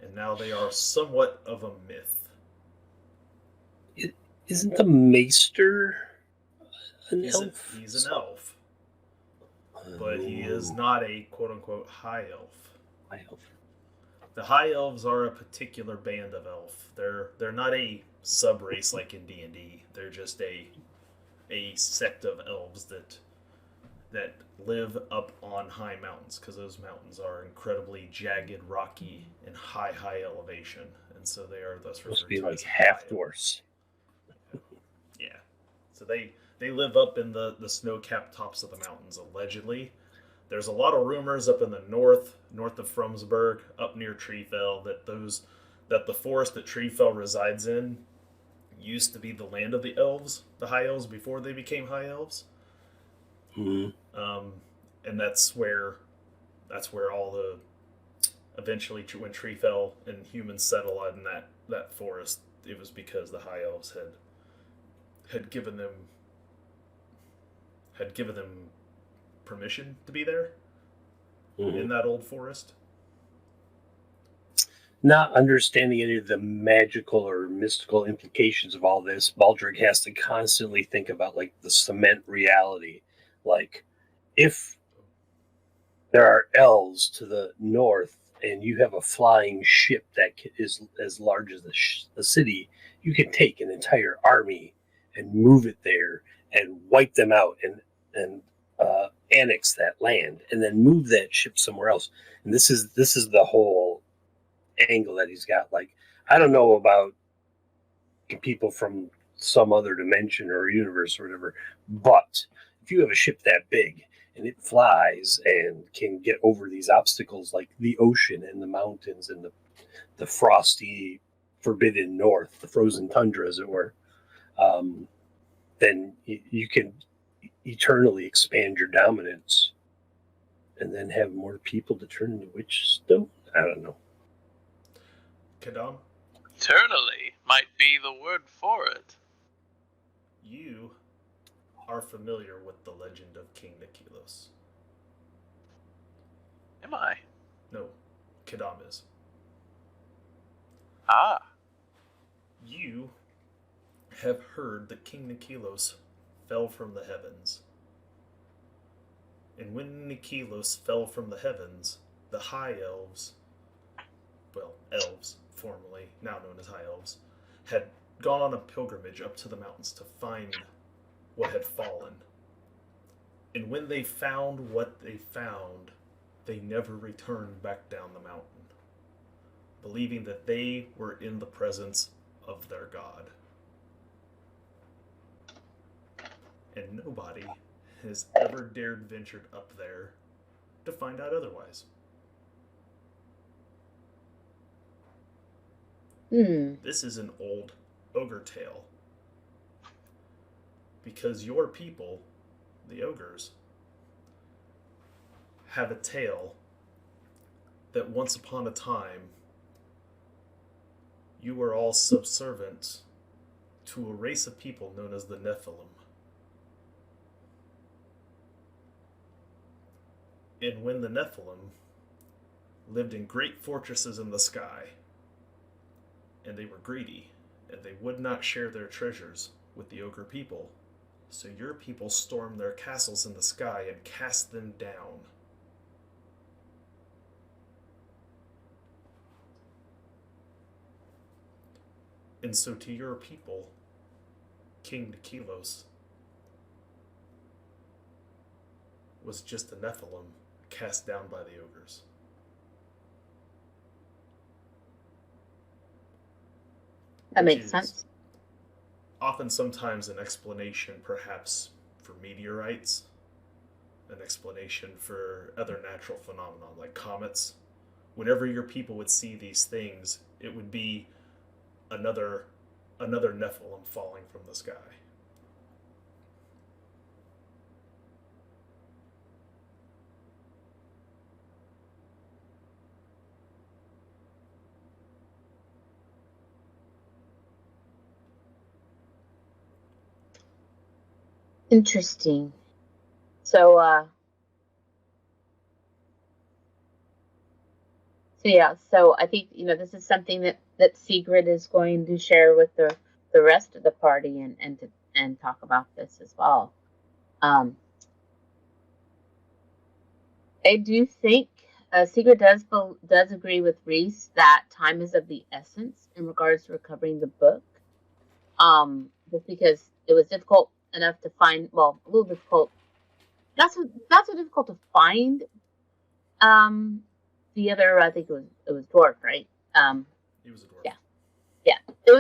And now they are somewhat of a myth. Isn't the Maester an elf? He's an elf. But he is not a quote-unquote high elf. High elf. The High Elves are a particular band of elf. They're not a sub-race like in D&D. They're just a sect of elves that live up on high mountains, because those mountains are incredibly jagged, rocky, and high elevation. And so they are thus referred Must be to like as half high dwarfs. Yeah. So they live up in the snow-capped tops of the mountains, allegedly. There's a lot of rumors up in the north of Fromsburg, up near Treefell, that the forest that Treefell resides in used to be the land of the elves, the High Elves, before they became High Elves. Mm-hmm. And that's where all the eventually when Treefell and humans settled in that forest, it was because the High Elves had given them permission to be there in that old forest. Not understanding any of the magical or mystical implications of all this, Baldric has to constantly think about like the cement reality. Like, if there are elves to the north and you have a flying ship that is as large as the city, you can take an entire army and move it there and wipe them out and annex that land and then move that ship somewhere else. And this is the whole angle that he's got. Like, I don't know about people from some other dimension or universe or whatever, but if you have a ship that big and it flies and can get over these obstacles like the ocean and the mountains and the frosty, forbidden north, the frozen tundra, as it were, then you can eternally expand your dominance and then have more people to turn into witches still? I don't know. Kadam, Eternally might be the word for it. you are familiar with the legend of King Nikilos. Am I? No, Kadam is. Ah. You have heard that King Nikilos fell from the heavens. And when Nikilos fell from the heavens, the High Elves, well, elves, formerly, now known as High Elves, had gone on a pilgrimage up to the mountains to find what had fallen. And when they found what they found, they never returned back down the mountain, believing that they were in the presence of their god. And nobody has ever dared venture up there to find out otherwise. This is an old ogre tale. Because your people, the ogres, have a tale that once upon a time you were all subservient to a race of people known as the Nephilim. And when the Nephilim lived in great fortresses in the sky, and they were greedy, and they would not share their treasures with the ogre people, so your people stormed their castles in the sky and cast them down. And so to your people, King Nikilos was just a Nephilim cast down by the ogres. That Which makes is sense. Often sometimes an explanation perhaps for meteorites, an explanation for other natural phenomena like comets. Whenever your people would see these things, it would be another Nephilim falling from the sky. Interesting. So so I think this is something that Sigrid is going to share with the rest of the party and talk about this as well. I do think Sigrid does agree with Reese that time is of the essence in regards to recovering the book. Just because it was difficult enough to find, well, a little difficult. Not so difficult to find. The other, I think it was dwarf, right? He was a dwarf. Yeah. It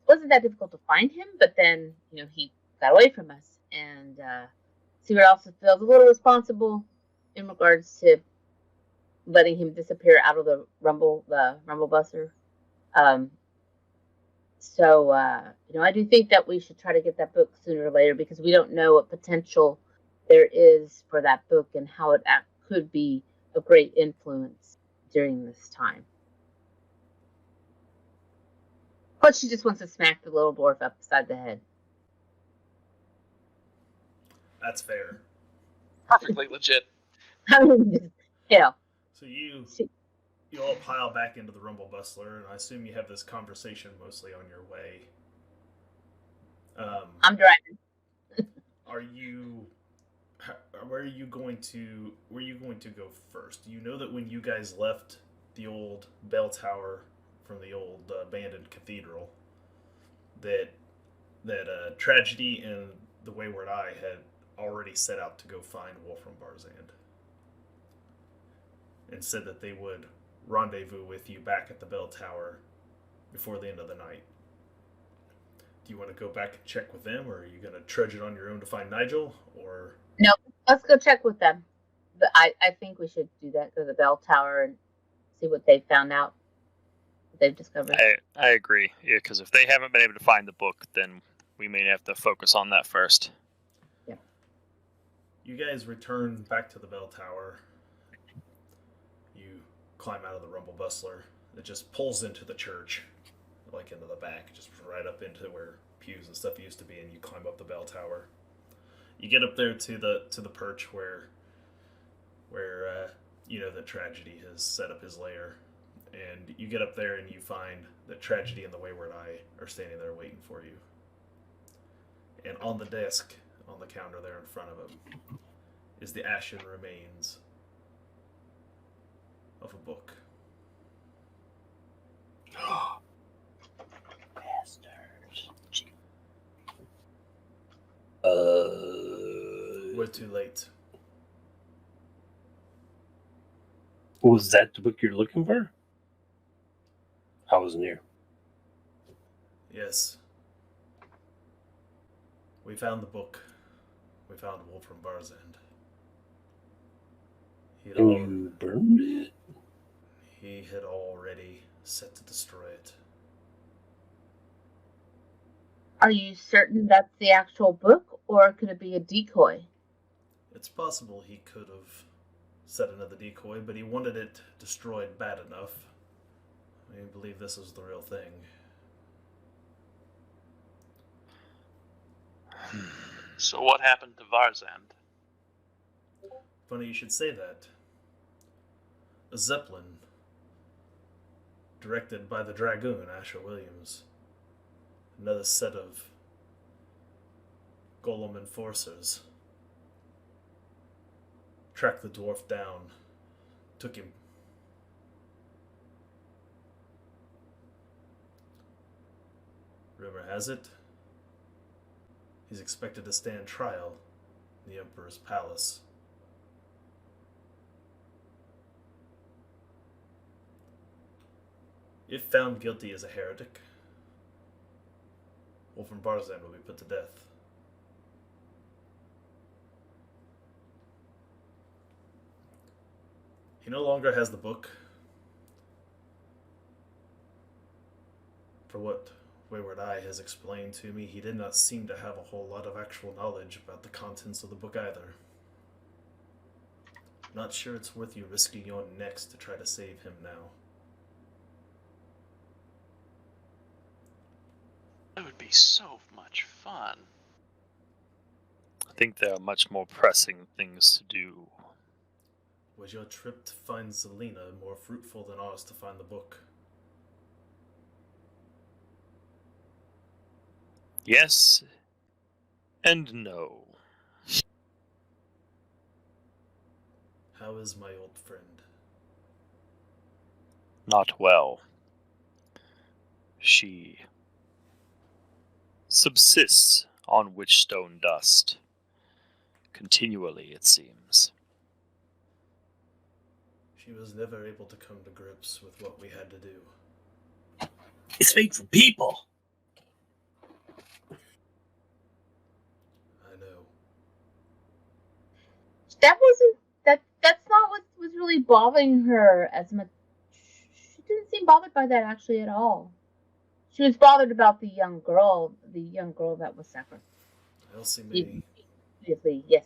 wasn't that difficult to find him, but then he got away from us, and Sigurd also feels a little responsible in regards to letting him disappear out of the rumble buster. So I do think that we should try to get that book sooner or later, because we don't know what potential there is for that book and how it could be a great influence during this time. But she just wants to smack the little dwarf upside the head. That's fair. Perfectly legit. Yeah. So you all pile back into the Rumble Bustler, and I assume you have this conversation mostly on your way. I'm driving. Where are you going to go first? You know that when you guys left the old bell tower from the old abandoned cathedral, that Tragedy and the Wayward Eye had already set out to go find Wolfram Barzand, and said that they would rendezvous with you back at the bell tower before the end of the night. Do you want to go back and check with them, or are you going to trudge it on your own to find Nigel, or No, let's go check with them. But I think we should do that. Go to the bell tower and see what they found out. What they've discovered. I agree. Yeah, because if they haven't been able to find the book, then we may have to focus on that first. You guys return back to the bell tower. You climb out of the rumble bustler. It just pulls into the church, like into the back, just right up into where pews and stuff used to be, and you climb up the bell tower. You get up there to the perch where the tragedy has set up his lair, and you get up there and you find that Tragedy and the Wayward Eye are standing there waiting for you. And on the desk, on the counter there in front of him, is the ashen remains of a book. Bastards. We're too late. Was that the book you're looking for? I wasn't here. Yes. We found the book. We found Wolfram Barzand. And you burned it? He had already set to destroy it. Are you certain that's the actual book, or could it be a decoy? It's possible he could have set another decoy, but he wanted it destroyed bad enough. I believe this is the real thing. So what happened to Varzand? Funny you should say that. A Zeppelin, directed by the Dragoon, Asher Williams. Another set of Golem enforcers. Tracked the dwarf down. Took him. Rumor has it, he's expected to stand trial in the Emperor's palace. If found guilty as a heretic, Wolfram Barzand will be put to death. He no longer has the book. For what Wayward Eye has explained to me, he did not seem to have a whole lot of actual knowledge about the contents of the book either. Not sure it's worth you risking your necks to try to save him now. That would be so much fun. I think there are much more pressing things to do. Was your trip to find Zelina more fruitful than ours to find the book? Yes and no. How is my old friend? Not well. She subsists on witchstone dust. Continually, it seems. She was never able to come to grips with what we had to do. It's made for people. I know. That's not what was really bothering her as much. She didn't seem bothered by that actually at all. She was bothered about the young girl that was sacrificed. Elsie May. Immediately, yes.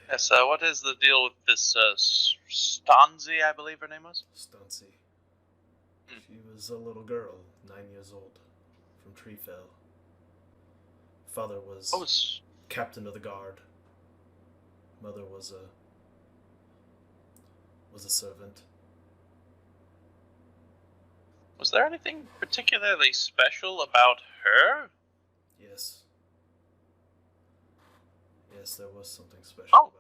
Yes, what is the deal with this Stanzi, I believe her name was? Stancy. She was a little girl, 9 years old, from Treefell. Father was captain of the guard. Mother was a servant. Was there anything particularly special about her? Yes. Yes, there was something special about her.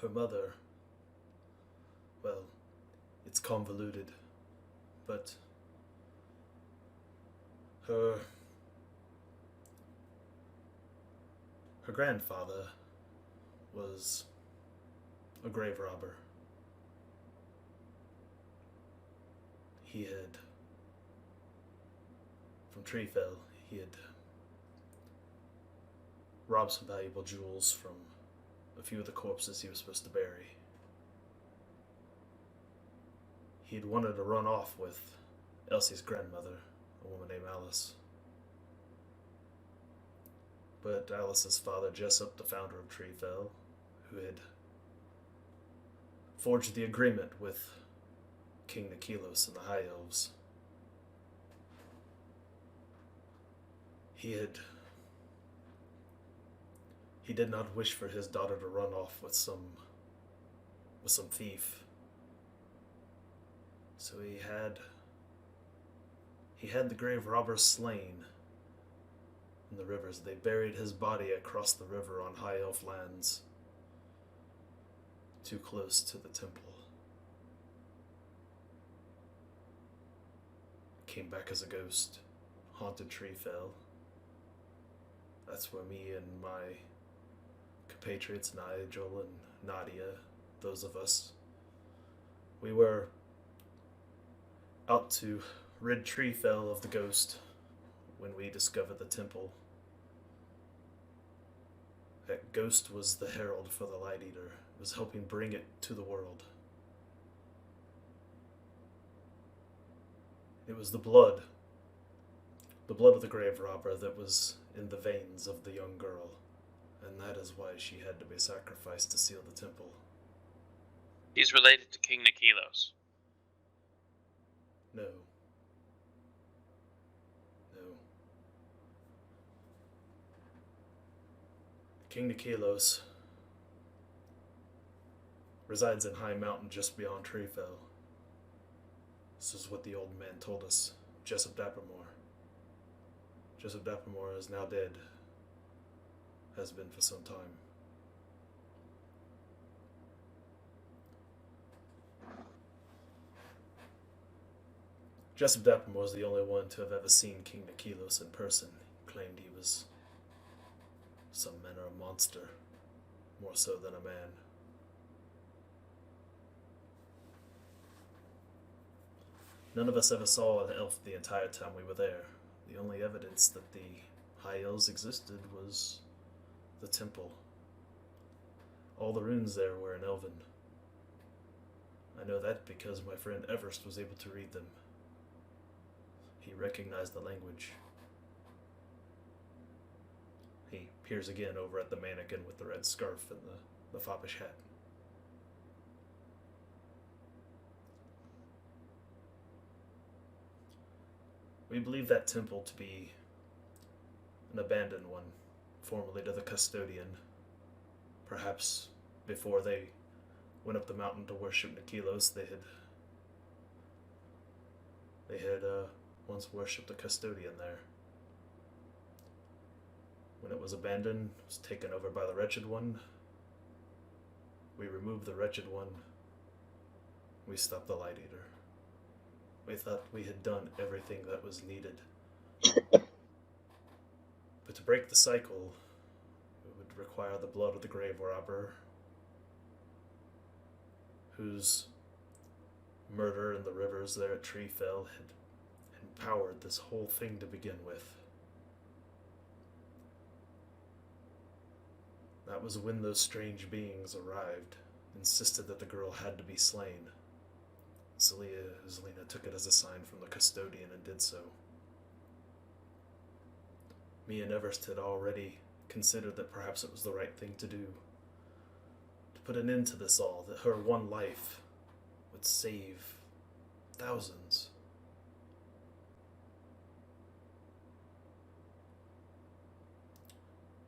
Her mother, well, it's convoluted, but her grandfather was a grave robber. He had, from Treefell, he had rob some valuable jewels from a few of the corpses he was supposed to bury. He'd wanted to run off with Elsie's grandmother, a woman named Alice. But Alice's father, Jessup, the founder of Treefell, who had forged the agreement with King Nikilos and the High Elves, he did not wish for his daughter to run off with some thief. So he had the grave robbers slain in the rivers. They buried his body across the river on High Elf lands, too close to the temple. Came back as a ghost, haunted Treefell. That's where me and my compatriots, Nigel and Nadia, those of us, we were out to rid Treefell of the ghost when we discovered the temple. That ghost was the herald for the Light Eater. It was helping bring it to the world. It was the blood of the grave robber that was in the veins of the young girl, and that is why she had to be sacrificed to seal the temple. He's related to King Nikilos. No. King Nikilos resides in High Mountain just beyond Treefell. This is what the old man told us, Jessup Dappermore. Jessup Dappermore is now dead. Has been for some time. Jessup Dappermore is the only one to have ever seen King Nikilos in person. He claimed he was some manner of monster, more so than a man. None of us ever saw an elf the entire time we were there. The only evidence that the High Elves existed was the temple. All the runes there were in Elven. I know that because my friend Everest was able to read them. He recognized the language. He peers again over at the mannequin with the red scarf and the foppish hat. We believe that temple to be an abandoned one, formerly to the custodian. Perhaps before they went up the mountain to worship Nikilos, they had once worshipped the custodian there. When it was abandoned, it was taken over by the Wretched One. We removed the Wretched One. We stopped the Light Eater. We thought we had done everything that was needed. But to break the cycle, it would require the blood of the grave robber, whose murder in the rivers there at Treefell had empowered this whole thing to begin with. That was when those strange beings arrived, insisted that the girl had to be slain. Zelina took it as a sign from the custodian and did so. Me and Everest had already considered that perhaps it was the right thing to do. To put an end to this all, that her one life would save thousands.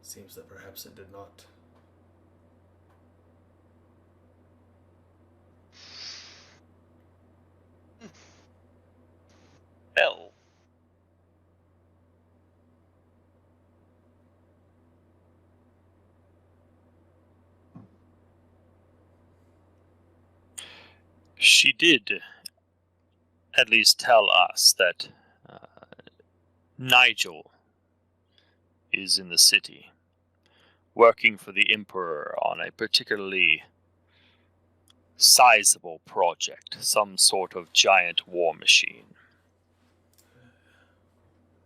Seems that perhaps it did not. Hell. She did at least tell us that Nigel is in the city, working for the Emperor on a particularly sizable project, some sort of giant war machine.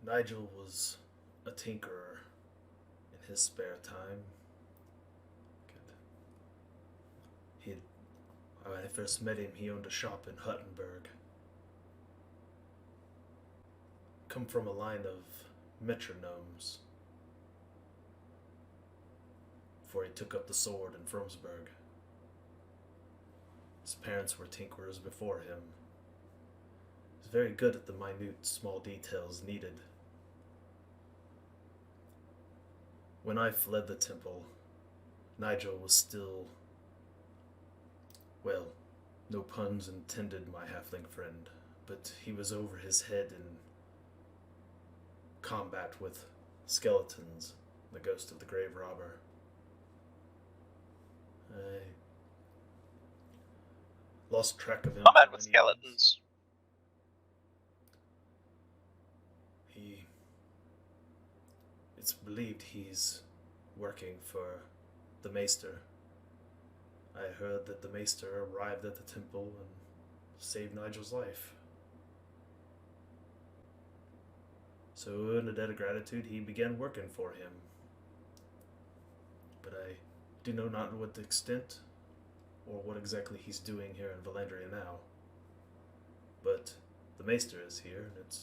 Nigel was a tinkerer in his spare time. When I first met him, he owned a shop in Huttenberg. Come from a line of metronomes before he took up the sword in Fromsburg. His parents were tinkerers before him. He was very good at the minute, small details needed. When I fled the temple, Nigel was still, well, no puns intended, my halfling friend, but he was over his head in combat with skeletons, the ghost of the grave robber. I lost track of him. Combat with skeletons. It's believed he's working for the Maester. I heard that the Maester arrived at the temple and saved Nigel's life. So, in a debt of gratitude, he began working for him. But I do know not what the extent or what exactly he's doing here in Vallandria now. But the Maester is here, and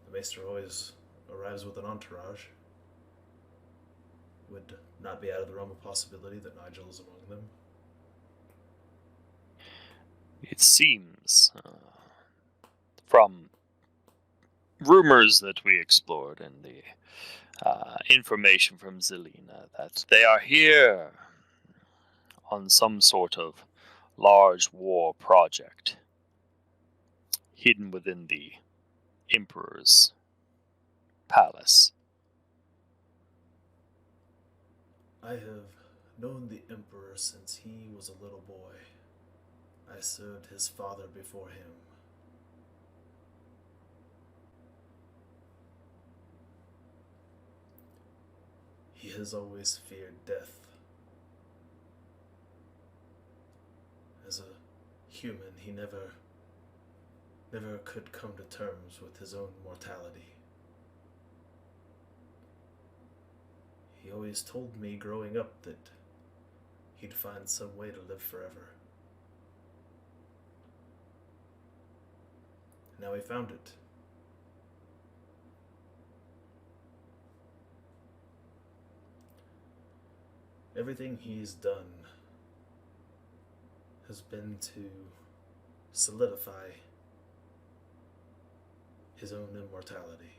the Maester always arrives with an entourage. Would not be out of the realm of possibility that Nigel is among them. It seems, from rumors that we explored and the information from Zelina, that they are here on some sort of large war project hidden within the Emperor's palace. I have known the Emperor since he was a little boy. I served his father before him. He has always feared death. As a human, he never could come to terms with his own mortality. He always told me growing up that he'd find some way to live forever. Now he found it. Everything he's done has been to solidify his own immortality.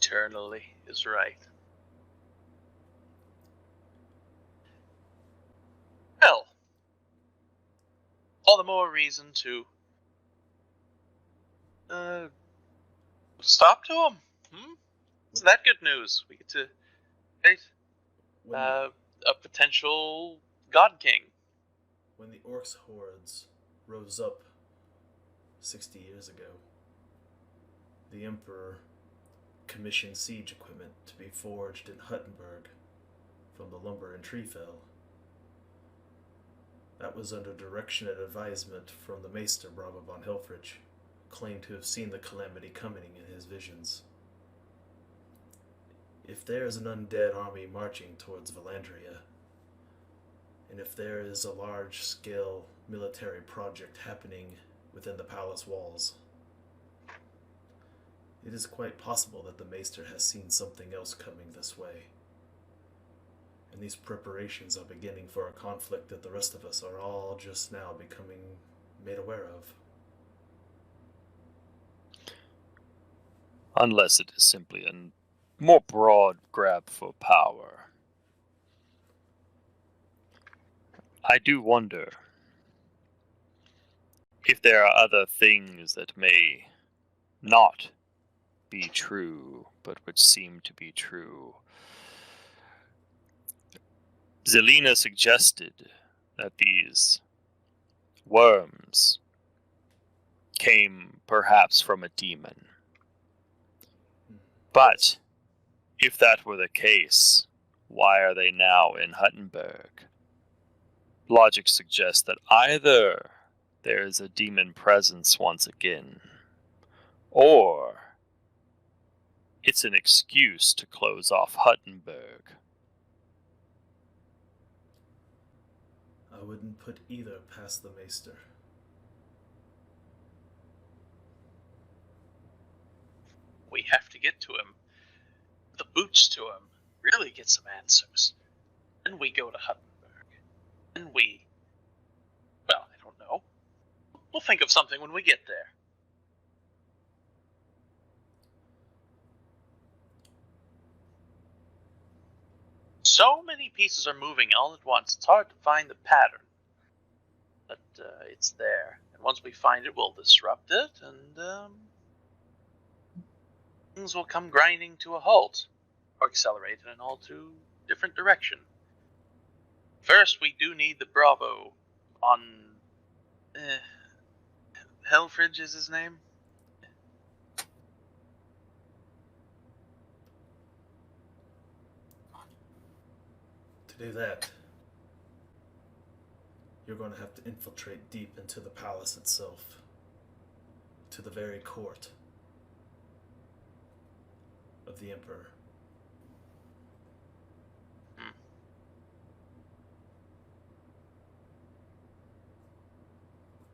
Eternally is right. Well, all the more reason to stop to him. Isn't that good news? We get to face a potential God King. When the Orcs' hordes rose up 60 years ago, the Emperor commissioned siege equipment to be forged in Huttenberg from the lumber in Treefell. That was under direction and advisement from the Maester Brava von Helfrich, claimed to have seen the calamity coming in his visions. If there is an undead army marching towards Vallandria, and if there is a large-scale military project happening within the palace walls, it is quite possible that the Maester has seen something else coming this way. And these preparations are beginning for a conflict that the rest of us are all just now becoming made aware of. Unless it is simply a more broad grab for power. I do wonder if there are other things that may not be true, but which seem to be true. Zelina suggested that these worms came perhaps from a demon. But if that were the case, why are they now in Huttenberg? Logic suggests that either there is a demon presence once again. Or it's an excuse to close off Huttenberg. I wouldn't put either past the Maester. We have to get to him. The boots to him. Really get some answers. Then we go to Huttenberg. Then we... Well, I don't know. We'll think of something when we get there. So many pieces are moving all at once. It's hard to find the pattern. But it's there. And once we find it, we'll disrupt it, and things will come grinding to a halt. Or accelerate in an all too different direction. First, we do need the Bravo on... Helfridge is his name? To do that, you're going to have to infiltrate deep into the palace itself, to the very court of the Emperor.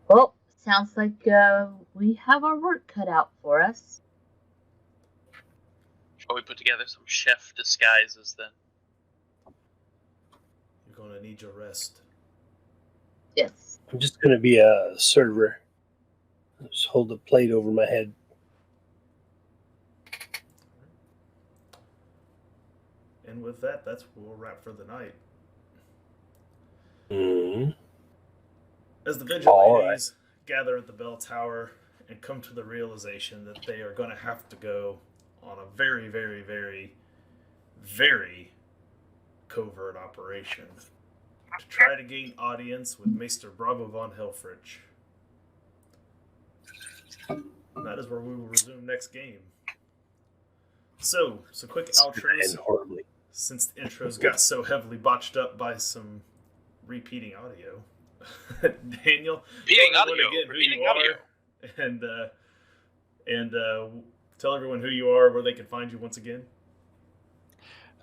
Well, sounds like we have our work cut out for us. Shall we put together some chef disguises then? You're going to need your rest. Yes. I'm just going to be a server. Just hold a plate over my head. And with that, that's where we'll wrap for the night. Mm-hmm. As the Vigilantes gather at the bell tower and come to the realization that they are going to have to go on a very, very, very, very covert operation to try to gain audience with Maester Bravo von Helfrich. And that is where we will resume next game. So quick outros, Horribly. since the intros got so heavily botched up by some repeating audio. Daniel, Repeating tell audio. everyone again who Repeating you audio. are, and tell everyone who you are, where they can find you once again.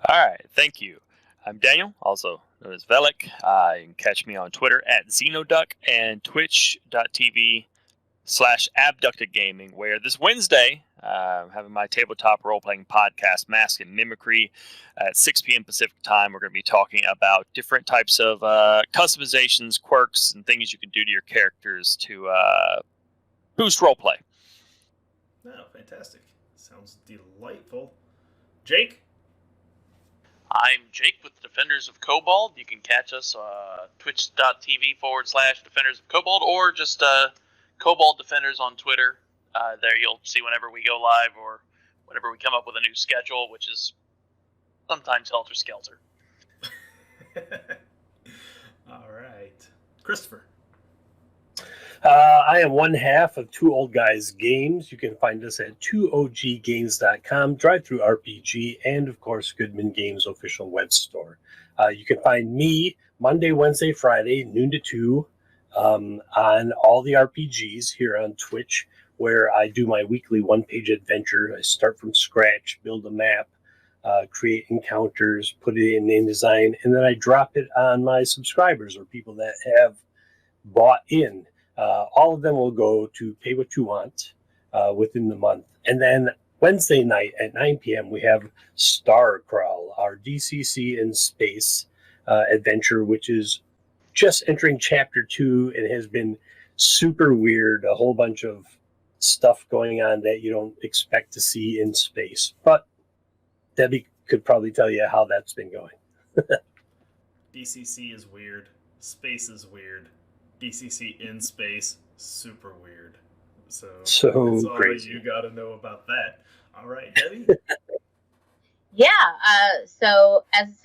All right, thank you. I'm Daniel, also known as Velik. You can catch me on Twitter at Xenoduck and twitch.tv/abductedgaming, where this Wednesday, I'm having my tabletop role-playing podcast, Mask and Mimicry, at 6 p.m. Pacific time. We're going to be talking about different types of customizations, quirks, and things you can do to your characters to boost roleplay. Oh, fantastic. Sounds delightful. Jake? I'm Jake with the Defenders of Cobalt. You can catch us twitch.tv/Defenders of Cobalt, or just Cobalt Defenders on Twitter. There you'll see whenever we go live or whenever we come up with a new schedule, which is sometimes helter-skelter. All right. Christopher? I am one half of Two Old Guys Games. You can find us at 2oggames.com, Drive-Thru RPG, and of course, Goodman Games official web store. You can find me Monday, Wednesday, Friday, noon to 2, on all the RPGs here on Twitch, where I do my weekly one-page adventure. I start from scratch, build a map, create encounters, put it in InDesign, and then I drop it on my subscribers or people that have bought in. All of them will go to Pay What You Want within the month. And then Wednesday night at 9 p.m., we have Star Crawl, our DCC in space adventure, which is just entering Chapter 2 and has been super weird. A whole bunch of stuff going on that you don't expect to see in space. But Debbie could probably tell you how that's been going. DCC is weird. Space is weird. DCC in space, super weird. So that's all crazy. you got to know about that. All right, Debbie? Yeah. So as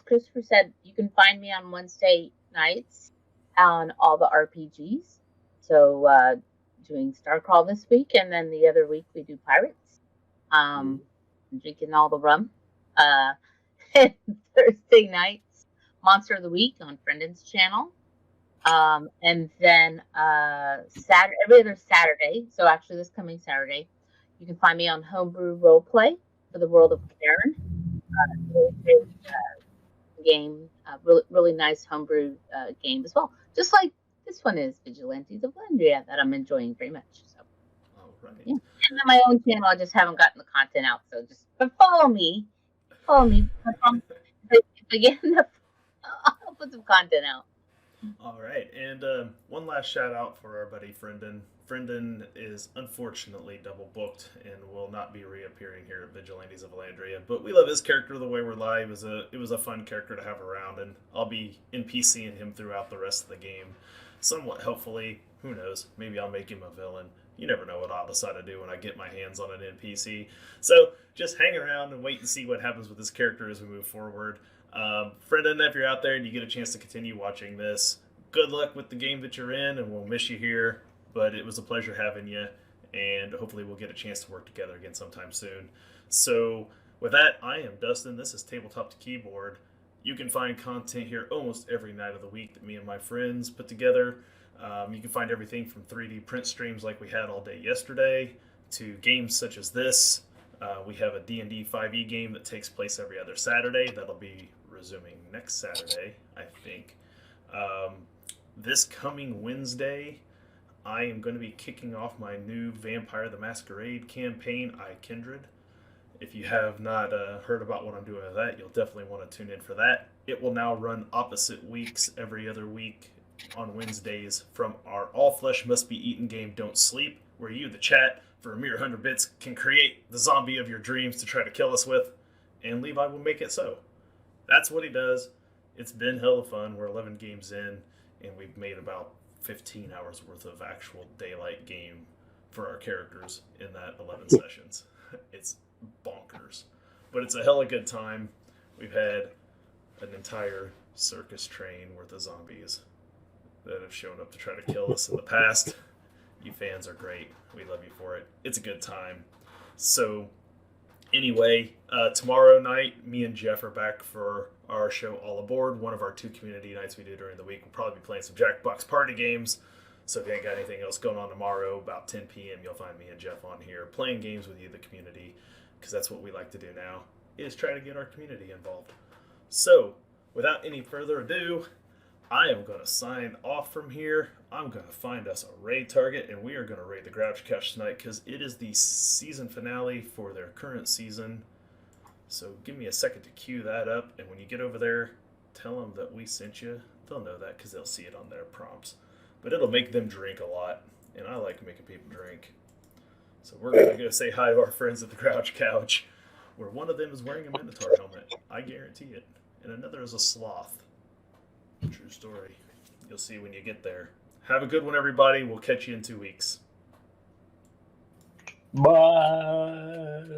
Christopher said, you can find me on Wednesday nights on all the RPGs. So doing Star Crawl this week, and then the other week we do Pirates. Drinking all the rum. Thursday nights, Monster of the Week on Brendan's channel. And then Saturday, every other Saturday. So actually, this coming Saturday, you can find me on Homebrew Roleplay for the World of Karen. Game, really nice homebrew game as well. Just like this one is Vigilantes of Vallandria that I'm enjoying very much. So, right. Yeah. And on my own channel, I just haven't gotten the content out. So but follow me. If I get enough, I'll put some content out. All right, and one last shout out for our buddy Friendon. Friendon is unfortunately double booked and will not be reappearing here at Vigilantes of Vallandria. But we love his character the way we're live. It was a fun character to have around, and I'll be NPCing him throughout the rest of the game, somewhat helpfully. Who knows? Maybe I'll make him a villain. You never know what I'll decide to do when I get my hands on an NPC. So just hang around and wait and see what happens with this character as we move forward. Friendon, if you're out there and you get a chance to continue watching this, good luck with the game that you're in, and we'll miss you here. But it was a pleasure having you, and hopefully we'll get a chance to work together again sometime soon. So with that, I am Dustin. This is Tabletop to Keyboard. You can find content here almost every night of the week that me and my friends put together. You can find everything from 3D print streams like we had all day yesterday to games such as this. We have a D&D 5e game that takes place every other Saturday. That'll be resuming next Saturday, I think. This coming Wednesday, I am going to be kicking off my new Vampire the Masquerade campaign, I Kindred. If you have not heard about what I'm doing with that, you'll definitely want to tune in for that. It will now run opposite weeks every other week on Wednesdays from our All Flesh Must Be Eaten game, Don't Sleep, where you, the chat, for a mere 100 bits, can create the zombie of your dreams to try to kill us with, and Levi will make it so. That's what he does. It's been hella fun. We're 11 games in, and we've made about 15 hours worth of actual daylight game for our characters in that 11 sessions. It's bonkers. But it's a hella good time. We've had an entire circus train worth of zombies that have shown up to try to kill us in the past. You fans are great. We love you for it. It's a good time. So anyway, tomorrow night, me and Jeff are back for our show All Aboard, one of our 2 community nights we do during the week. We'll probably be playing some Jackbox party games. So if you ain't got anything else going on tomorrow, about 10 p.m., you'll find me and Jeff on here playing games with you, the community, because that's what we like to do now, is try to get our community involved. So without any further ado, I am going to sign off from here. I'm going to find us a raid target, and we are going to raid the Grouch Couch tonight because it is the season finale for their current season. So give me a second to cue that up, and when you get over there, tell them that we sent you. They'll know that because they'll see it on their prompts. But it'll make them drink a lot, and I like making people drink. So we're going to go say hi to our friends at the Grouch Couch, where one of them is wearing a Minotaur helmet. I guarantee it. And another is a sloth. True story. You'll see when you get there. Have a good one, everybody. We'll catch you in 2 weeks. Bye.